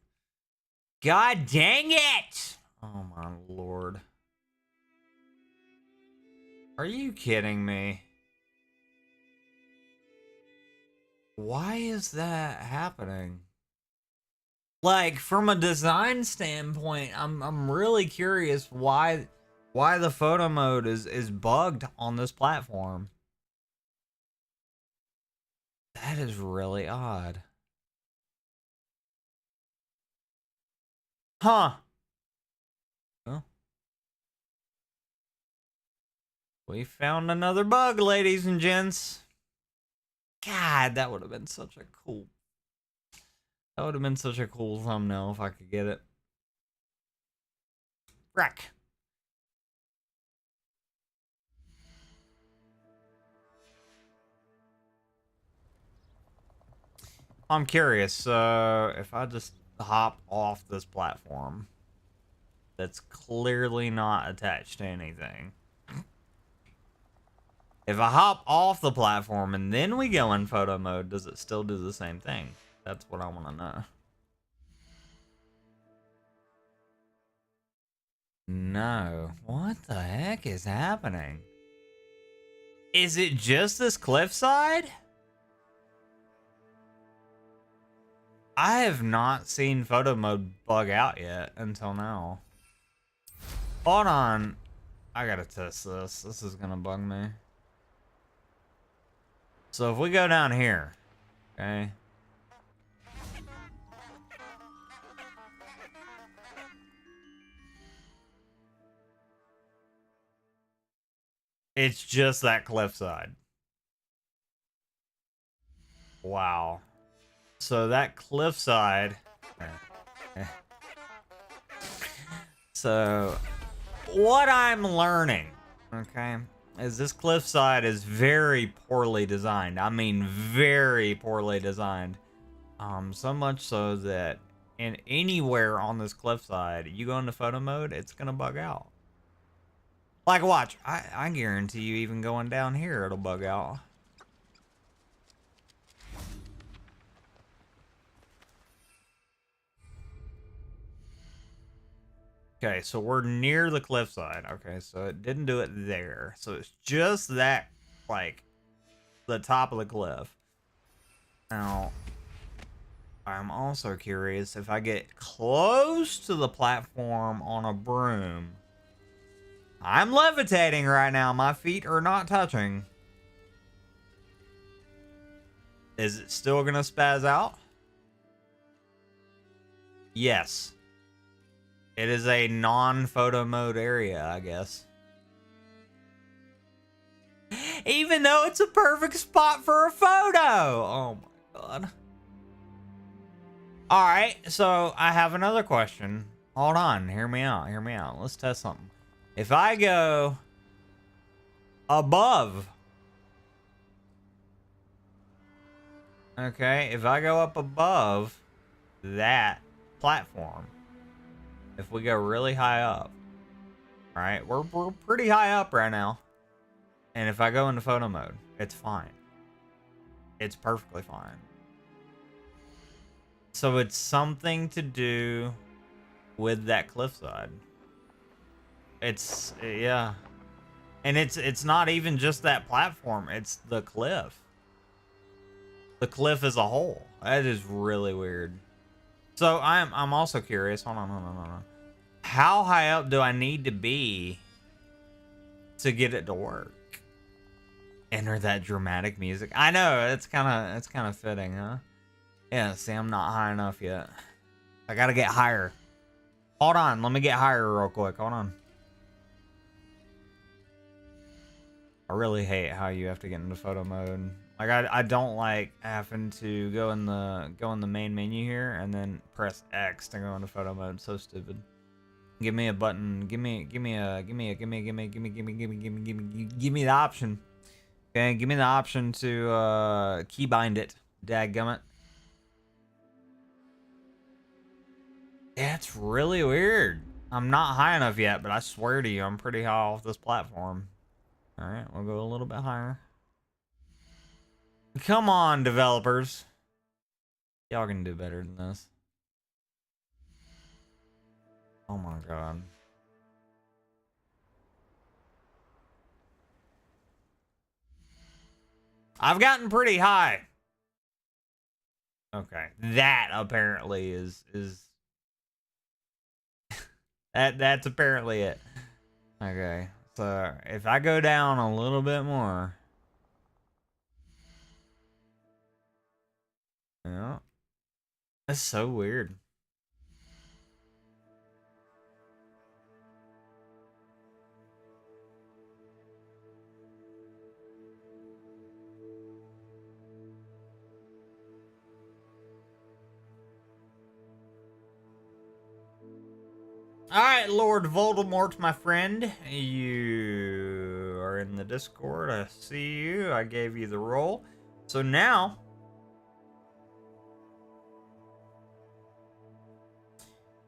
God dang it! Oh my lord. Are you kidding me? Why is that happening? Like, from a design standpoint, I'm really curious why the photo mode is bugged on this platform. That is really odd. Huh. Well, we found another bug, ladies and gents. God, that would have been such a cool. That would have been such a cool thumbnail if I could get it. Wreck. I'm curious, if I just hop off this platform that's clearly not attached to anything. If I hop off the platform and then we go in photo mode, does it still do the same thing? That's what I want to know. No. What the heck is happening? Is it just this cliffside? I have not seen photo mode bug out yet until now. Hold on. I gotta test this. This is gonna bug me. So if we go down here, okay. It's just that cliffside. Wow. So that cliffside. So what I'm learning, okay, is this cliffside is very poorly designed. I mean, very poorly designed. So much so that in anywhere on this cliffside, you go into photo mode, it's gonna bug out. Like, watch. I guarantee you, even going down here, it'll bug out. Okay, so we're near the cliffside. Okay, so it didn't do it there. So it's just that, like, the top of the cliff. Now, I'm also curious if I get close to the platform on a broom. I'm levitating right now. My feet are not touching. Is it still gonna spaz out? Yes. It is a non-photo mode area, I guess. Even though it's a perfect spot for a photo. Oh my god. Alright, so I have another question. Hold on, hear me out, hear me out. Let's test something. If I go above, okay, if I go up above that platform, if we go really high up, right, we're pretty high up right now, and if I go into photo mode, it's fine. It's perfectly fine. So it's something to do with that cliffside. It's, yeah. And it's not even just that platform. It's the cliff. The cliff as a whole. That is really weird. So I'm also curious. Hold on. How high up do I need to be to get it to work? Enter that dramatic music. I know, it's kind of fitting, huh? Yeah, see, I'm not high enough yet. I gotta get higher. Hold on, let me get higher real quick. Hold on. I really hate how you have to get into photo mode. Like I don't like having to go in the main menu here and then press X to go into photo mode. So stupid. Give me a button. Give me the option. Okay, give me the option to keybind it. Dadgummit. Yeah, it's really weird. I'm not high enough yet, but I swear to you, I'm pretty high off this platform. All right, we'll go a little bit higher. Come on, developers. Y'all can do better than this. Oh my god. I've gotten pretty high. Okay. That apparently is that's apparently it. Okay. So if I go down a little bit more. Yeah. That's so weird. All right, Lord Voldemort, my friend. You are in the Discord. I see you. I gave you the role. So now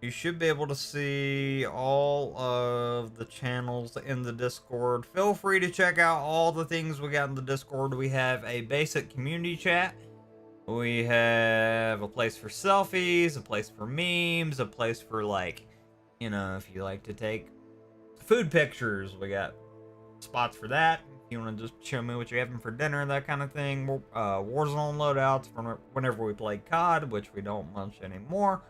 you should be able to see all of the channels in the Discord. Feel free to check out all the things we got in the Discord. We have a basic community chat. We have a place for selfies, a place for memes, a place for, like, you know, if you like to take food pictures, we got spots for that. If you want to just show me what you're having for dinner, that kind of thing. Warzone loadouts from whenever we played COD, which we don't much anymore.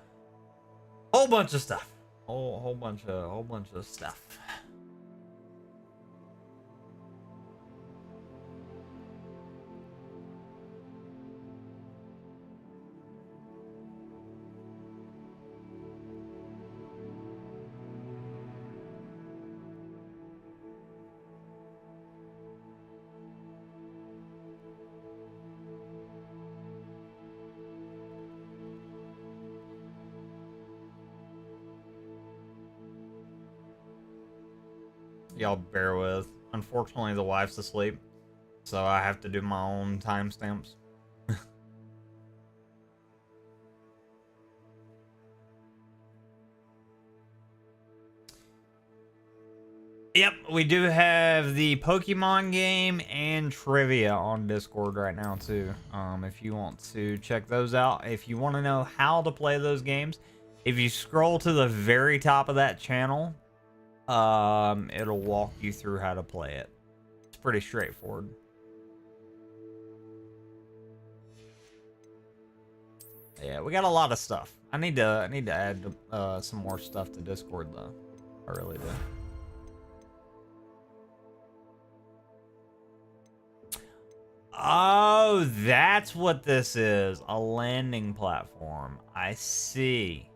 Whole bunch of stuff. Whole bunch of stuff. Y'all bear with. Unfortunately, the wife's asleep, so I have to do my own timestamps. Yep, we do have the Pokemon game and trivia on Discord right now too. If you want to check those out, if you want to know how to play those games, if you scroll to the very top of that channel, it'll walk you through how to play it. It's pretty straightforward. Yeah, we got a lot of stuff. I need to add some more stuff to Discord though. I really do. Oh, that's what this is. A landing platform. I see.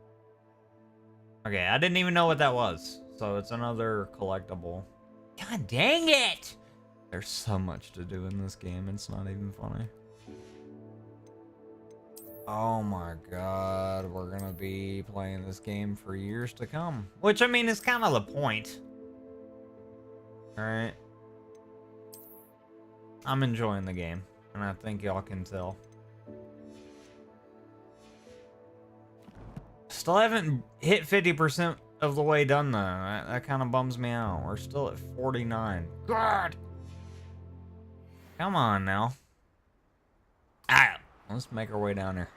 Okay, I didn't even know what that was. So it's another collectible. God dang it! There's so much to do in this game. It's not even funny. Oh my god. We're gonna be playing this game for years to come. Which, I mean, is kind of the point. Alright. I'm enjoying the game, and I think y'all can tell. Still haven't hit 50% of the way done, though. That kind of bums me out. We're still at 49. God! Come on, now. Alright, let's make our way down here.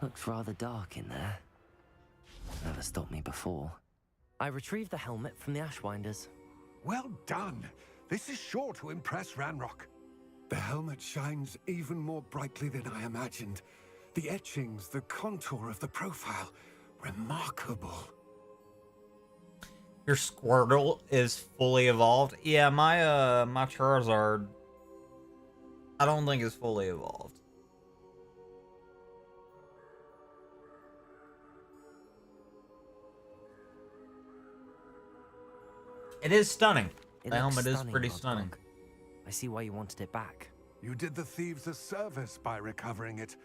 Looks rather dark in there. Never stopped me before. I retrieved the helmet from the Ashwinders. Well done. This is sure to impress Ranrock. The helmet shines even more brightly than I imagined. The etchings, the contour of the profile, remarkable. Your Squirtle is fully evolved. Yeah, my Charizard, I don't think is fully evolved. It is stunning. The helmet is pretty stunning. I see why you wanted it back. You did the thieves a service by recovering it.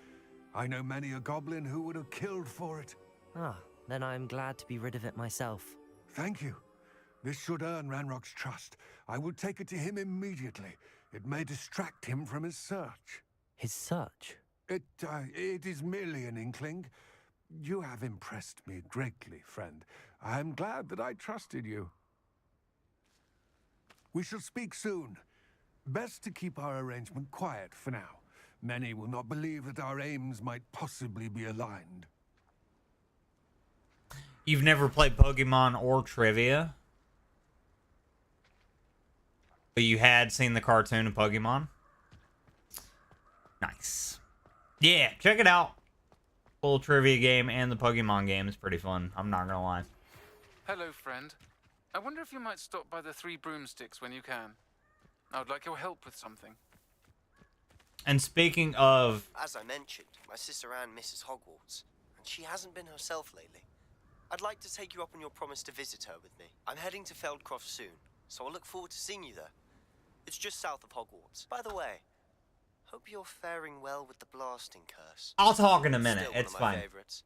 I know many a goblin who would have killed for it. Ah, then I'm glad to be rid of it myself. Thank you. This should earn Ranrock's trust. I will take it to him immediately. It may distract him from his search. His search? It is merely an inkling. You have impressed me greatly, friend. I am glad that I trusted you. We shall speak soon. Best to keep our arrangement quiet for now. Many will not believe that our aims might possibly be aligned. You've never played Pokemon or Trivia? But you had seen the cartoon of Pokemon? Nice. Yeah, check it out. Full trivia game and the Pokemon game is pretty fun. I'm not gonna lie. Hello, friend. I wonder if you might stop by the Three Broomsticks when you can. I would like your help with something. And speaking of... As I mentioned, my sister Anne misses Hogwarts, and she hasn't been herself lately. I'd like to take you up on your promise to visit her with me. I'm heading to Feldcroft soon, so I'll look forward to seeing you there. It's just south of Hogwarts. By the way, hope you're faring well with the blasting curse. I'll talk in a minute. Still It's one of my fine. favorites.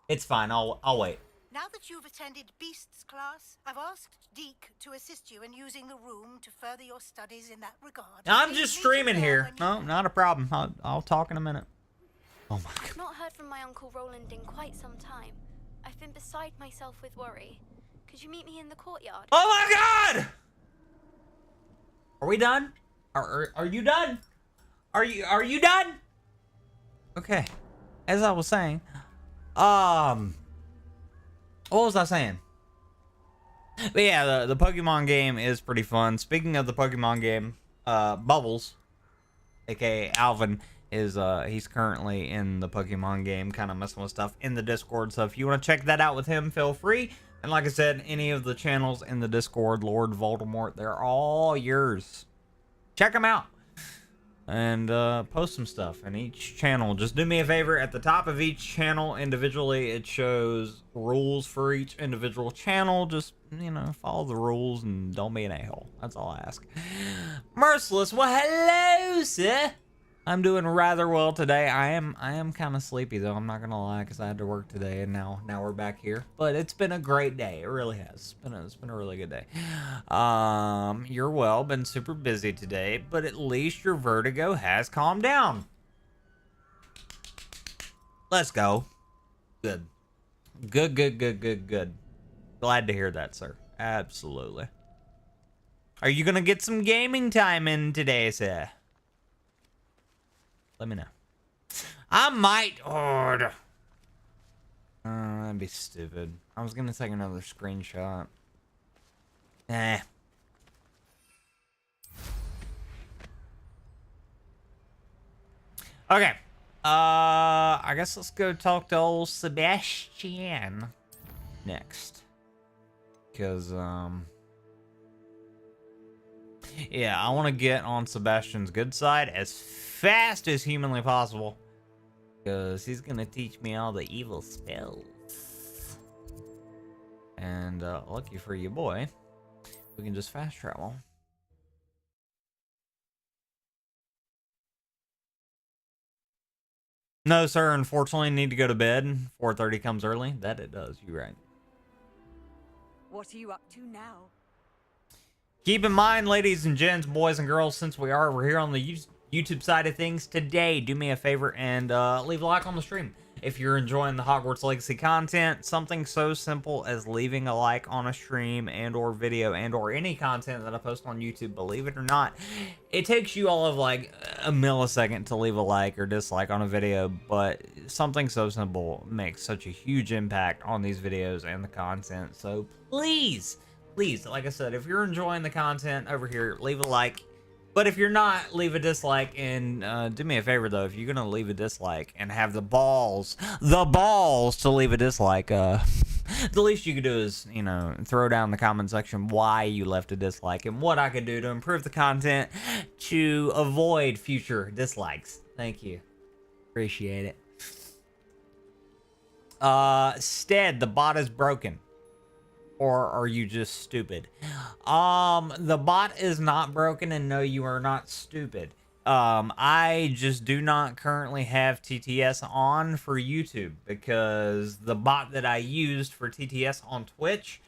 It's fine. I'll wait. Now that you've attended Beasts class, I've asked Deke to assist you in using the room to further your studies in that regard. I'm just streaming here. No, not a problem. I'll talk in a minute. Oh my god. I've not heard from my Uncle Roland in quite some time. I've been beside myself with worry. Could you meet me in the courtyard? Oh my god! Are we done? Are you done? Are you done? Okay. As I was saying, what was I saying? But yeah, the Pokemon game is pretty fun. Speaking of the Pokemon game, Bubbles, aka Alvin, is he's currently in the Pokemon game, kind of messing with stuff in the Discord. So if you want to check that out with him, feel free. And like I said, any of the channels in the Discord, Lord Voldemort, they're all yours. Check them out. And post some stuff in each channel. Just do me a favor. At the top of each channel individually, it shows rules for each individual channel. Just, you know, follow the rules and don't be an a-hole. That's all I ask. Merciless. Well, hello, sir. I'm doing rather well today. I am kind of sleepy though. I'm not gonna lie, because I had to work today, and now we're back here. But it's been a great day. It really has. It's been a really good day. You're well. Been super busy today, but at least your vertigo has calmed down. Let's go. Good. Good. Glad to hear that, sir. Absolutely. Are you gonna get some gaming time in today, sir? Let me know. I might. Oh, that'd be stupid. I was gonna take another screenshot. Okay. I guess let's go talk to old Sebastian next. Because, yeah, I want to get on Sebastian's good side as fast as humanly possible. Because he's going to teach me all the evil spells. And, lucky for you, boy, we can just fast travel. No, sir, unfortunately, need to go to bed. 4:30 comes early. That it does, you're right. What are you up to now? Keep in mind, ladies and gents, boys and girls, since we are over here on the YouTube side of things today, do me a favor and leave a like on the stream. If you're enjoying the Hogwarts Legacy content, something so simple as leaving a like on a stream and or video and or any content that I post on YouTube, believe it or not, it takes you all of like a millisecond to leave a like or dislike on a video, but something so simple makes such a huge impact on these videos and the content. So please, like I said, if you're enjoying the content over here, leave a like. But if you're not, leave a dislike, and do me a favor, though. If you're going to leave a dislike and have the balls to leave a dislike, the least you could do is, you know, throw down in the comment section why you left a dislike and what I could do to improve the content to avoid future dislikes. Thank you. Appreciate it. Stead, the bot is broken. Or are you just stupid? The bot is not broken, and no, you are not stupid. I just do not currently have TTS on for YouTube because the bot that I used for TTS on Twitch,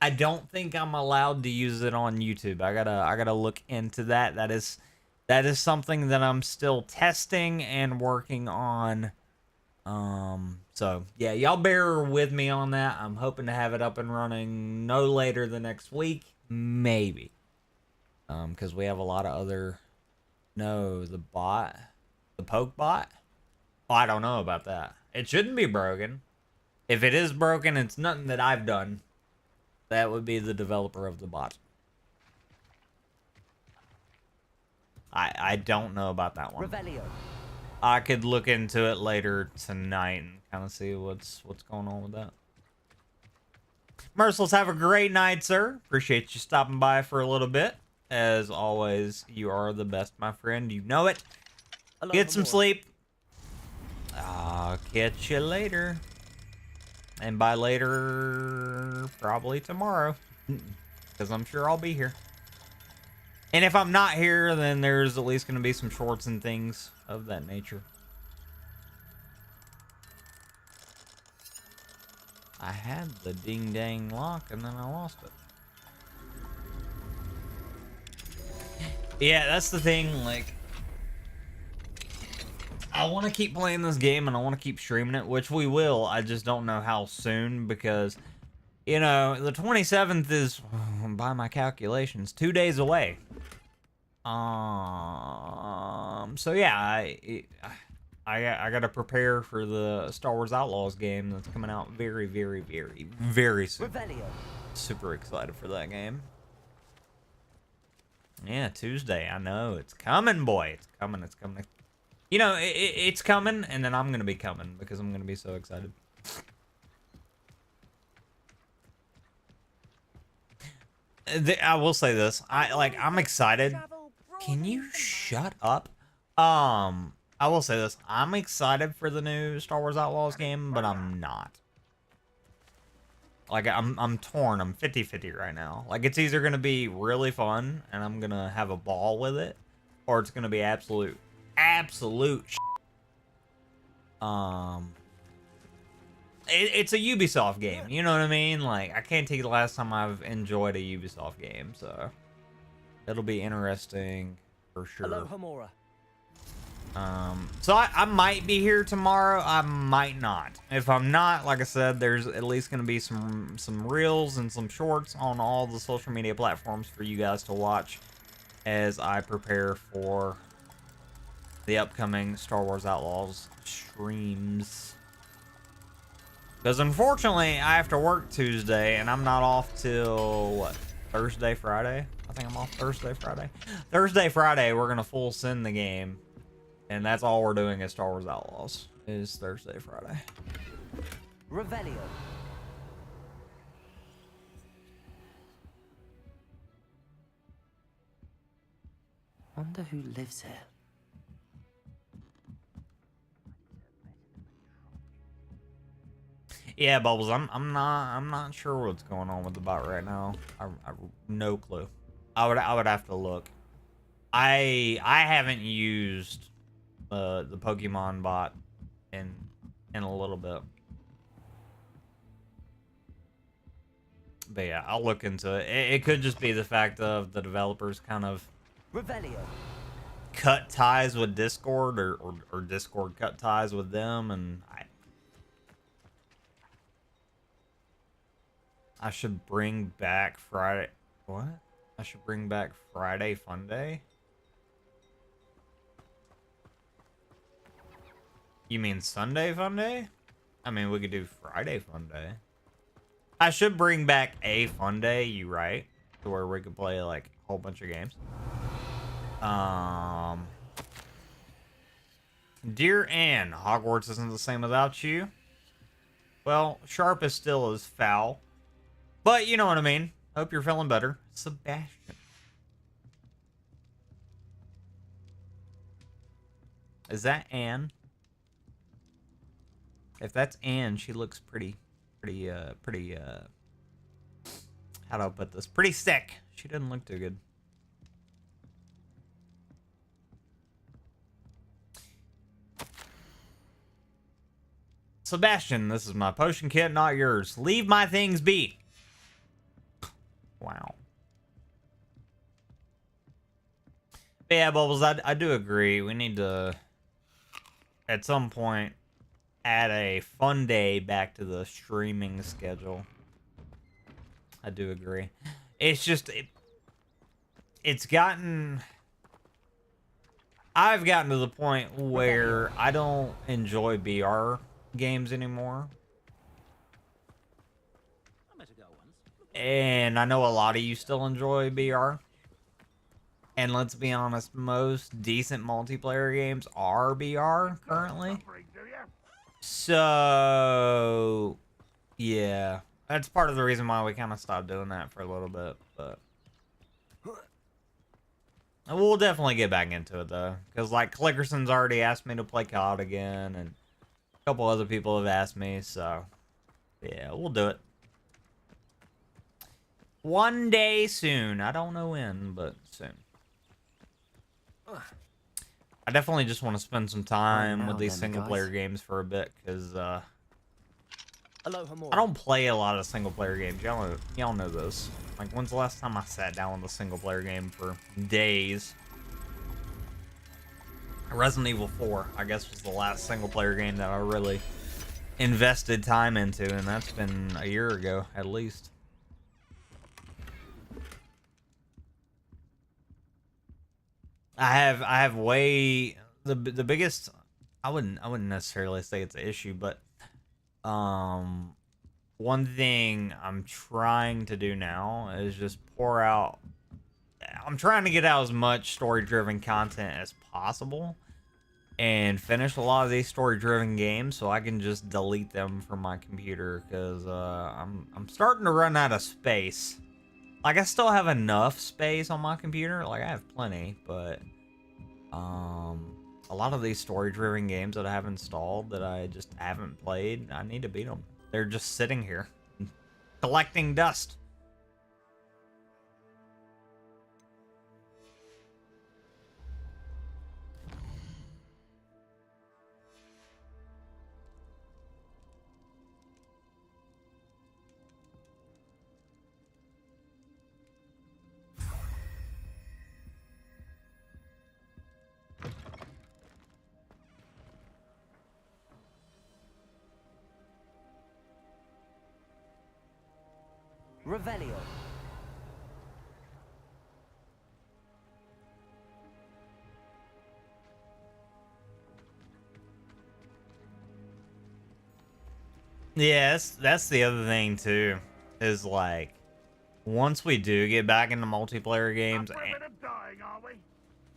I don't think I'm allowed to use it on YouTube. I gotta look into that. That is something that I'm still testing and working on. So yeah, y'all bear with me on that. I'm hoping to have it up and running no later than next week, maybe. Because we have a lot of other, the poke bot. Oh, I don't know about that. It shouldn't be broken. If it is broken, it's nothing that I've done. That would be the developer of the bot. I don't know about that one. Revelio. I could look into it later tonight and kind of see what's going on with that. Merciless, have a great night, sir. Appreciate you stopping by for a little bit. As always, you are the best, my friend. You know it. Get some sleep. I'll catch you later. And by later, probably tomorrow. Because I'm sure I'll be here. And if I'm not here, then there's at least going to be some shorts and things of that nature. I had the ding-dang lock, and then I lost it. Yeah, that's the thing, like... I want to keep playing this game, and I want to keep streaming it, which we will. I just don't know how soon, because... You know, the 27th is, by my calculations, 2 days away. So yeah, I gotta prepare for the Star Wars Outlaws game that's coming out very, very, very, very soon. Revelio. Super excited for that game. Yeah, Tuesday. I know it's coming, boy. It's coming. It's coming. You know, it's coming, and then I'm gonna be coming because I'm gonna be so excited. I will say this. I'm excited. Can you shut up? I will say this. I'm excited for the new Star Wars Outlaws game, but I'm not. Like, I'm torn. I'm 50-50 right now. Like, it's either going to be really fun, and I'm going to have a ball with it, or it's going to be absolute shit. It's a Ubisoft game, you know what I mean? Like, I can't take the last time I've enjoyed a Ubisoft game, so it'll be interesting for sure. Hello, Hamura. So I might be here tomorrow. I might not. If I'm not, like I said, there's at least going to be some reels and some shorts on all the social media platforms for you guys to watch as I prepare for the upcoming Star Wars Outlaws streams. Because unfortunately, I have to work Tuesday, and I'm not off till, what, Thursday, Friday? I think I'm off Thursday, Friday. Thursday, Friday, we're going to full send the game. And that's all we're doing is Star Wars Outlaws. Is Thursday, Friday. Revelio. Wonder who lives here. Yeah, Bubbles, I'm not sure what's going on with the bot right now. I no clue. I would have to look. I haven't used the Pokemon bot in a little bit. But yeah, I'll look into it. It could just be the fact of the developers kind of cut ties with Discord, or Discord cut ties with them, and I should bring back Friday. What? I should bring back Friday Fun Day? You mean Sunday Fun Day? I mean, we could do Friday Fun Day. I should bring back a Fun Day, you right, to where we could play like a whole bunch of games. Dear Anne, Hogwarts isn't the same without you. Well, Sharp is still as foul. But you know what I mean. Hope you're feeling better. Sebastian. Is that Anne? If that's Anne, she looks pretty, how do I put this? Pretty sick. She doesn't look too good. Sebastian, this is my potion kit, not yours. Leave my things be. Wow. But yeah, Bubbles, I do agree. We need to, at some point, add a fun day back to the streaming schedule. I do agree. It's just, it's gotten... I've gotten to the point where I don't enjoy BR games anymore. And I know a lot of you still enjoy BR. And let's be honest, most decent multiplayer games are BR currently. So, yeah. That's part of the reason why we kind of stopped doing that for a little bit. But we'll definitely get back into it, though. Because, like, Clickerson's already asked me to play COD again. And a couple other people have asked me. So, yeah, we'll do it. One day soon. I don't know when, but soon. I definitely just want to spend some time with these single-player games for a bit, because I don't play a lot of single-player games. Y'all know this. Like, when's the last time I sat down with a single-player game for days? Resident Evil 4, I guess, was the last single-player game that I really invested time into, and that's been a year ago, at least. I have way the biggest. I wouldn't necessarily say it's an issue, but one thing I'm trying to do now is just pour out. I'm trying to get out as much story-driven content as possible and finish a lot of these story-driven games so I can just delete them from my computer, because I'm starting to run out of space. Like, I still have enough space on my computer. Like, I have plenty, but a lot of these story-driven games that I have installed that I just haven't played, I need to beat them. They're just sitting here, collecting dust. Revelio. Yes, that's the other thing too. Is like, once we do get back into multiplayer games,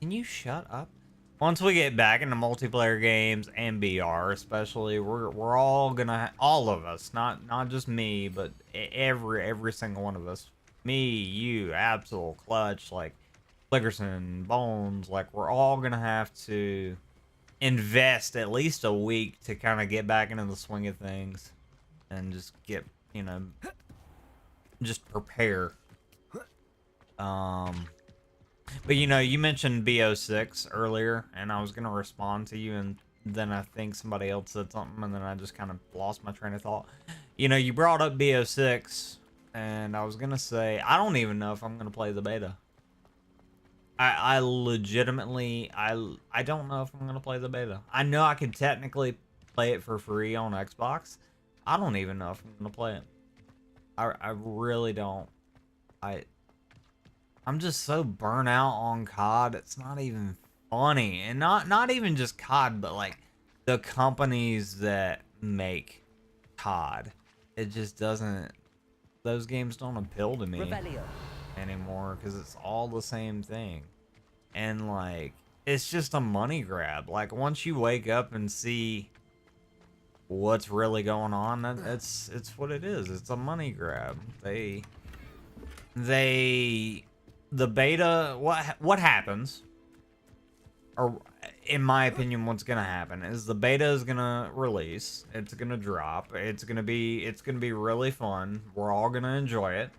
can you shut up? Once we get back into multiplayer games and BR, especially, we're all gonna, all of us, not just me, but every single one of us, me, you, Absol, Clutch, like Flickerson, Bones, like, we're all gonna have to invest at least a week to kind of get back into the swing of things and just get, you know, just prepare. But, you know, you mentioned BO6 earlier, and I was going to respond to you, and then I think somebody else said something, and then I just kind of lost my train of thought. You know, you brought up BO6, and I was going to say, I don't even know if I'm going to play the beta. I legitimately, I don't know if I'm gonna play the beta. I know I could technically play it for free on Xbox. I don't even know if I'm gonna play it. I really don't. I'm just so burnt out on COD. It's not even funny, and not even just COD, but like the companies that make COD. It just doesn't. Those games don't appeal to me anymore because it's all the same thing, and like it's just a money grab. Like once you wake up and see what's really going on, it's what it is. It's a money grab. The beta, what happens, or in my opinion, what's gonna happen is the beta is gonna release. It's gonna drop. It's gonna be really fun. We're all gonna enjoy it.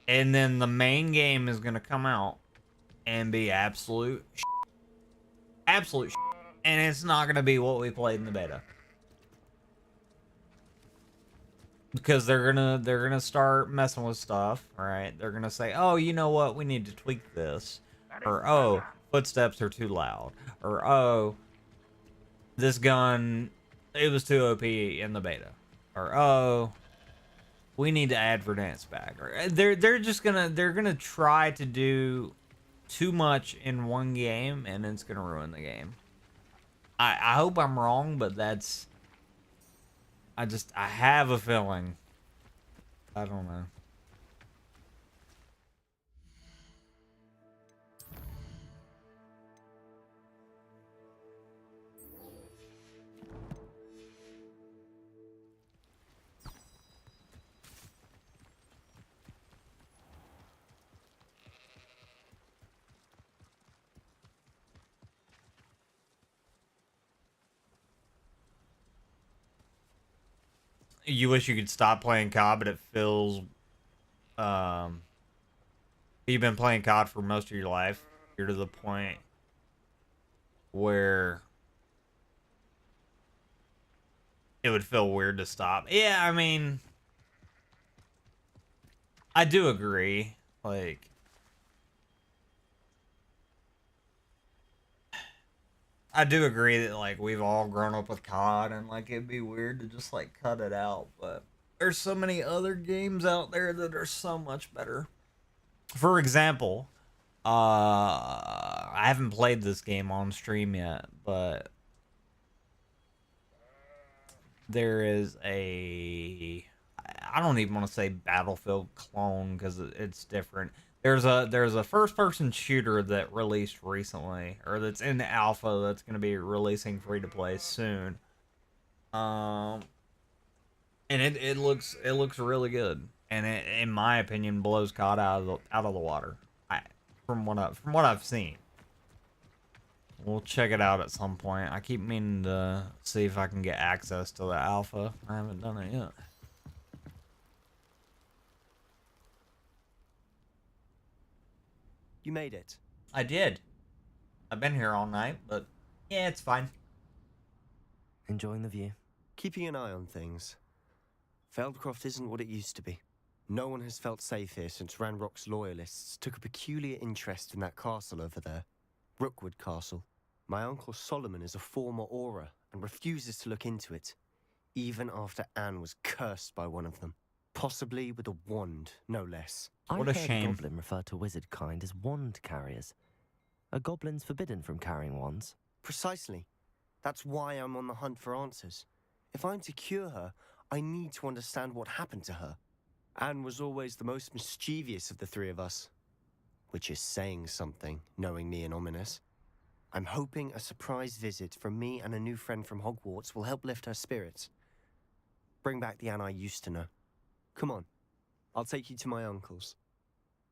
And then the main game is gonna come out and be absolute absolute and it's not gonna be what we played in the beta. Because they're gonna start messing with stuff, right? They're gonna say, oh, you know what, we need to tweak this, or oh, footsteps are too loud, or oh, this gun, it was too OP in the beta, or oh, we need to add Verdansk back, or they're gonna try to do too much in one game, and it's gonna ruin the game. I hope I'm wrong, but that's. I have a feeling. I don't know. You wish you could stop playing COD, but it feels, you've been playing COD for most of your life. You're to the point where it would feel weird to stop. Yeah, I mean, I do agree. Like, I do agree that, like, we've all grown up with COD, and, like, it'd be weird to just, like, cut it out, but there's so many other games out there that are so much better. For example, I haven't played this game on stream yet, but there is I don't even want to say Battlefield clone because it's different. There's a first-person shooter that released recently, or that's in the alpha, that's going to be releasing free to play soon. And it looks really good, and it, in my opinion, blows COD out of the water. From what I've seen. We'll check it out at some point. I keep meaning to see if I can get access to the alpha. I haven't done it yet. You made it. I did. I've been here all night, but yeah, it's fine. Enjoying the view. Keeping an eye on things. Feldcroft isn't what it used to be. No one has felt safe here since Ranrock's loyalists took a peculiar interest in that castle over there. Rookwood Castle. My uncle Solomon is a former Auror and refuses to look into it, even after Anne was cursed by one of them. Possibly with a wand, no less. What a shame. A goblin referred to wizard kind as wand carriers. Are goblins forbidden from carrying wands? Precisely. That's why I'm on the hunt for answers. If I'm to cure her, I need to understand what happened to her. Anne was always the most mischievous of the three of us. Which is saying something, knowing me and Ominous. I'm hoping a surprise visit from me and a new friend from Hogwarts will help lift her spirits. Bring back the Anne I used to know. Come on. I'll take you to my uncle's.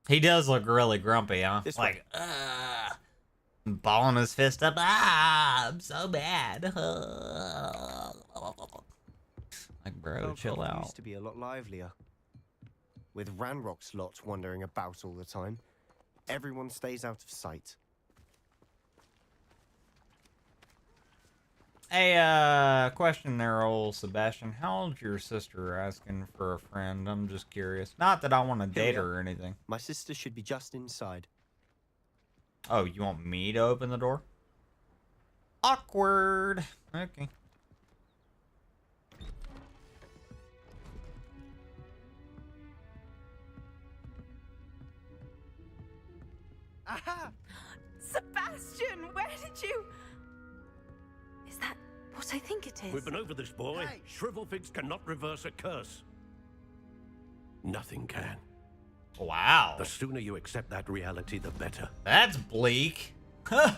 He does look really grumpy, huh? This like, balling his fist up. I'm so bad. Like, bro, chill out. Used to be a lot livelier. With Ranrock's lot wandering about all the time, everyone stays out of sight. Hey, question there, old Sebastian. How old's your sister asking for a friend? I'm just curious. Not that I want to date her or anything. My sister should be just inside. Oh, you want me to open the door? Awkward. Okay. Aha! Sebastian, where did you... Is that what I think it is? We've been over this, boy. Hey. Shrivelfigs cannot reverse a curse. Nothing can. Wow. The sooner you accept that reality, the better. That's bleak. Huh.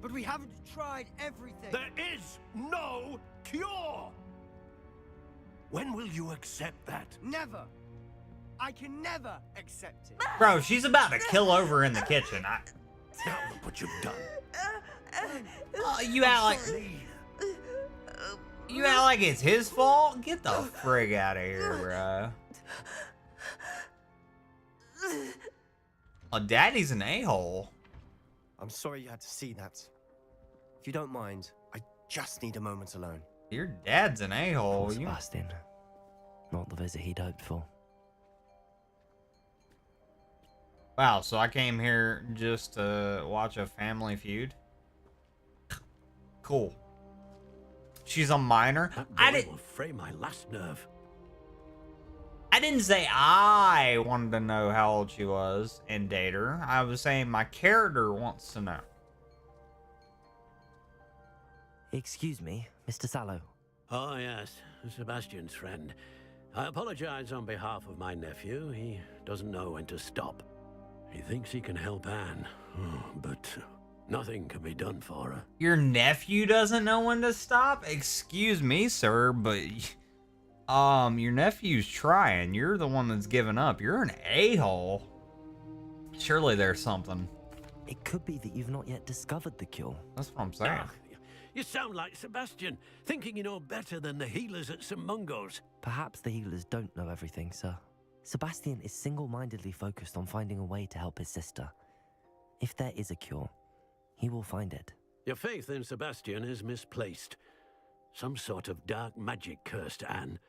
But we haven't tried everything. There is no cure! When will you accept that? Never. I can never accept it. Bro, she's about to kill over in the kitchen. Now look what you've done. You act like... You act like it's his fault? Get the frig out of here, bro. Oh, Daddy's an a-hole. I'm sorry you had to see that. If you don't mind, I just need a moment alone. Your dad's an a-hole. Poor You... Sebastian. Not the visit he'd hoped for. Wow, so I came here just to watch a family feud? Cool. She's a minor? That boy will fray my last nerve. I didn't say I wanted to know how old she was and date her. I was saying my character wants to know. Excuse me, Mr. Sallow. Oh, yes. Sebastian's friend. I apologize on behalf of my nephew. He doesn't know when to stop. He thinks he can help Anne, but nothing can be done for her. Your nephew doesn't know when to stop? Excuse me, sir, but... your nephew's trying. You're the one that's giving up. You're an a-hole. Surely there's something. It could be that you've not yet discovered the cure. That's what I'm saying. You sound like Sebastian, thinking you know better than the healers at St. Mungo's. Perhaps the healers don't know everything, sir. Sebastian is single-mindedly focused on finding a way to help his sister. If there is a cure, he will find it. Your faith in Sebastian is misplaced. Some sort of dark magic cursed Anne,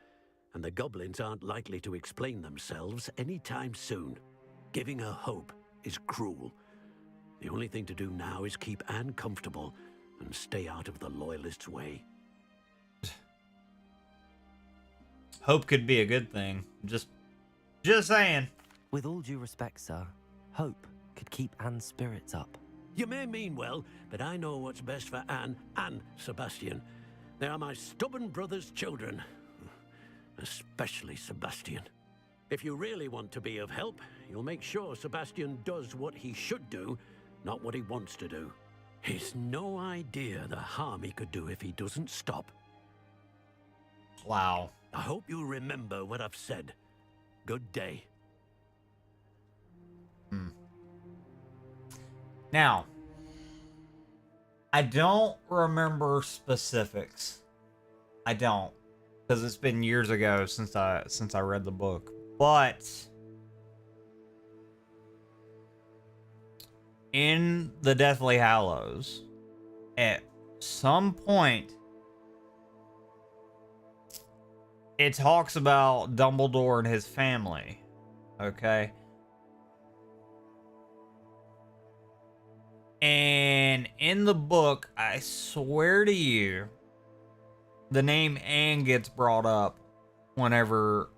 and the goblins aren't likely to explain themselves anytime soon. Giving her hope is cruel. The only thing to do now is keep Anne comfortable and stay out of the Loyalists' way. Hope could be a good thing. Just saying. With all due respect, sir, hope could keep Anne's spirits up. You may mean well, but I know what's best for Anne and Sebastian. They are my stubborn brother's children. Especially Sebastian. If you really want to be of help, you'll make sure Sebastian does what he should do, not what he wants to do. He's no idea the harm he could do if he doesn't stop. Wow. I hope you remember what I've said. Good day. Now, I don't remember specifics. I don't, because it's been years ago since I read the book. But in the Deathly Hallows, at some point, it talks about Dumbledore and his family. Okay. And in the book, I swear to you, the name Anne gets brought up whenever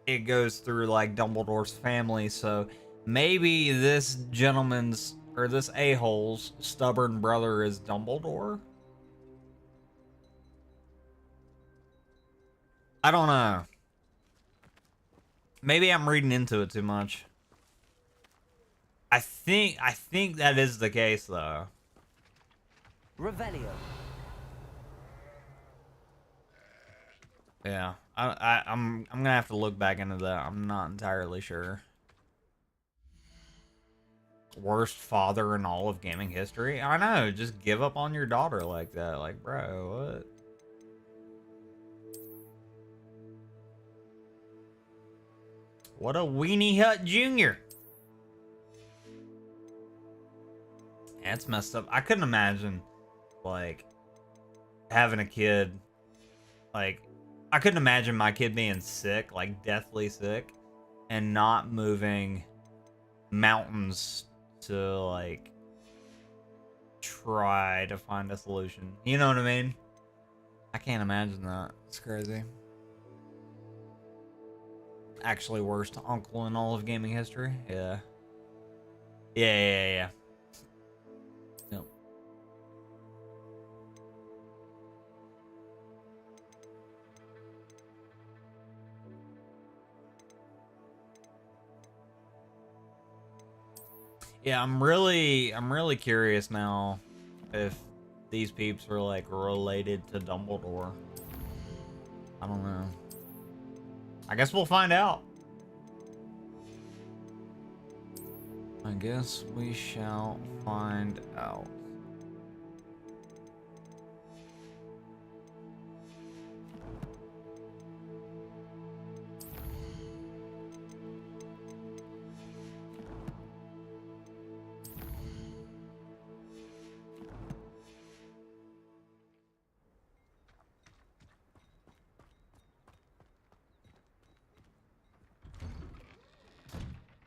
it goes through like Dumbledore's family. So maybe this gentleman's or this a-hole's stubborn brother is Dumbledore. I don't know. Maybe I'm reading into it too much. I think that is the case though. Revelio. Yeah, I'm gonna have to look back into that. I'm not entirely sure. Worst father in all of gaming history? I know, just give up on your daughter like that. Like, bro, what? What a weenie hut junior. That's messed up. I couldn't imagine, like, having a kid. Like, I couldn't imagine my kid being sick, like, deathly sick, and not moving mountains to, like, try to find a solution. You know what I mean? I can't imagine that. It's crazy. Actually, worst uncle in all of gaming history. Yeah. Yeah. Yep. Yeah, I'm really curious now if these peeps are like related to Dumbledore. I don't know. I guess we'll find out. I guess we shall find out.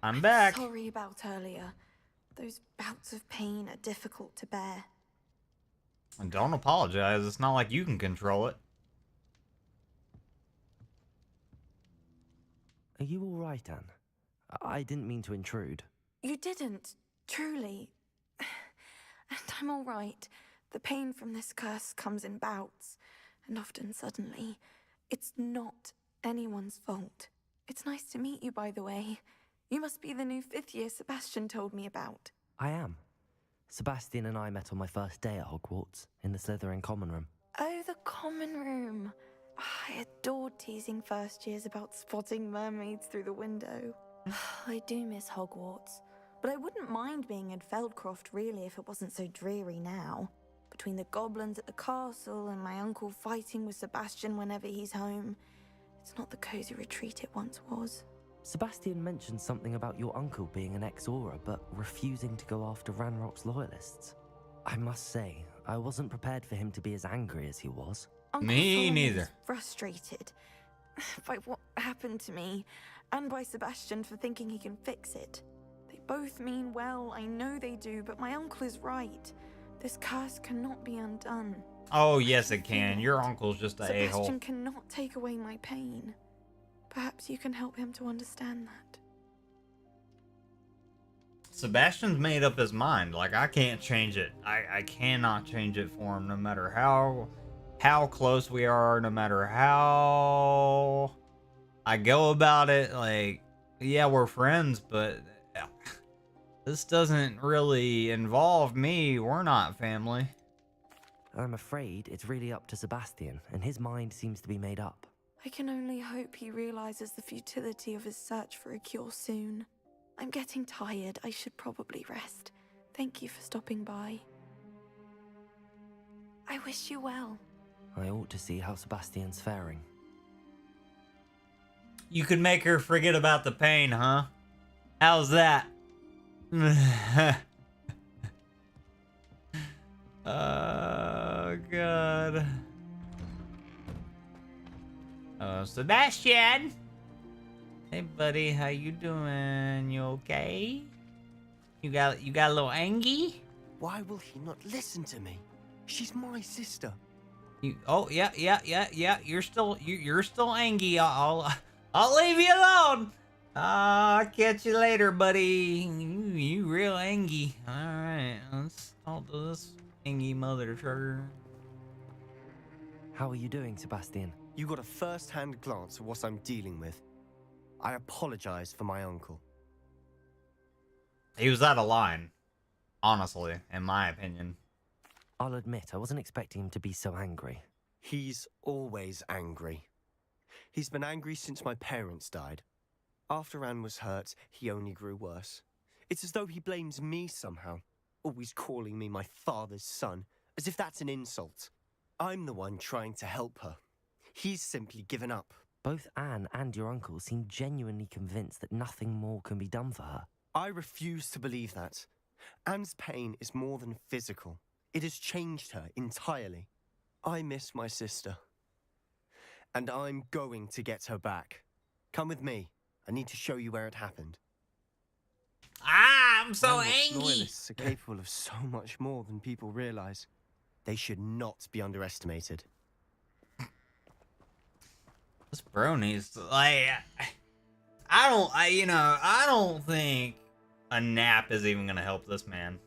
I'm back. Sorry about earlier. Those bouts of pain are difficult to bear. And don't apologize. It's not like you can control it. Are you all right, Anne? I didn't mean to intrude. You didn't, truly. And I'm all right. The pain from this curse comes in bouts, and often suddenly. It's not anyone's fault. It's nice to meet you, by the way. You must be the new 5th year Sebastian told me about. I am. Sebastian and I met on my first day at Hogwarts, in the Slytherin common room. Oh, the common room. I adored teasing first years about spotting mermaids through the window. I do miss Hogwarts, but I wouldn't mind being in Feldcroft really if it wasn't so dreary now. Between the goblins at the castle and my uncle fighting with Sebastian whenever he's home, it's not the cozy retreat it once was. Sebastian mentioned something about your uncle being an ex-Auror, but refusing to go after Ranrock's loyalists. I must say, I wasn't prepared for him to be as angry as he was. Uncle Me Solomon neither. was frustrated by what happened to me, and by Sebastian for thinking he can fix it. They both mean well, I know they do, but my uncle is right. This curse cannot be undone. Oh, yes, it can. Your uncle's just a a-hole. Sebastian cannot take away my pain. Perhaps you can help him to understand that. Sebastian's made up his mind. Like, I can't change it. I cannot change it for him, no matter how close we are, no matter how I go about it. Like, yeah, we're friends, but this doesn't really involve me. We're not family. I'm afraid it's really up to Sebastian, and his mind seems to be made up. I can only hope he realizes the futility of his search for a cure soon. I'm getting tired. I should probably rest. Thank you for stopping by. I wish you well. I ought to see how Sebastian's faring. You could make her forget about the pain, huh? How's that? Oh, God. Oh, Sebastian! Hey, buddy, how you doing? You okay? You got a little angry? Why will he not listen to me? She's my sister. Oh, yeah. You're still angry. I'll leave you alone. I'll catch you later, buddy. You real angry. All right, let's talk to this angry mother trucker. How are you doing, Sebastian? You got a first-hand glance at what I'm dealing with. I apologize for my uncle. He was out of line, honestly, in my opinion. I'll admit, I wasn't expecting him to be so angry. He's always angry. He's been angry since my parents died. After Anne was hurt, he only grew worse. It's as though he blames me somehow, always calling me my father's son, as if that's an insult. I'm the one trying to help her. He's simply given up. Both Anne and your uncle seem genuinely convinced that nothing more can be done for her. I refuse to believe that. Anne's pain is more than physical. It has changed her entirely. I miss my sister. And I'm going to get her back. Come with me. I need to show you where it happened. Ah, I'm so Ranrock's angry. loyalists are capable of so much more than people realize. They should not be underestimated. This bro needs to, like, I don't think a nap is even gonna help this man.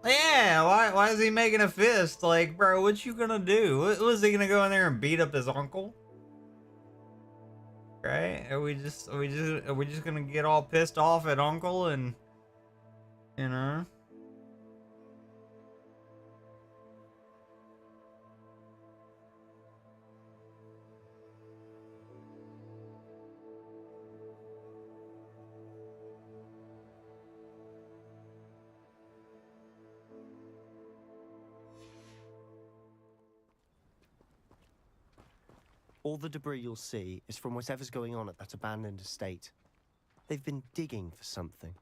Yeah, why is he making a fist? Like, bro, what you gonna do? What was he gonna go in there and beat up his uncle? Right? Are we just gonna get all pissed off at uncle and, you know? All the debris you'll see is from whatever's going on at that abandoned estate. They've been digging for something.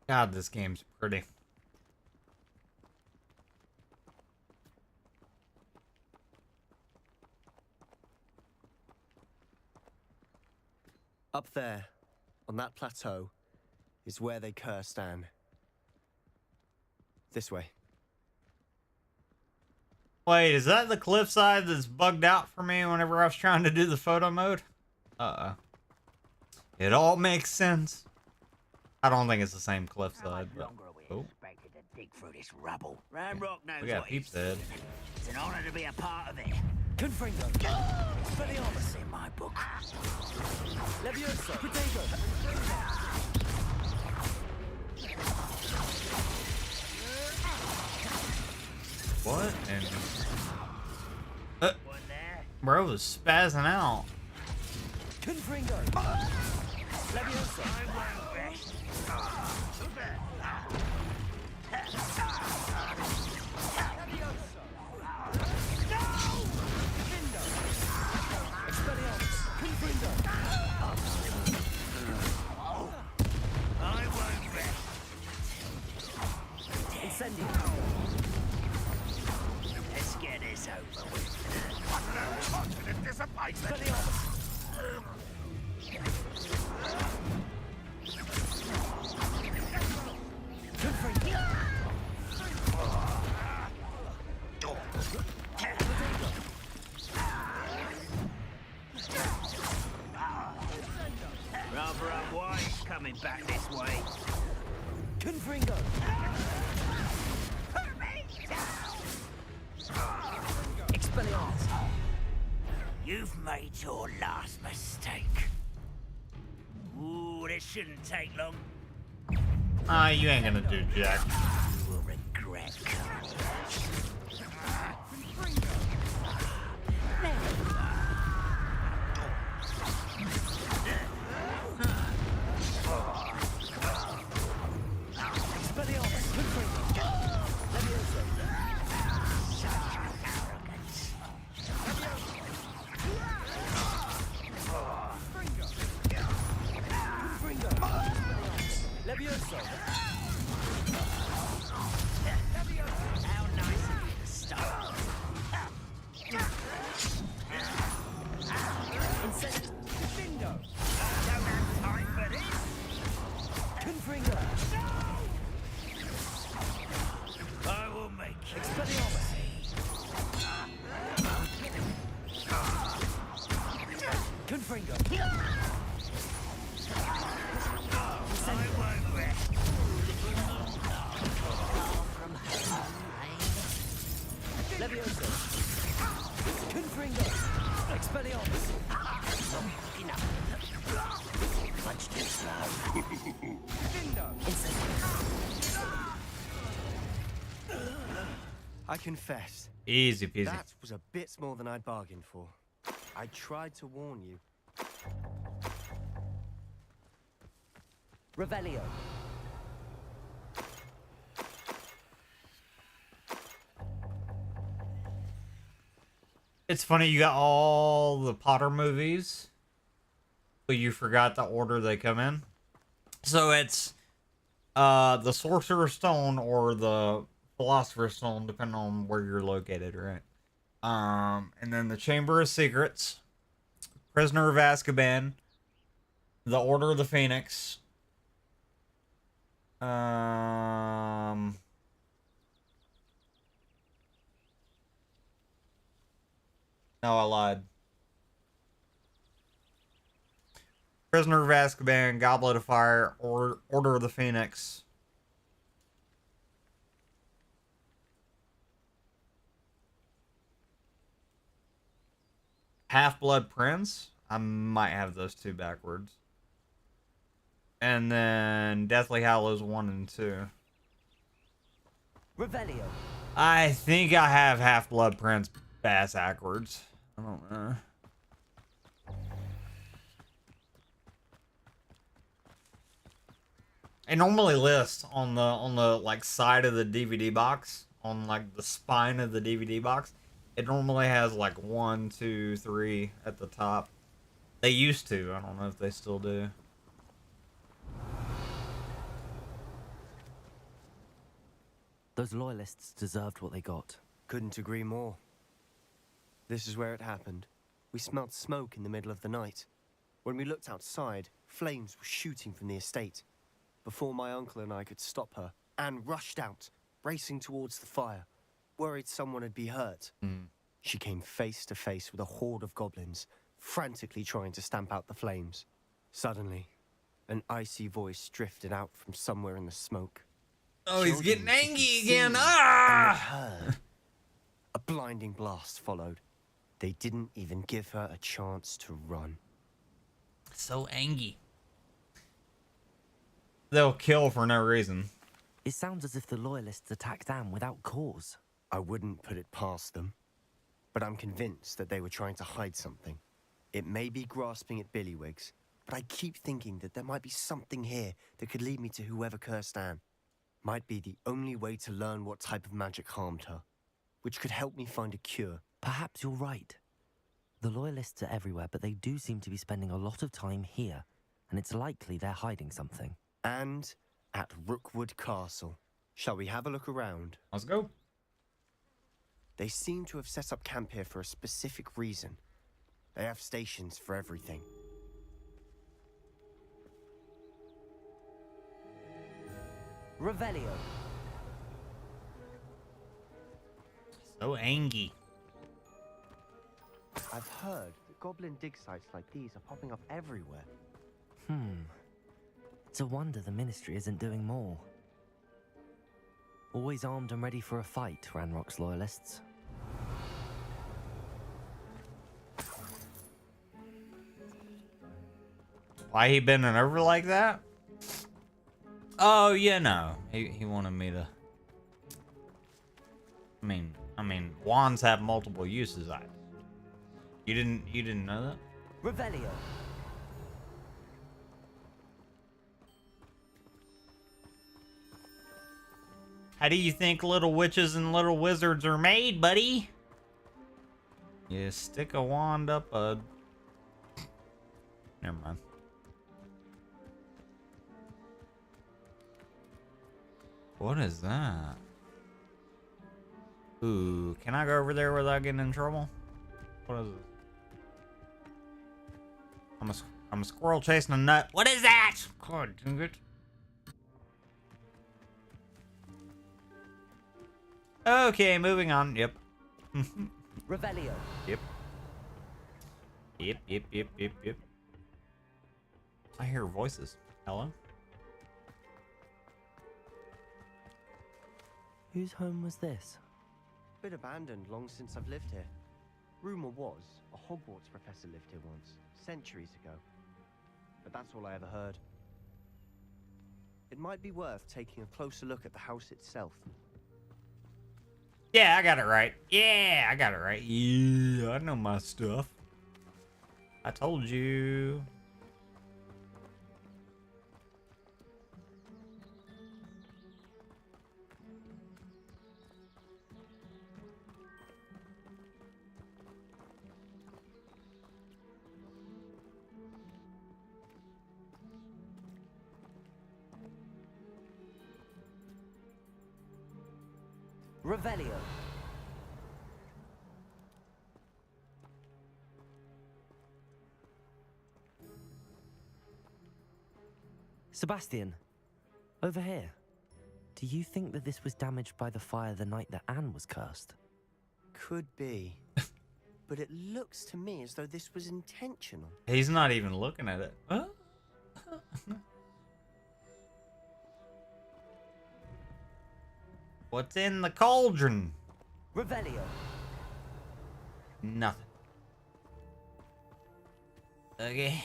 God, this game's pretty. Up there, on that plateau, is where they cursed Anne. This way. Wait, is that the cliffside that's bugged out for me whenever I was trying to do the photo mode? Uh-oh. It all makes sense. I don't think it's the same cliffside, but... Oh. To dig through this rubble. Ranrock knows We got what peeps he's head. It's an honor to be a part of it. Confringo. It's in my book. Levioso. Potato. What? And... bro was spazzing out. Confringo. Levioso. Let's get this over with. Continent disappointment. Rather unwise coming back this way. Confringo. Expelliarmus. You've made your last mistake. Ooh, this shouldn't take long. Ah, you ain't gonna do jack. You will regret coming. Levioso. How nice of you to start. Incendio. Don't have time for this. Confringo. I will make you. Expelliarmus. Confringo. I won't rest. Levioso. Confringo. Expelliarmus. Much too slow. I confess. Easy peasy. That was a bit more than I'd bargained for. I tried to warn you. Revelio. It's funny you got all the Potter movies, but you forgot the order they come in. So it's the Sorcerer's Stone or the Philosopher's Stone, depending on where you're located, right? And then the Chamber of Secrets, Prisoner of Azkaban, the Order of the Phoenix. No, I lied. Prisoner of Azkaban, Goblet of Fire, or Order of the Phoenix. Half-Blood Prince. I might have those two backwards. And then Deathly Hallows 1 and 2. Revelio. I think I have Half-Blood Prince backwards. I don't know. It normally lists on the like side of the DVD box, on like the spine of the DVD box. It normally has like 1, 2, 3 at the top. They used to. I don't know if they still do. Those loyalists deserved what they got. Couldn't agree more. This is where it happened. We smelled smoke in the middle of the night. When we looked outside, flames were shooting from the estate. Before my uncle and I could stop her, Anne rushed out, racing towards the fire, worried someone had been hurt. She came face to face with a horde of goblins, frantically trying to stamp out the flames. Suddenly, an icy voice drifted out from somewhere in the smoke. Oh, he's Children getting could be angry seen again. and Ah! heard. A blinding blast followed. They didn't even give her a chance to run. So angry. They'll kill for no reason. It sounds as if the loyalists attacked Anne without cause. I wouldn't put it past them, but I'm convinced that they were trying to hide something. It may be grasping at Billywigs, but I keep thinking that there might be something here that could lead me to whoever cursed Anne. Might be the only way to learn what type of magic harmed her, which could help me find a cure. Perhaps you're right. The loyalists are everywhere, but they do seem to be spending a lot of time here, and it's likely they're hiding something. And at Rookwood Castle. Shall we have a look around? Let's go. They seem to have set up camp here for a specific reason. They have stations for everything. Revelio. So angry. I've heard that goblin dig sites like these are popping up everywhere. It's a wonder the Ministry isn't doing more. Always armed and ready for a fight, Ranrock's loyalists. Why he bending over like that? Oh, you know, he wanted me to. I mean, wands have multiple uses. You didn't know that? Revelio. How do you think little witches and little wizards are made, buddy? You stick a wand up a. Never mind. What is that? Ooh, can I go over there without getting in trouble? What is it? I'm a squirrel chasing a nut. What is that? God dang it. Okay, moving on. Yep. Revelio. Yep. Yep. I hear voices. Hello? Whose home was this? Been abandoned long since I've lived here. Rumor was a Hogwarts professor lived here once, centuries ago. But that's all I ever heard. It might be worth taking a closer look at the house itself. Yeah, I got it right. Yeah, I got it right. Yeah, I know my stuff. I told you. Revelio. Sebastian, over here. Do you think that this was damaged by the fire the night that Anne was cursed? Could be. But it looks to me as though this was intentional. He's not even looking at it. Huh? What's in the cauldron? Revelio. Nothing. Okay.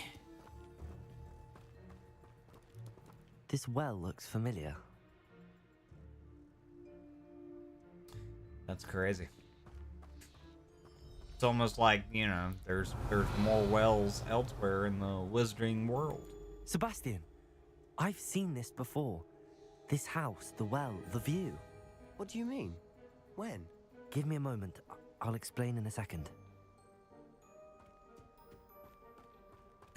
This well looks familiar. That's crazy. It's almost like, you know, there's more wells elsewhere in the wizarding world. Sebastian, I've seen this before. This house, the well, the view. What do you mean? When? Give me a moment. I'll explain in a second.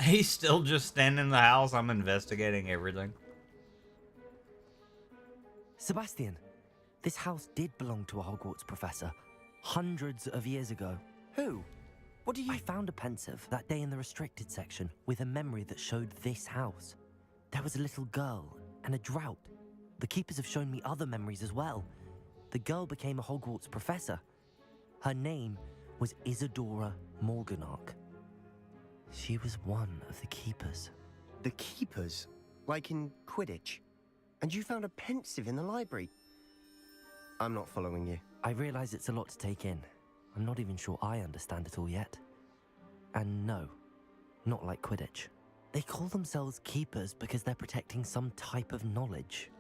He's still just standing in the house. I'm investigating everything. Sebastian, this house did belong to a Hogwarts professor hundreds of years ago. Who? What do you... I found a pensive that day in the restricted section with a memory that showed this house. There was a little girl and a drought. The keepers have shown me other memories as well. The girl became a Hogwarts professor. Her name was Isadora Morganach. She was one of the keepers. The keepers? Like in Quidditch? And you found a pensive in the library? I'm not following you. I realize it's a lot to take in. I'm not even sure I understand it all yet. And no, not like Quidditch. They call themselves keepers because they're protecting some type of knowledge.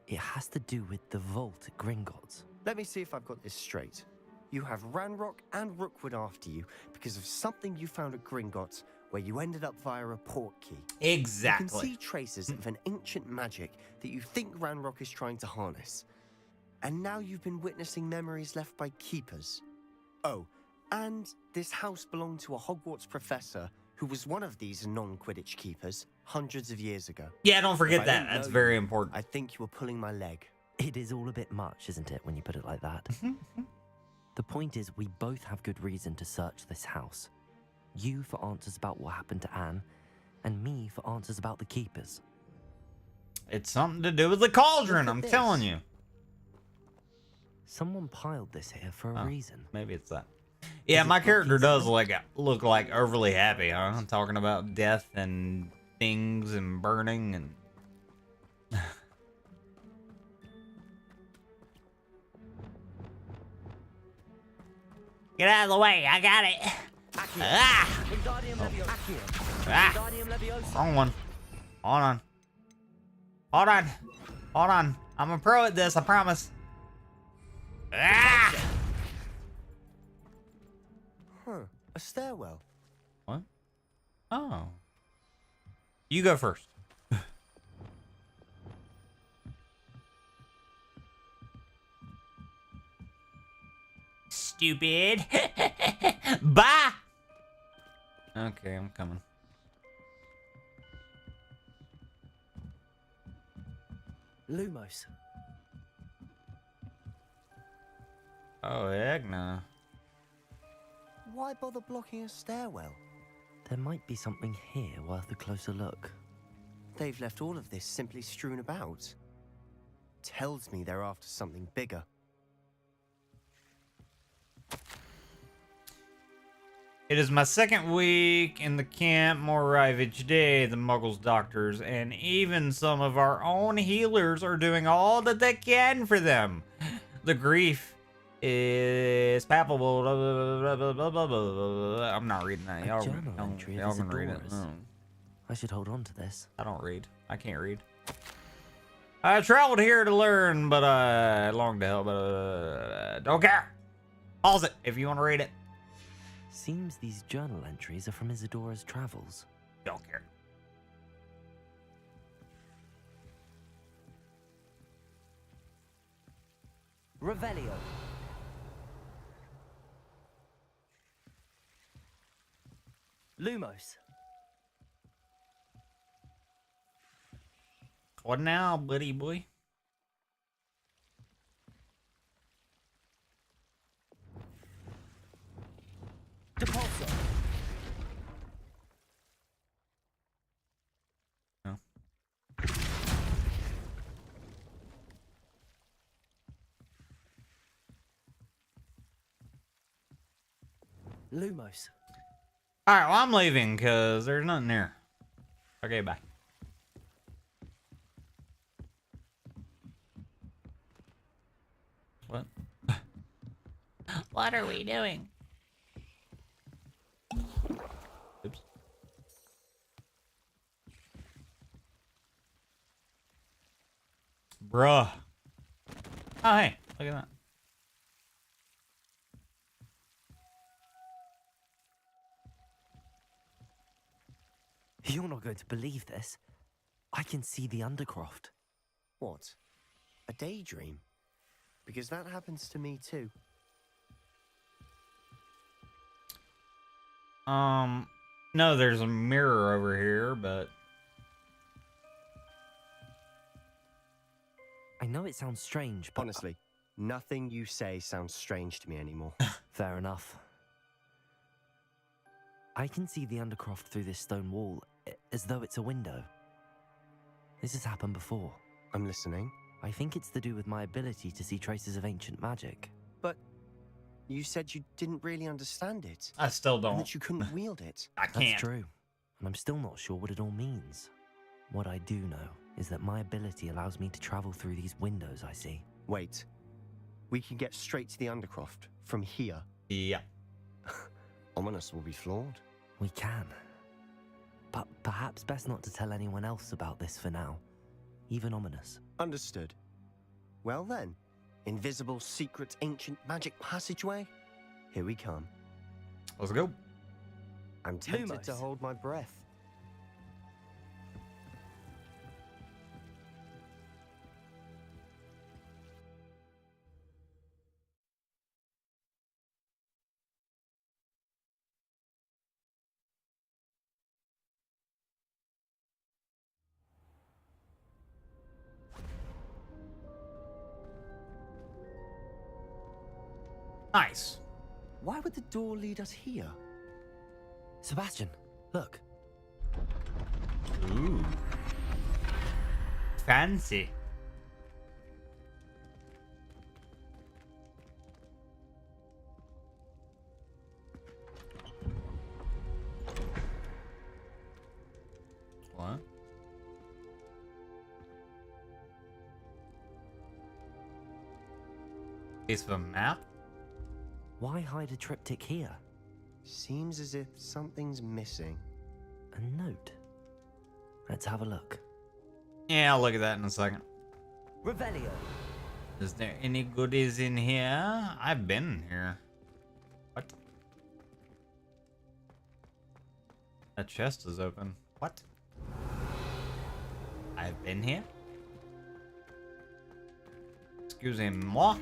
It has to do with the vault at Gringotts. Let me see if I've got this straight. You have Ranrock and Rookwood after you because of something you found at Gringotts where you ended up via a port key. Exactly. You can see traces of an ancient magic that you think Ranrock is trying to harness. And now you've been witnessing memories left by keepers. Oh, and this house belonged to a Hogwarts professor who was one of these non-Quidditch keepers hundreds of years ago. Yeah, don't forget If I that. didn't That's know very you, important. I think you were pulling my leg. It is all a bit much, isn't it, when you put it like that? The point is, we both have good reason to search this house. You for answers about what happened to Anne, and me for answers about the keepers. It's something to do with the cauldron, I'm telling you. Someone piled this here for a reason. Maybe it's that. Yeah, my character does look like overly happy, huh? I'm talking about death and things and burning and... Get out of the way, I got it. Ah! Wrong one. Hold on. Hold on. Hold on. I'm a pro at this, I promise. Ah! Huh. A stairwell. What? Oh. You go first. Stupid. Bye. Okay, I'm coming. Lumos. Oh, heck no. Why bother blocking a stairwell? There might be something here worth a closer look. They've left all of this simply strewn about. Tells me they're after something bigger. It is my second week in the camp. More arrive each day. The Muggles doctors and even some of our own healers are doing all that they can for them. The grief is palpable. I'm not reading that. Y'all can read it. I should hold on to this. I don't read. I can't read. I traveled here to learn, but I long to help, but don't care. Pause it if you want to read it. Seems these journal entries are from Isadora's travels. Don't care. Revelio. Lumos. What now, buddy boy? Lumos. All right, well, I'm leaving because there's nothing there. Okay, bye. What? What are we doing? Oops. Bruh. Oh, hey, look at that. You're not going to believe this. I can see the Undercroft. What? A daydream? Because that happens to me too. No, there's a mirror over here, but I know it sounds strange, but Honestly, nothing you say sounds strange to me anymore. fair enough. I can see the Undercroft through this stone wall, as though it's a window. This has happened before. I'm listening. I think it's to do with my ability to see traces of ancient magic. But you said you didn't really understand it. I still don't. And that you couldn't wield it. I can't. That's true, and I'm still not sure what it all means. What I do know is that my ability allows me to travel through these windows I see. Wait. We can get straight to the Undercroft from here. Yeah. Ominous will be flawed. We can. But perhaps best not to tell anyone else about this for now. Even Ominous. Understood. Well then, invisible, secret, ancient magic passageway? Here we come. Let's go. I'm tempted to Lumos. hold my breath. Nice. Why would the door lead us here? Sebastian, look. Ooh. Fancy. What? Piece of a map? Why hide a triptych here? Seems as if something's missing. A note. Let's have a look. Yeah, I'll look at that in a second. Revelio. Is there any goodies in here? I've been here. What? That chest is open. What? I've been here? Excusez-moi.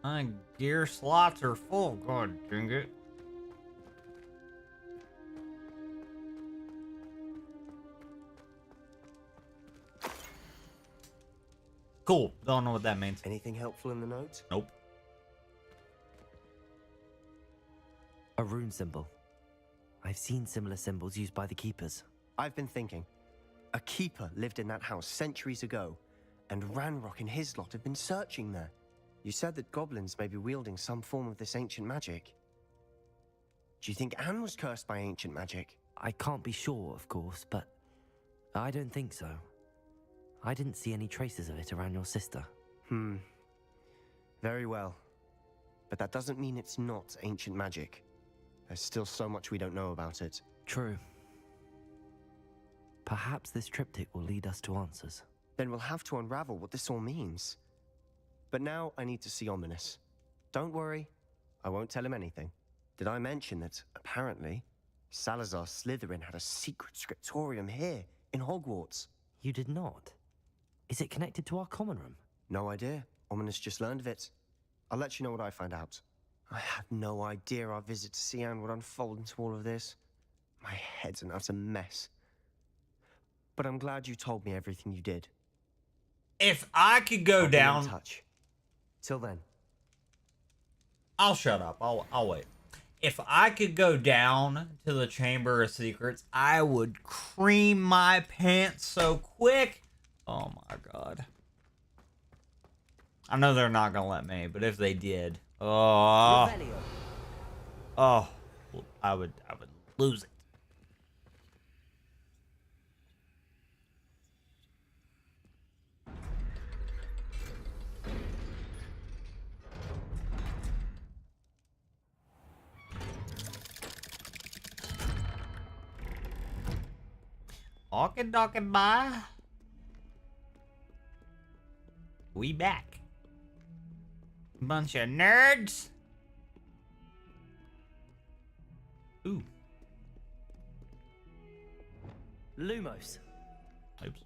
My gear slots are full. God dang it. Cool. Don't know what that means. Anything helpful in the note? Nope. A rune symbol. I've seen similar symbols used by the keepers. I've been thinking. A keeper lived in that house centuries ago, and Ranrock and his lot have been searching there. You said that goblins may be wielding some form of this ancient magic. Do you think Anne was cursed by ancient magic? I can't be sure, of course, but I don't think so. I didn't see any traces of it around your sister. Very well. But that doesn't mean it's not ancient magic. There's still so much we don't know about it. True. Perhaps this triptych will lead us to answers. Then we'll have to unravel what this all means. But now I need to see Ominous. Don't worry, I won't tell him anything. Did I mention that, apparently, Salazar Slytherin had a secret scriptorium here, in Hogwarts? You did not? Is it connected to our common room? No idea. Ominous just learned of it. I'll let you know what I find out. I had no idea our visit to Cian would unfold into all of this. My head's an utter mess. But I'm glad you told me everything you did. If I could go I'll be in down... touch. Till then. I'll shut up. I'll wait. If I could go down to the Chamber of Secrets, I would cream my pants so quick. Oh my god. I know they're not gonna let me, but if they did, oh. Oh, I would lose it. Walking, talking, bye. We back. Bunch of nerds. Ooh. Lumos. Oops.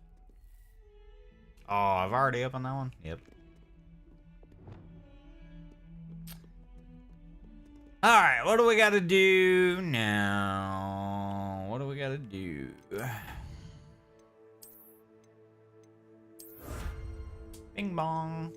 Oh, I've already opened that one. Yep. All right, what do we got to do now? What do we got to do? Bing bong.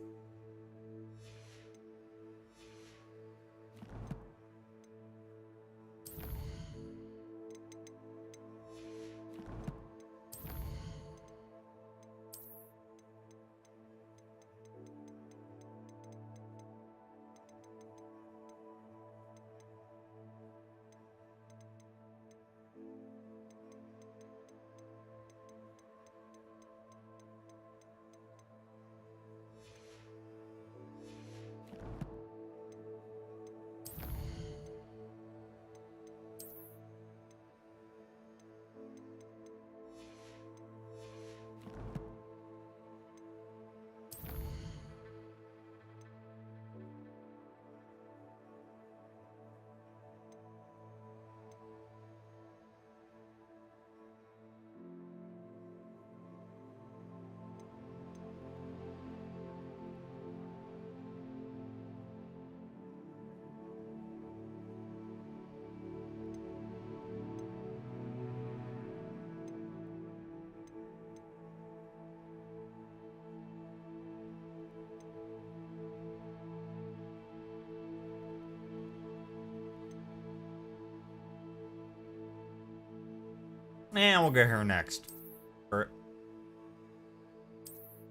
And we'll get her next.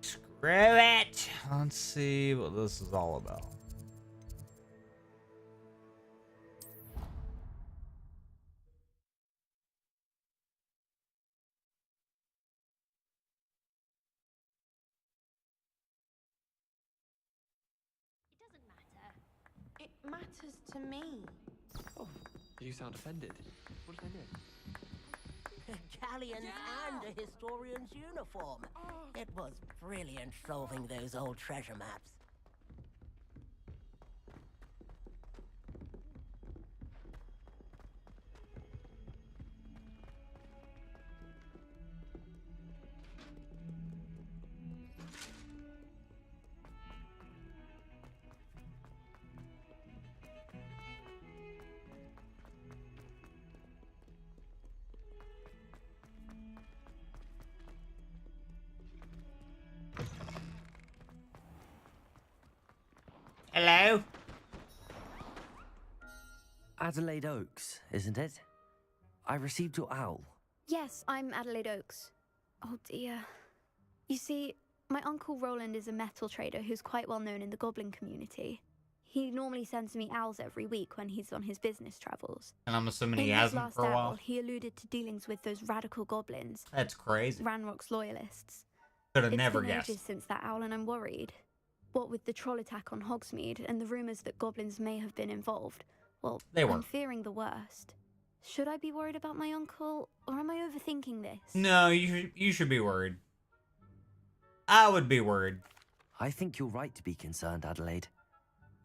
Screw it. Let's see what this is all about. It matters to me. Oh, you sound offended. What did I do? Galleons and a historian's uniform. It was brilliant solving those old treasure maps. Hello? Adelaide Oaks, isn't it? I received your owl. Yes, I'm Adelaide Oaks. Oh dear. You see, my Uncle Roland is a metal trader who's quite well known in the goblin community. He normally sends me owls every week when he's on his business travels. And I'm assuming In he his hasn't last for a owl, while. he alluded to dealings with those radical goblins. That's crazy. Ranrock's loyalists. Could have It's never been guessed. ages since that owl, and I'm worried. What with the troll attack on Hogsmeade and the rumors that goblins may have been involved, well, They were. I'm fearing the worst. Should I be worried about my uncle, or am I overthinking this? No, you should be worried. I would be worried. I think you're right to be concerned, Adelaide.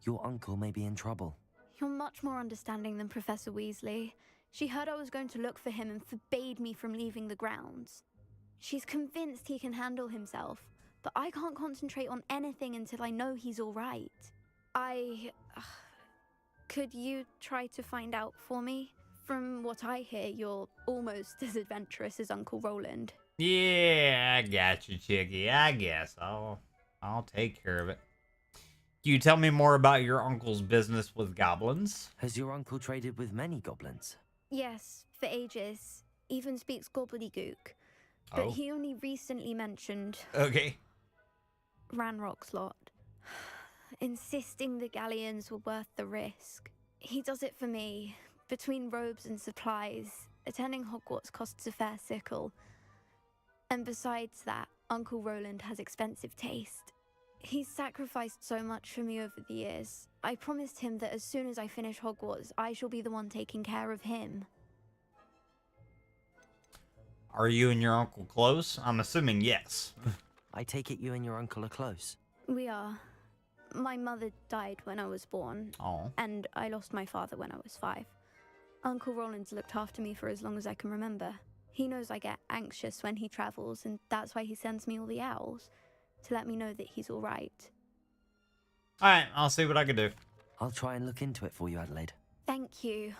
Your uncle may be in trouble. You're much more understanding than Professor Weasley. She heard I was going to look for him and forbade me from leaving the grounds. She's convinced he can handle himself, but I can't concentrate on anything until I know he's all right. Could you try to find out for me? From what I hear, you're almost as adventurous as Uncle Roland. Yeah, I got you, Chickie. I guess I'll take care of it. Can you tell me more about your uncle's business with goblins? Has your uncle traded with many goblins? Yes, for ages. Even speaks gobbledygook. But Oh. he only recently mentioned Okay. Ranrock's lot, insisting the galleons were worth the risk. He does it for me. Between robes and supplies, attending Hogwarts costs a fair sickle. And besides that, Uncle Roland has expensive taste. He's sacrificed so much for me over the years. I promised him that as soon as I finish Hogwarts, I shall be the one taking care of him. Are you and your uncle close? I'm assuming yes. I take it you and your uncle are close. We are. My mother died when I was born. Oh. And I lost my father when I was 5. Uncle Roland's looked after me for as long as I can remember. He knows I get anxious when he travels, and that's why he sends me all the owls, to let me know that he's all right. All right, I'll see what I can do. I'll try and look into it for you, Adelaide. Thank you.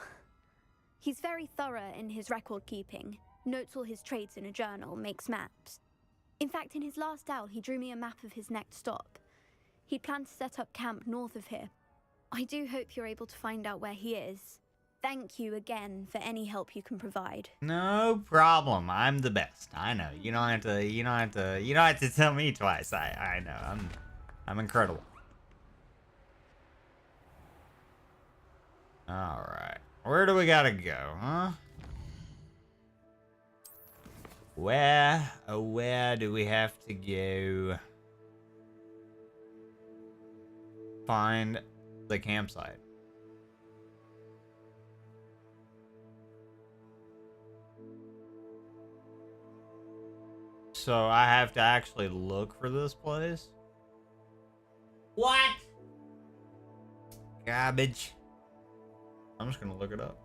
He's very thorough in his record keeping, notes all his trades in a journal, makes maps. In fact, in his last owl, he drew me a map of his next stop. He planned to set up camp north of here. I do hope you're able to find out where he is. Thank you again for any help you can provide. No problem. I'm the best. I know. You don't have to tell me twice. I know. I'm incredible. All right. Where do we gotta go, huh? Where do we have to go? Find the campsite. So I have to actually look for this place? What? Garbage. I'm just gonna look it up.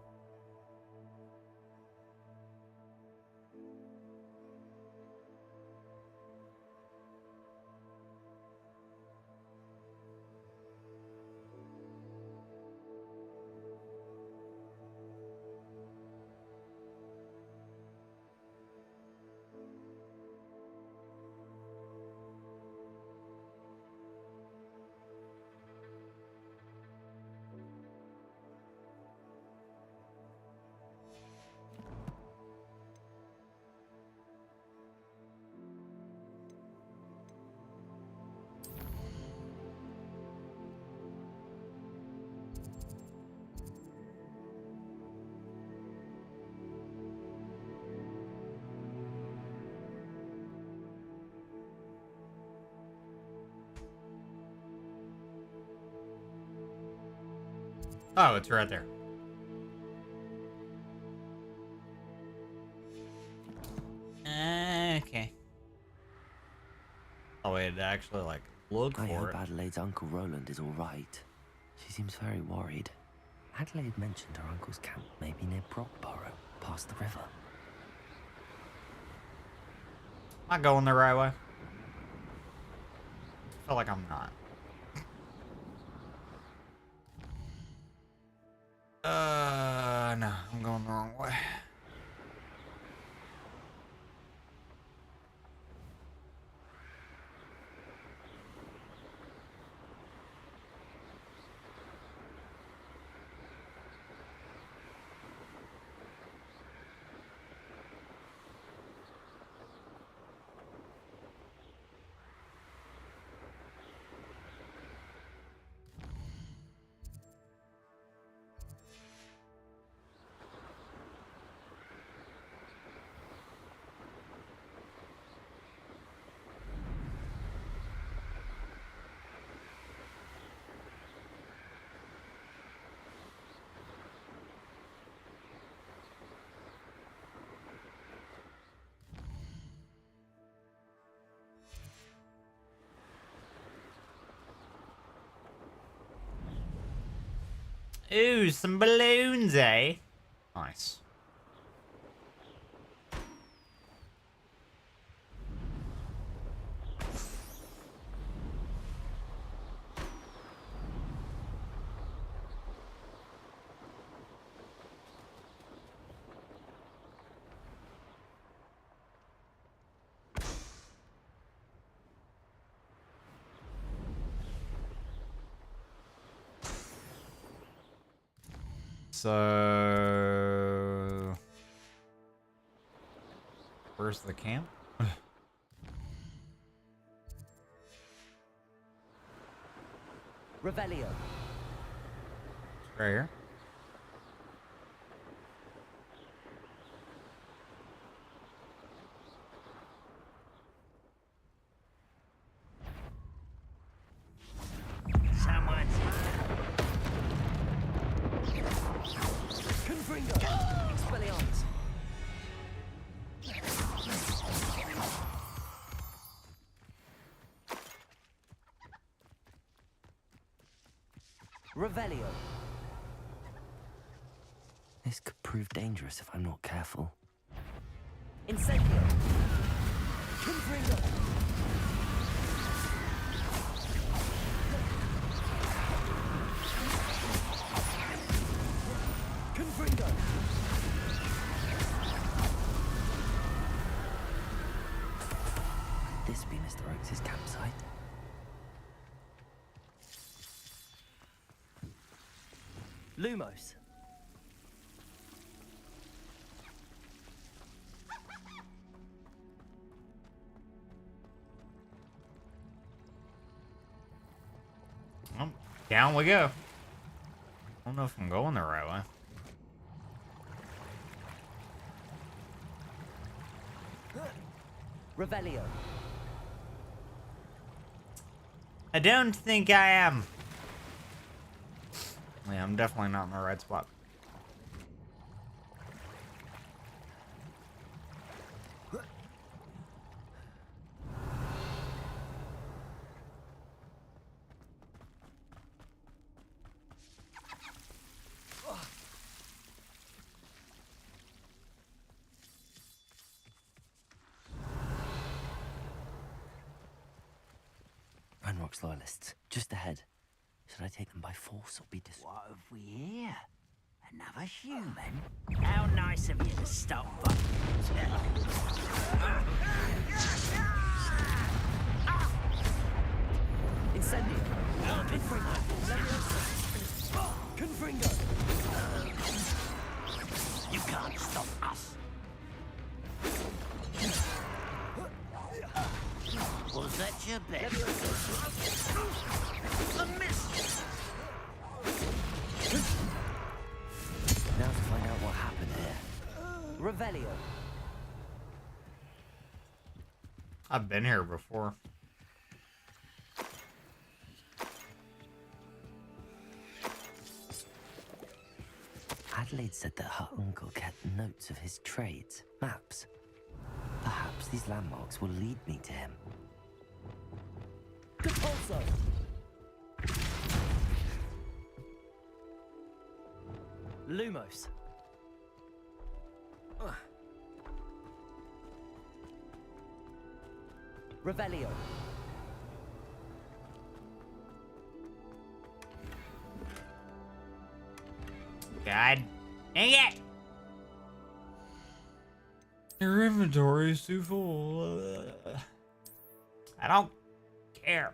Oh, it's right there. Okay. Oh, wait, actually, like, look I for hope it. Adelaide's Uncle Roland is all right. She seems very worried. Adelaide mentioned her uncle's camp may be near Brockborough, past the river. Am I going the right way? I feel like I'm not. No, I'm going the wrong way. Ooh, some balloons, eh? Nice. So, where's the camp? Revelio. Right here. Revelio. This could prove dangerous if I'm not careful. Incendio. Confringo. Confringo. Could this be Mr. Oakes' campsite? Lumos. Well, down we go. I don't know if I'm going the right way. Revelio. I don't think I am. Yeah, I'm definitely not in the right spot. Ranrock's loyalists, just ahead. Should I take them by force or be What have we here? Another human? How nice of you to stop by. Incendio. Confringo. Confringo. You can't stop us. Was that your best? A miss! Now to find out what happened here. Revelio. I've been here before. Adelaide said that her uncle kept notes of his trades, maps. Perhaps these landmarks will lead me to him. Compulso! Lumos. Revelio. God dang it! Your inventory is too full. I don't care.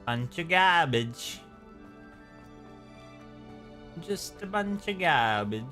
Bunch of garbage. Just a bunch of garbage.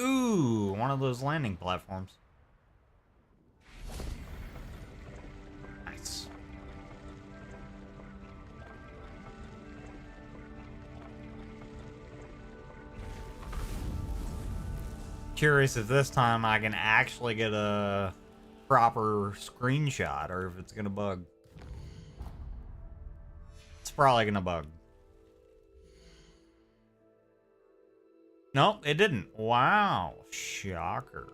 Ooh, one of those landing platforms. Nice. Curious if this time I can actually get a proper screenshot or if it's gonna bug. It's probably gonna bug. Nope, it didn't. Wow. Shocker.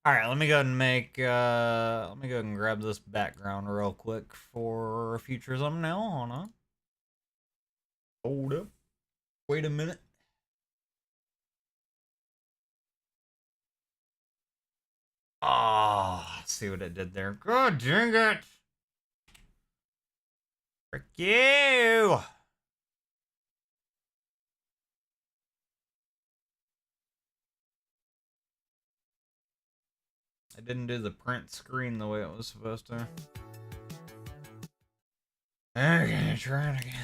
All right, let me go ahead and make, let me go ahead and grab this background real quick for a future thumbnail. Hold on. Hold up. Wait a minute. Oh, see what it did there. God dang it. Frick you. I didn't do the print screen the way it was supposed to. Okay, try it again.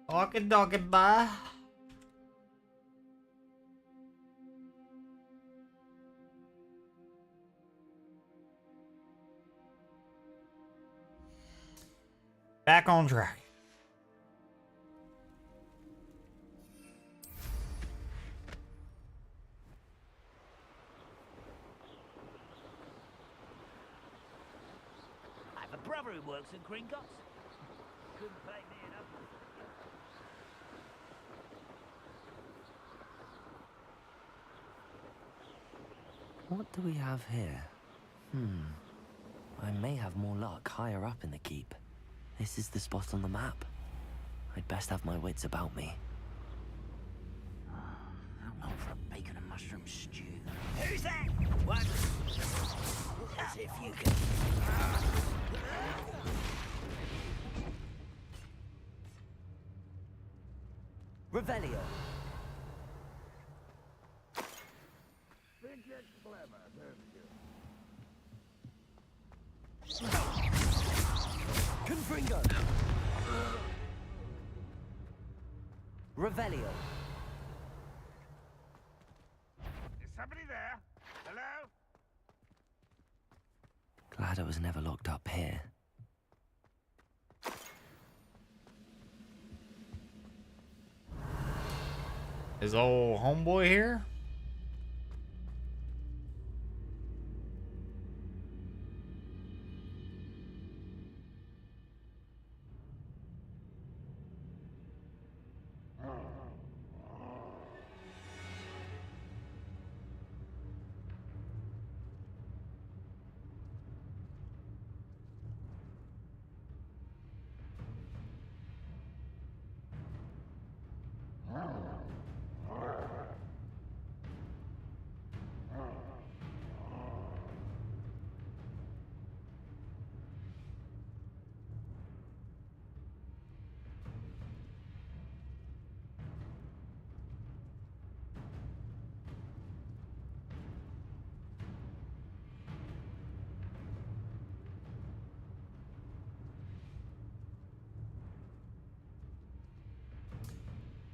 Walking doggy bye. Back on track. room works at Gringotts. Couldn't pay me enough. What do we have here? I may have more luck higher up in the keep. This is the spot on the map. I'd best have my wits about me. How long for a bacon and mushroom stew? Who's that? What? As if you can. Revelio. Think you're clever, don't you? Confringo. Revelio. Is somebody there? Hello? Glad I was never locked up here. Is old homeboy here?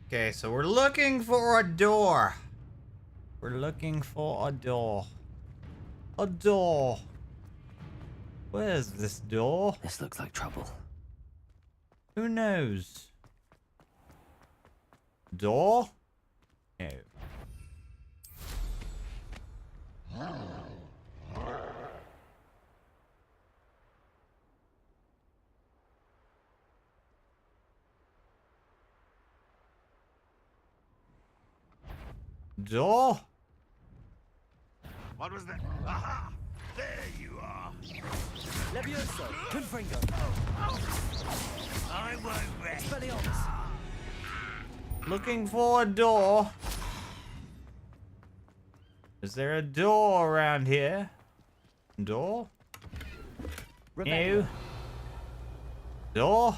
Okay, so we're looking for a door. We're looking for a door. A door. Where's this door? This looks like trouble. Who knows? Door? No. Door? What was that? Aha! There you are. Levioso. Confringo. I won't rest. Expelliarmus. Looking for a door. Is there a door around here? Door? Revelio. No. Door?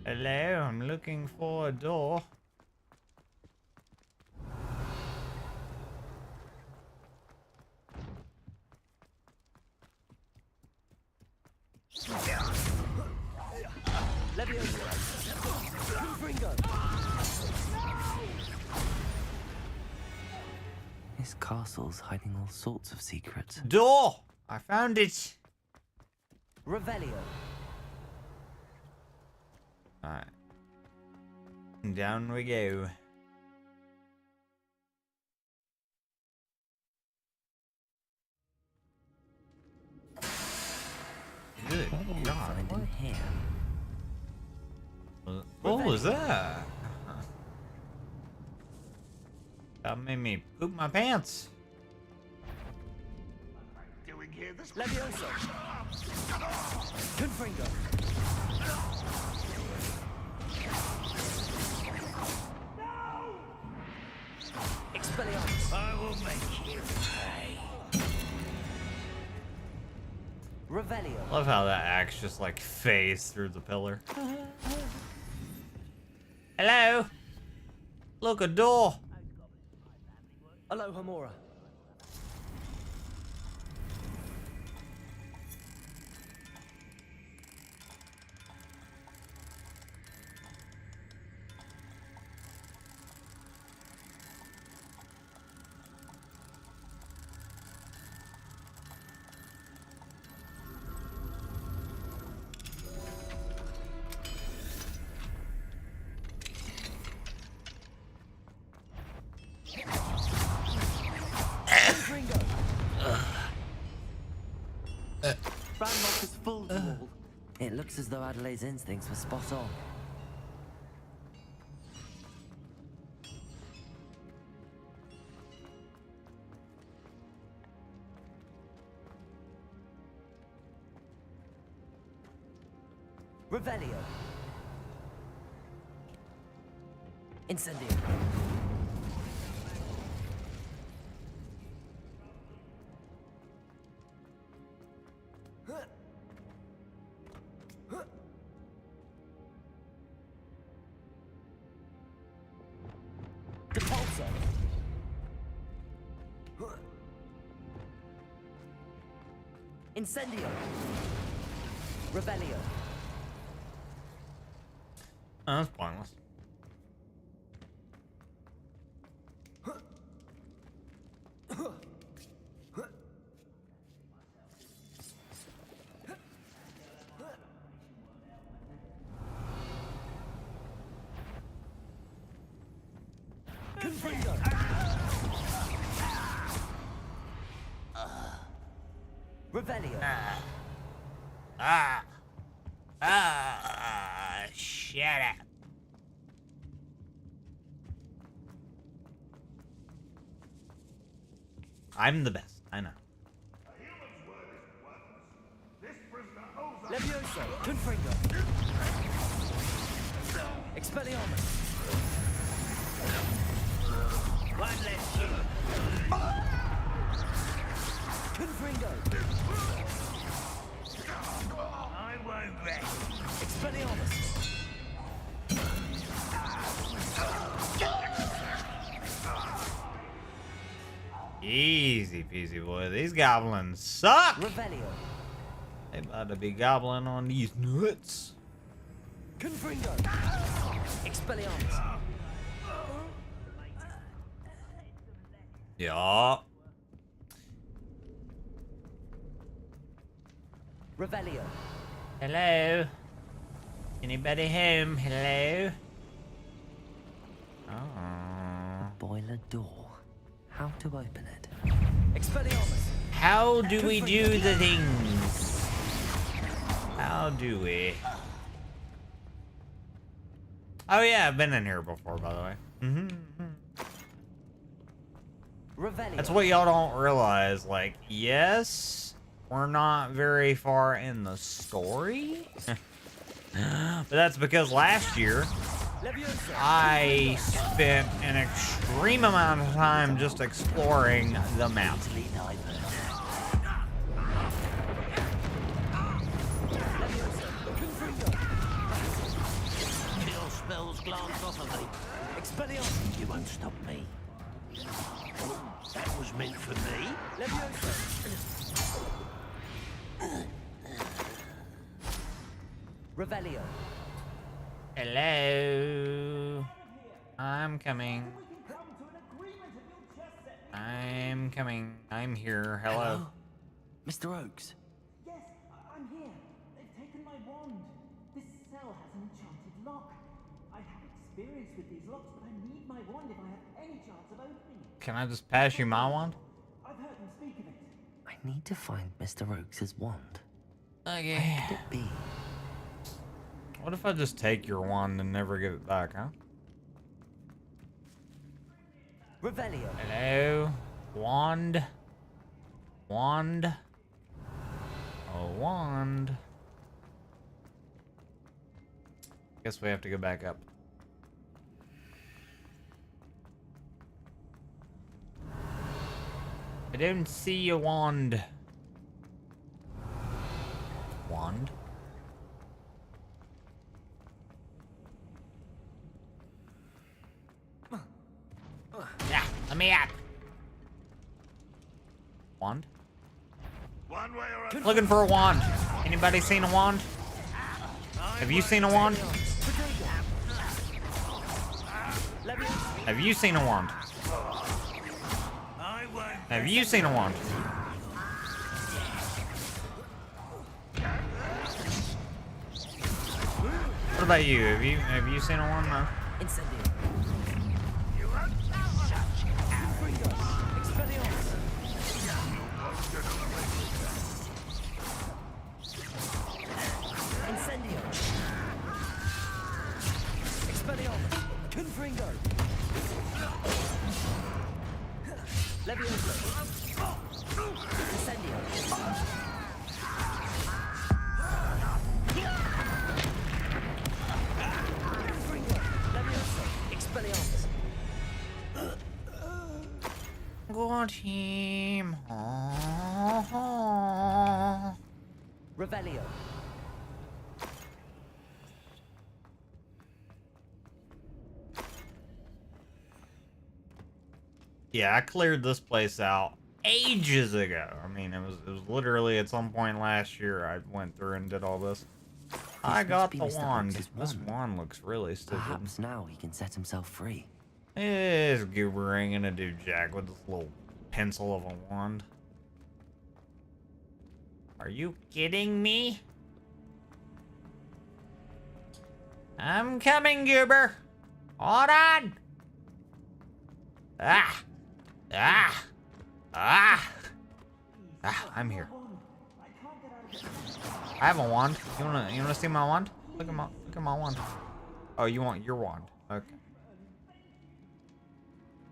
Hello, I'm looking for a door. Levioso. Confringo. This castle's hiding all sorts of secrets. Door! I found it. Revelio. Alright. Down we go. Good What will we God, find in here? what was that? That made me poop my pants. Doing here this Levioso. Confringo. Expelliarmus. I will make you pay. Revelio. Love how that axe just like phased through the pillar. Hello? Look, a door. Alohomora. Ranrock is full, you all. It looks as though Adelaide's instincts were spot on. Revelio. Incendio. Depulso. Incendio. Revelio. Oh, that's pointless. Confringo. Revelio. Shut up. I'm the best. I know. Levioso. Confringo. Expelliarmus. One less you. Confringo. I won't rest. Expelliarmus. Easy peasy, boy. These goblins suck. Revelio. They about to be gobbling on these nuts. Confringo. Expelliarmus. Yeah. Revelio. Hello. Anybody home? Hello. Oh. Boiler door. How to open it? Expelliarmus. How do we do the things? How do we? Oh yeah, I've been in here before, by the way. Revelio. That's what y'all don't realize. Like, yes, we're not very far in the story. But that's because last year, I spent an extreme amount of time just exploring the map. Your spells glance off of me. Expelliarmus. You won't stop me. That was meant for me. Revelio. Hello. I'm coming. I'm coming. I'm here. Hello. Mr. Oakes. Yes, I'm here. They've taken my wand. This cell has an enchanted lock. I have experience with these locks, but I need my wand if I have any chance of opening it. Can I just pass you my wand? I've heard them speak of it. I need to find Mr. Oakes' wand. Okay. Where could it be? What if I just take your wand and never give it back, huh? Revelio. Hello? Wand? Wand? A wand? Guess we have to go back up. I don't see a wand. Wand? Yeah, let me up. Wand? One way or another. Looking for a wand. Anybody seen a wand? Have you seen a wand? Have you seen a wand? Have you seen a wand? What about you? Have you seen a wand? No? Incendio. team. Revelio. Yeah, I cleared this place out ages ago. I mean, it was literally at some point last year I went through and did all this. I got the wand. This wand looks really stupid. Perhaps now he can set himself free. This goober ain't gonna do jack with this little pencil of a wand. Are you kidding me? I'm coming, goober. Hold on. Ah. Ah. Ah. Ah, I'm here. I have a wand. You wanna see my wand? Look at my wand. Oh, you want your wand? Okay.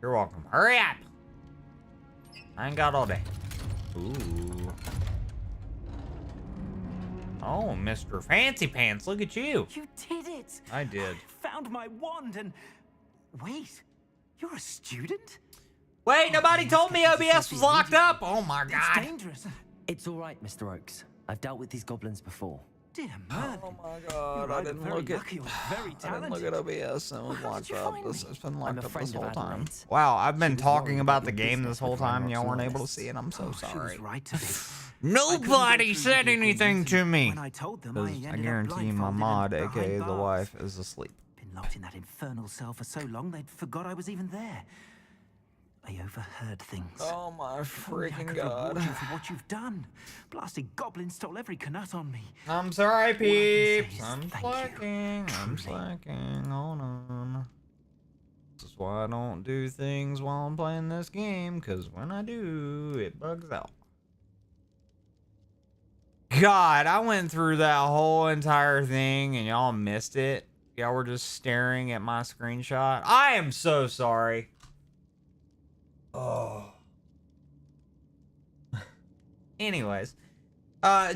You're welcome. Hurry up! I ain't got all day. Ooh. Oh, Mr. Fancy Pants, look at you. You did it! I did. I found my wand and... Wait, you're a student? Wait, nobody told me OBS was locked up! Oh my god. It's dangerous. It's all right, Mr. Oakes. I've dealt with these goblins before. Dear man. Oh my god, I didn't look at OBS and was locked up. It's been locked up this whole time. Adelaide's. Wow, I've been was talking worried about about the your game business this whole with time. Ranrock's Y'all weren't able to loyalists. see it. I'm so She sorry. was right to be. Nobody said anything to me. When I told them, Because I ended up guarantee you my blindfolded mod, and aka behind the bars. wife, is asleep. Been locked in that infernal cell for so long they'd forgot I was even there. I overheard things. Oh my If only I freaking could god. reward you for what you've done. Blasted goblin stole every canut on me. I'm sorry, peeps. is I'm thank you. slacking. I'm Truly. slacking. Hold on. This is why I don't do things while I'm playing this game, because when I do, it bugs out. God, I went through that whole entire thing and y'all missed it. Y'all were just staring at my screenshot. I am so sorry. Oh. Anyways,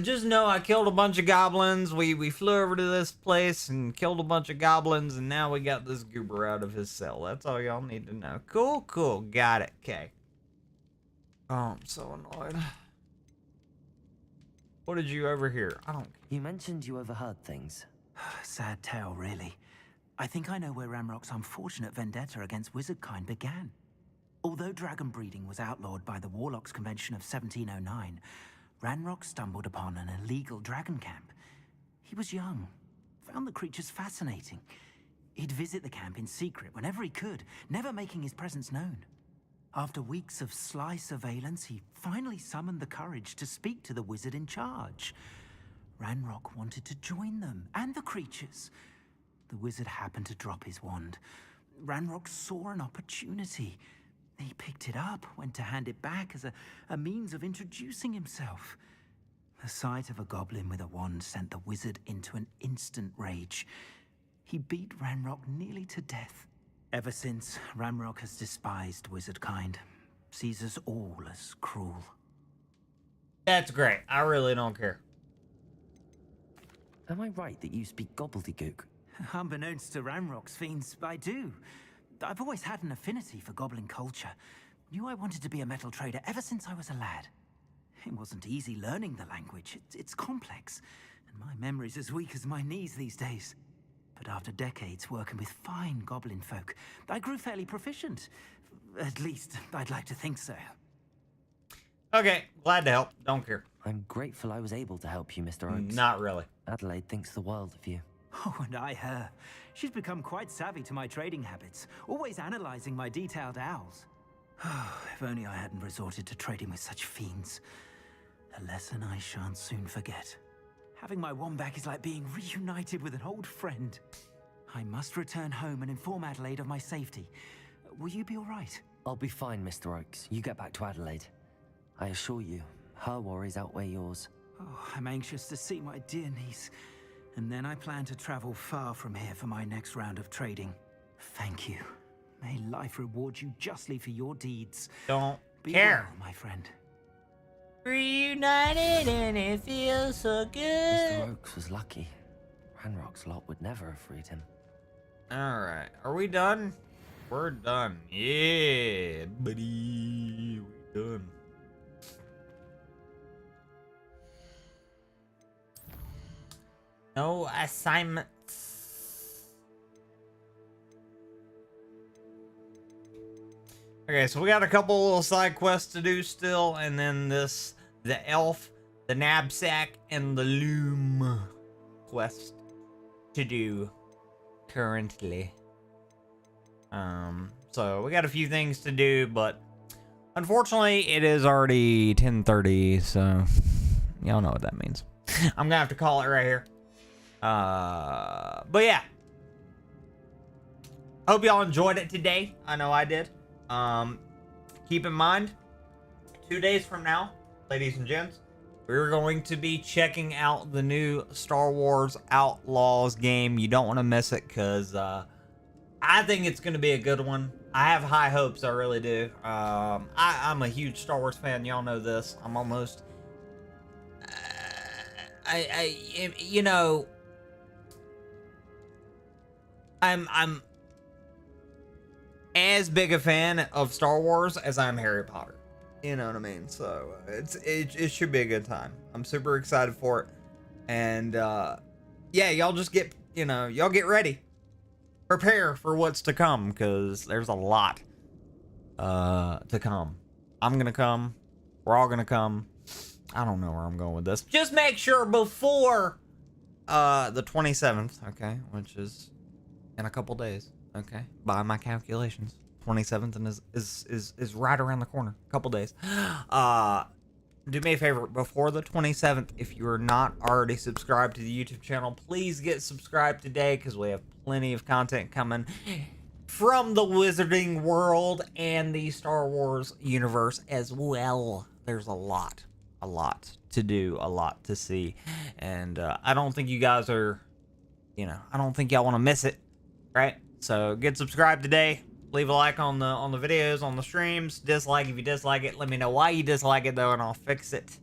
just know I killed a bunch of goblins. We flew over to this place and killed a bunch of goblins, and now we got this goober out of his cell. That's all y'all need to know. Cool. Got it. Okay. Oh, I'm so annoyed. What did you overhear? I don't. You mentioned you overheard things. Sad tale, really. I think I know where Ramrock's unfortunate vendetta against wizardkind began. Although dragon breeding was outlawed by the Warlocks Convention of 1709, Ranrock stumbled upon an illegal dragon camp. He was young, found the creatures fascinating. He'd visit the camp in secret whenever he could, never making his presence known. After weeks of sly surveillance, he finally summoned the courage to speak to the wizard in charge. Ranrock wanted to join them and the creatures. The wizard happened to drop his wand. Ranrock saw an opportunity. He picked it up, went to hand it back as a means of introducing himself. The sight of a goblin with a wand sent the wizard into an instant rage. He beat Ranrock nearly to death. Ever since, Ranrock has despised wizardkind, sees us all as cruel. That's great. I really don't care. Am I right that you speak gobbledygook? Unbeknownst to Ranrock's fiends, I do. I've always had an affinity for goblin culture. Knew I wanted to be a metal trader ever since I was a lad. It wasn't easy learning the language. It's complex, and my memory's as weak as my knees these days. But after decades working with fine goblin folk, I grew fairly proficient. At least, I'd like to think so. Okay, glad to help. Don't care. I'm grateful I was able to help you, Mr. Oakes. Not really. Adelaide thinks the world of you. Oh, and I her. She's become quite savvy to my trading habits, always analyzing my detailed owls. If only I hadn't resorted to trading with such fiends. A lesson I shan't soon forget. Having my wand back is like being reunited with an old friend. I must return home and inform Adelaide of my safety. Will you be all right? I'll be fine, Mr. Oakes. You get back to Adelaide. I assure you, her worries outweigh yours. Oh, I'm anxious to see my dear niece. And then I plan to travel far from here for my next round of trading. Thank you. May life reward you justly for your deeds. Don't Be care. well, my friend. Reunited and it feels so good. Mr. Oakes was lucky. Ranrock's lot would never have freed him. Alright, are we done? We're done. Yeah, buddy. Done. No assignments. Okay, so we got a couple little side quests to do still, and then the elf, the knapsack, and the loom quest to do currently. So we got a few things to do, but unfortunately it is already 10:30, so y'all know what that means. I'm gonna have to call it right here. But yeah. Hope y'all enjoyed it today. I know I did. Keep in mind, 2 days from now, ladies and gents, we're going to be checking out the new Star Wars Outlaws game. You don't want to miss it, because I think it's going to be a good one. I have high hopes, I really do. I'm a huge Star Wars fan. Y'all know this. I'm almost... you know... I'm as big a fan of Star Wars as I'm Harry Potter. You know what I mean? So it should be a good time. I'm super excited for it. And yeah, y'all just get, y'all get ready. Prepare for what's to come, because there's a lot to come. I'm gonna come. We're all gonna come. I don't know where I'm going with this. Just make sure before the 27th, okay, which is in a couple days, okay, by my calculations. 27th and is right around the corner. A couple days. Do me a favor, before the 27th, if you're not already subscribed to the YouTube channel, please get subscribed today, because we have plenty of content coming from the Wizarding world and the Star Wars universe as well. There's a lot to do, a lot to see, and I don't think you guys are, I don't think y'all want to miss it, right? So get subscribed today. Leave a like on the videos, on the streams. Dislike if you dislike it. Let me know why you dislike it, though, and I'll fix it.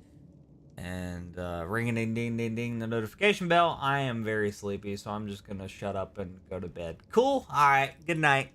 And ring a ding ding ding ding the notification bell. I am very sleepy, so I'm just gonna shut up and go to bed. Cool? Alright, good night.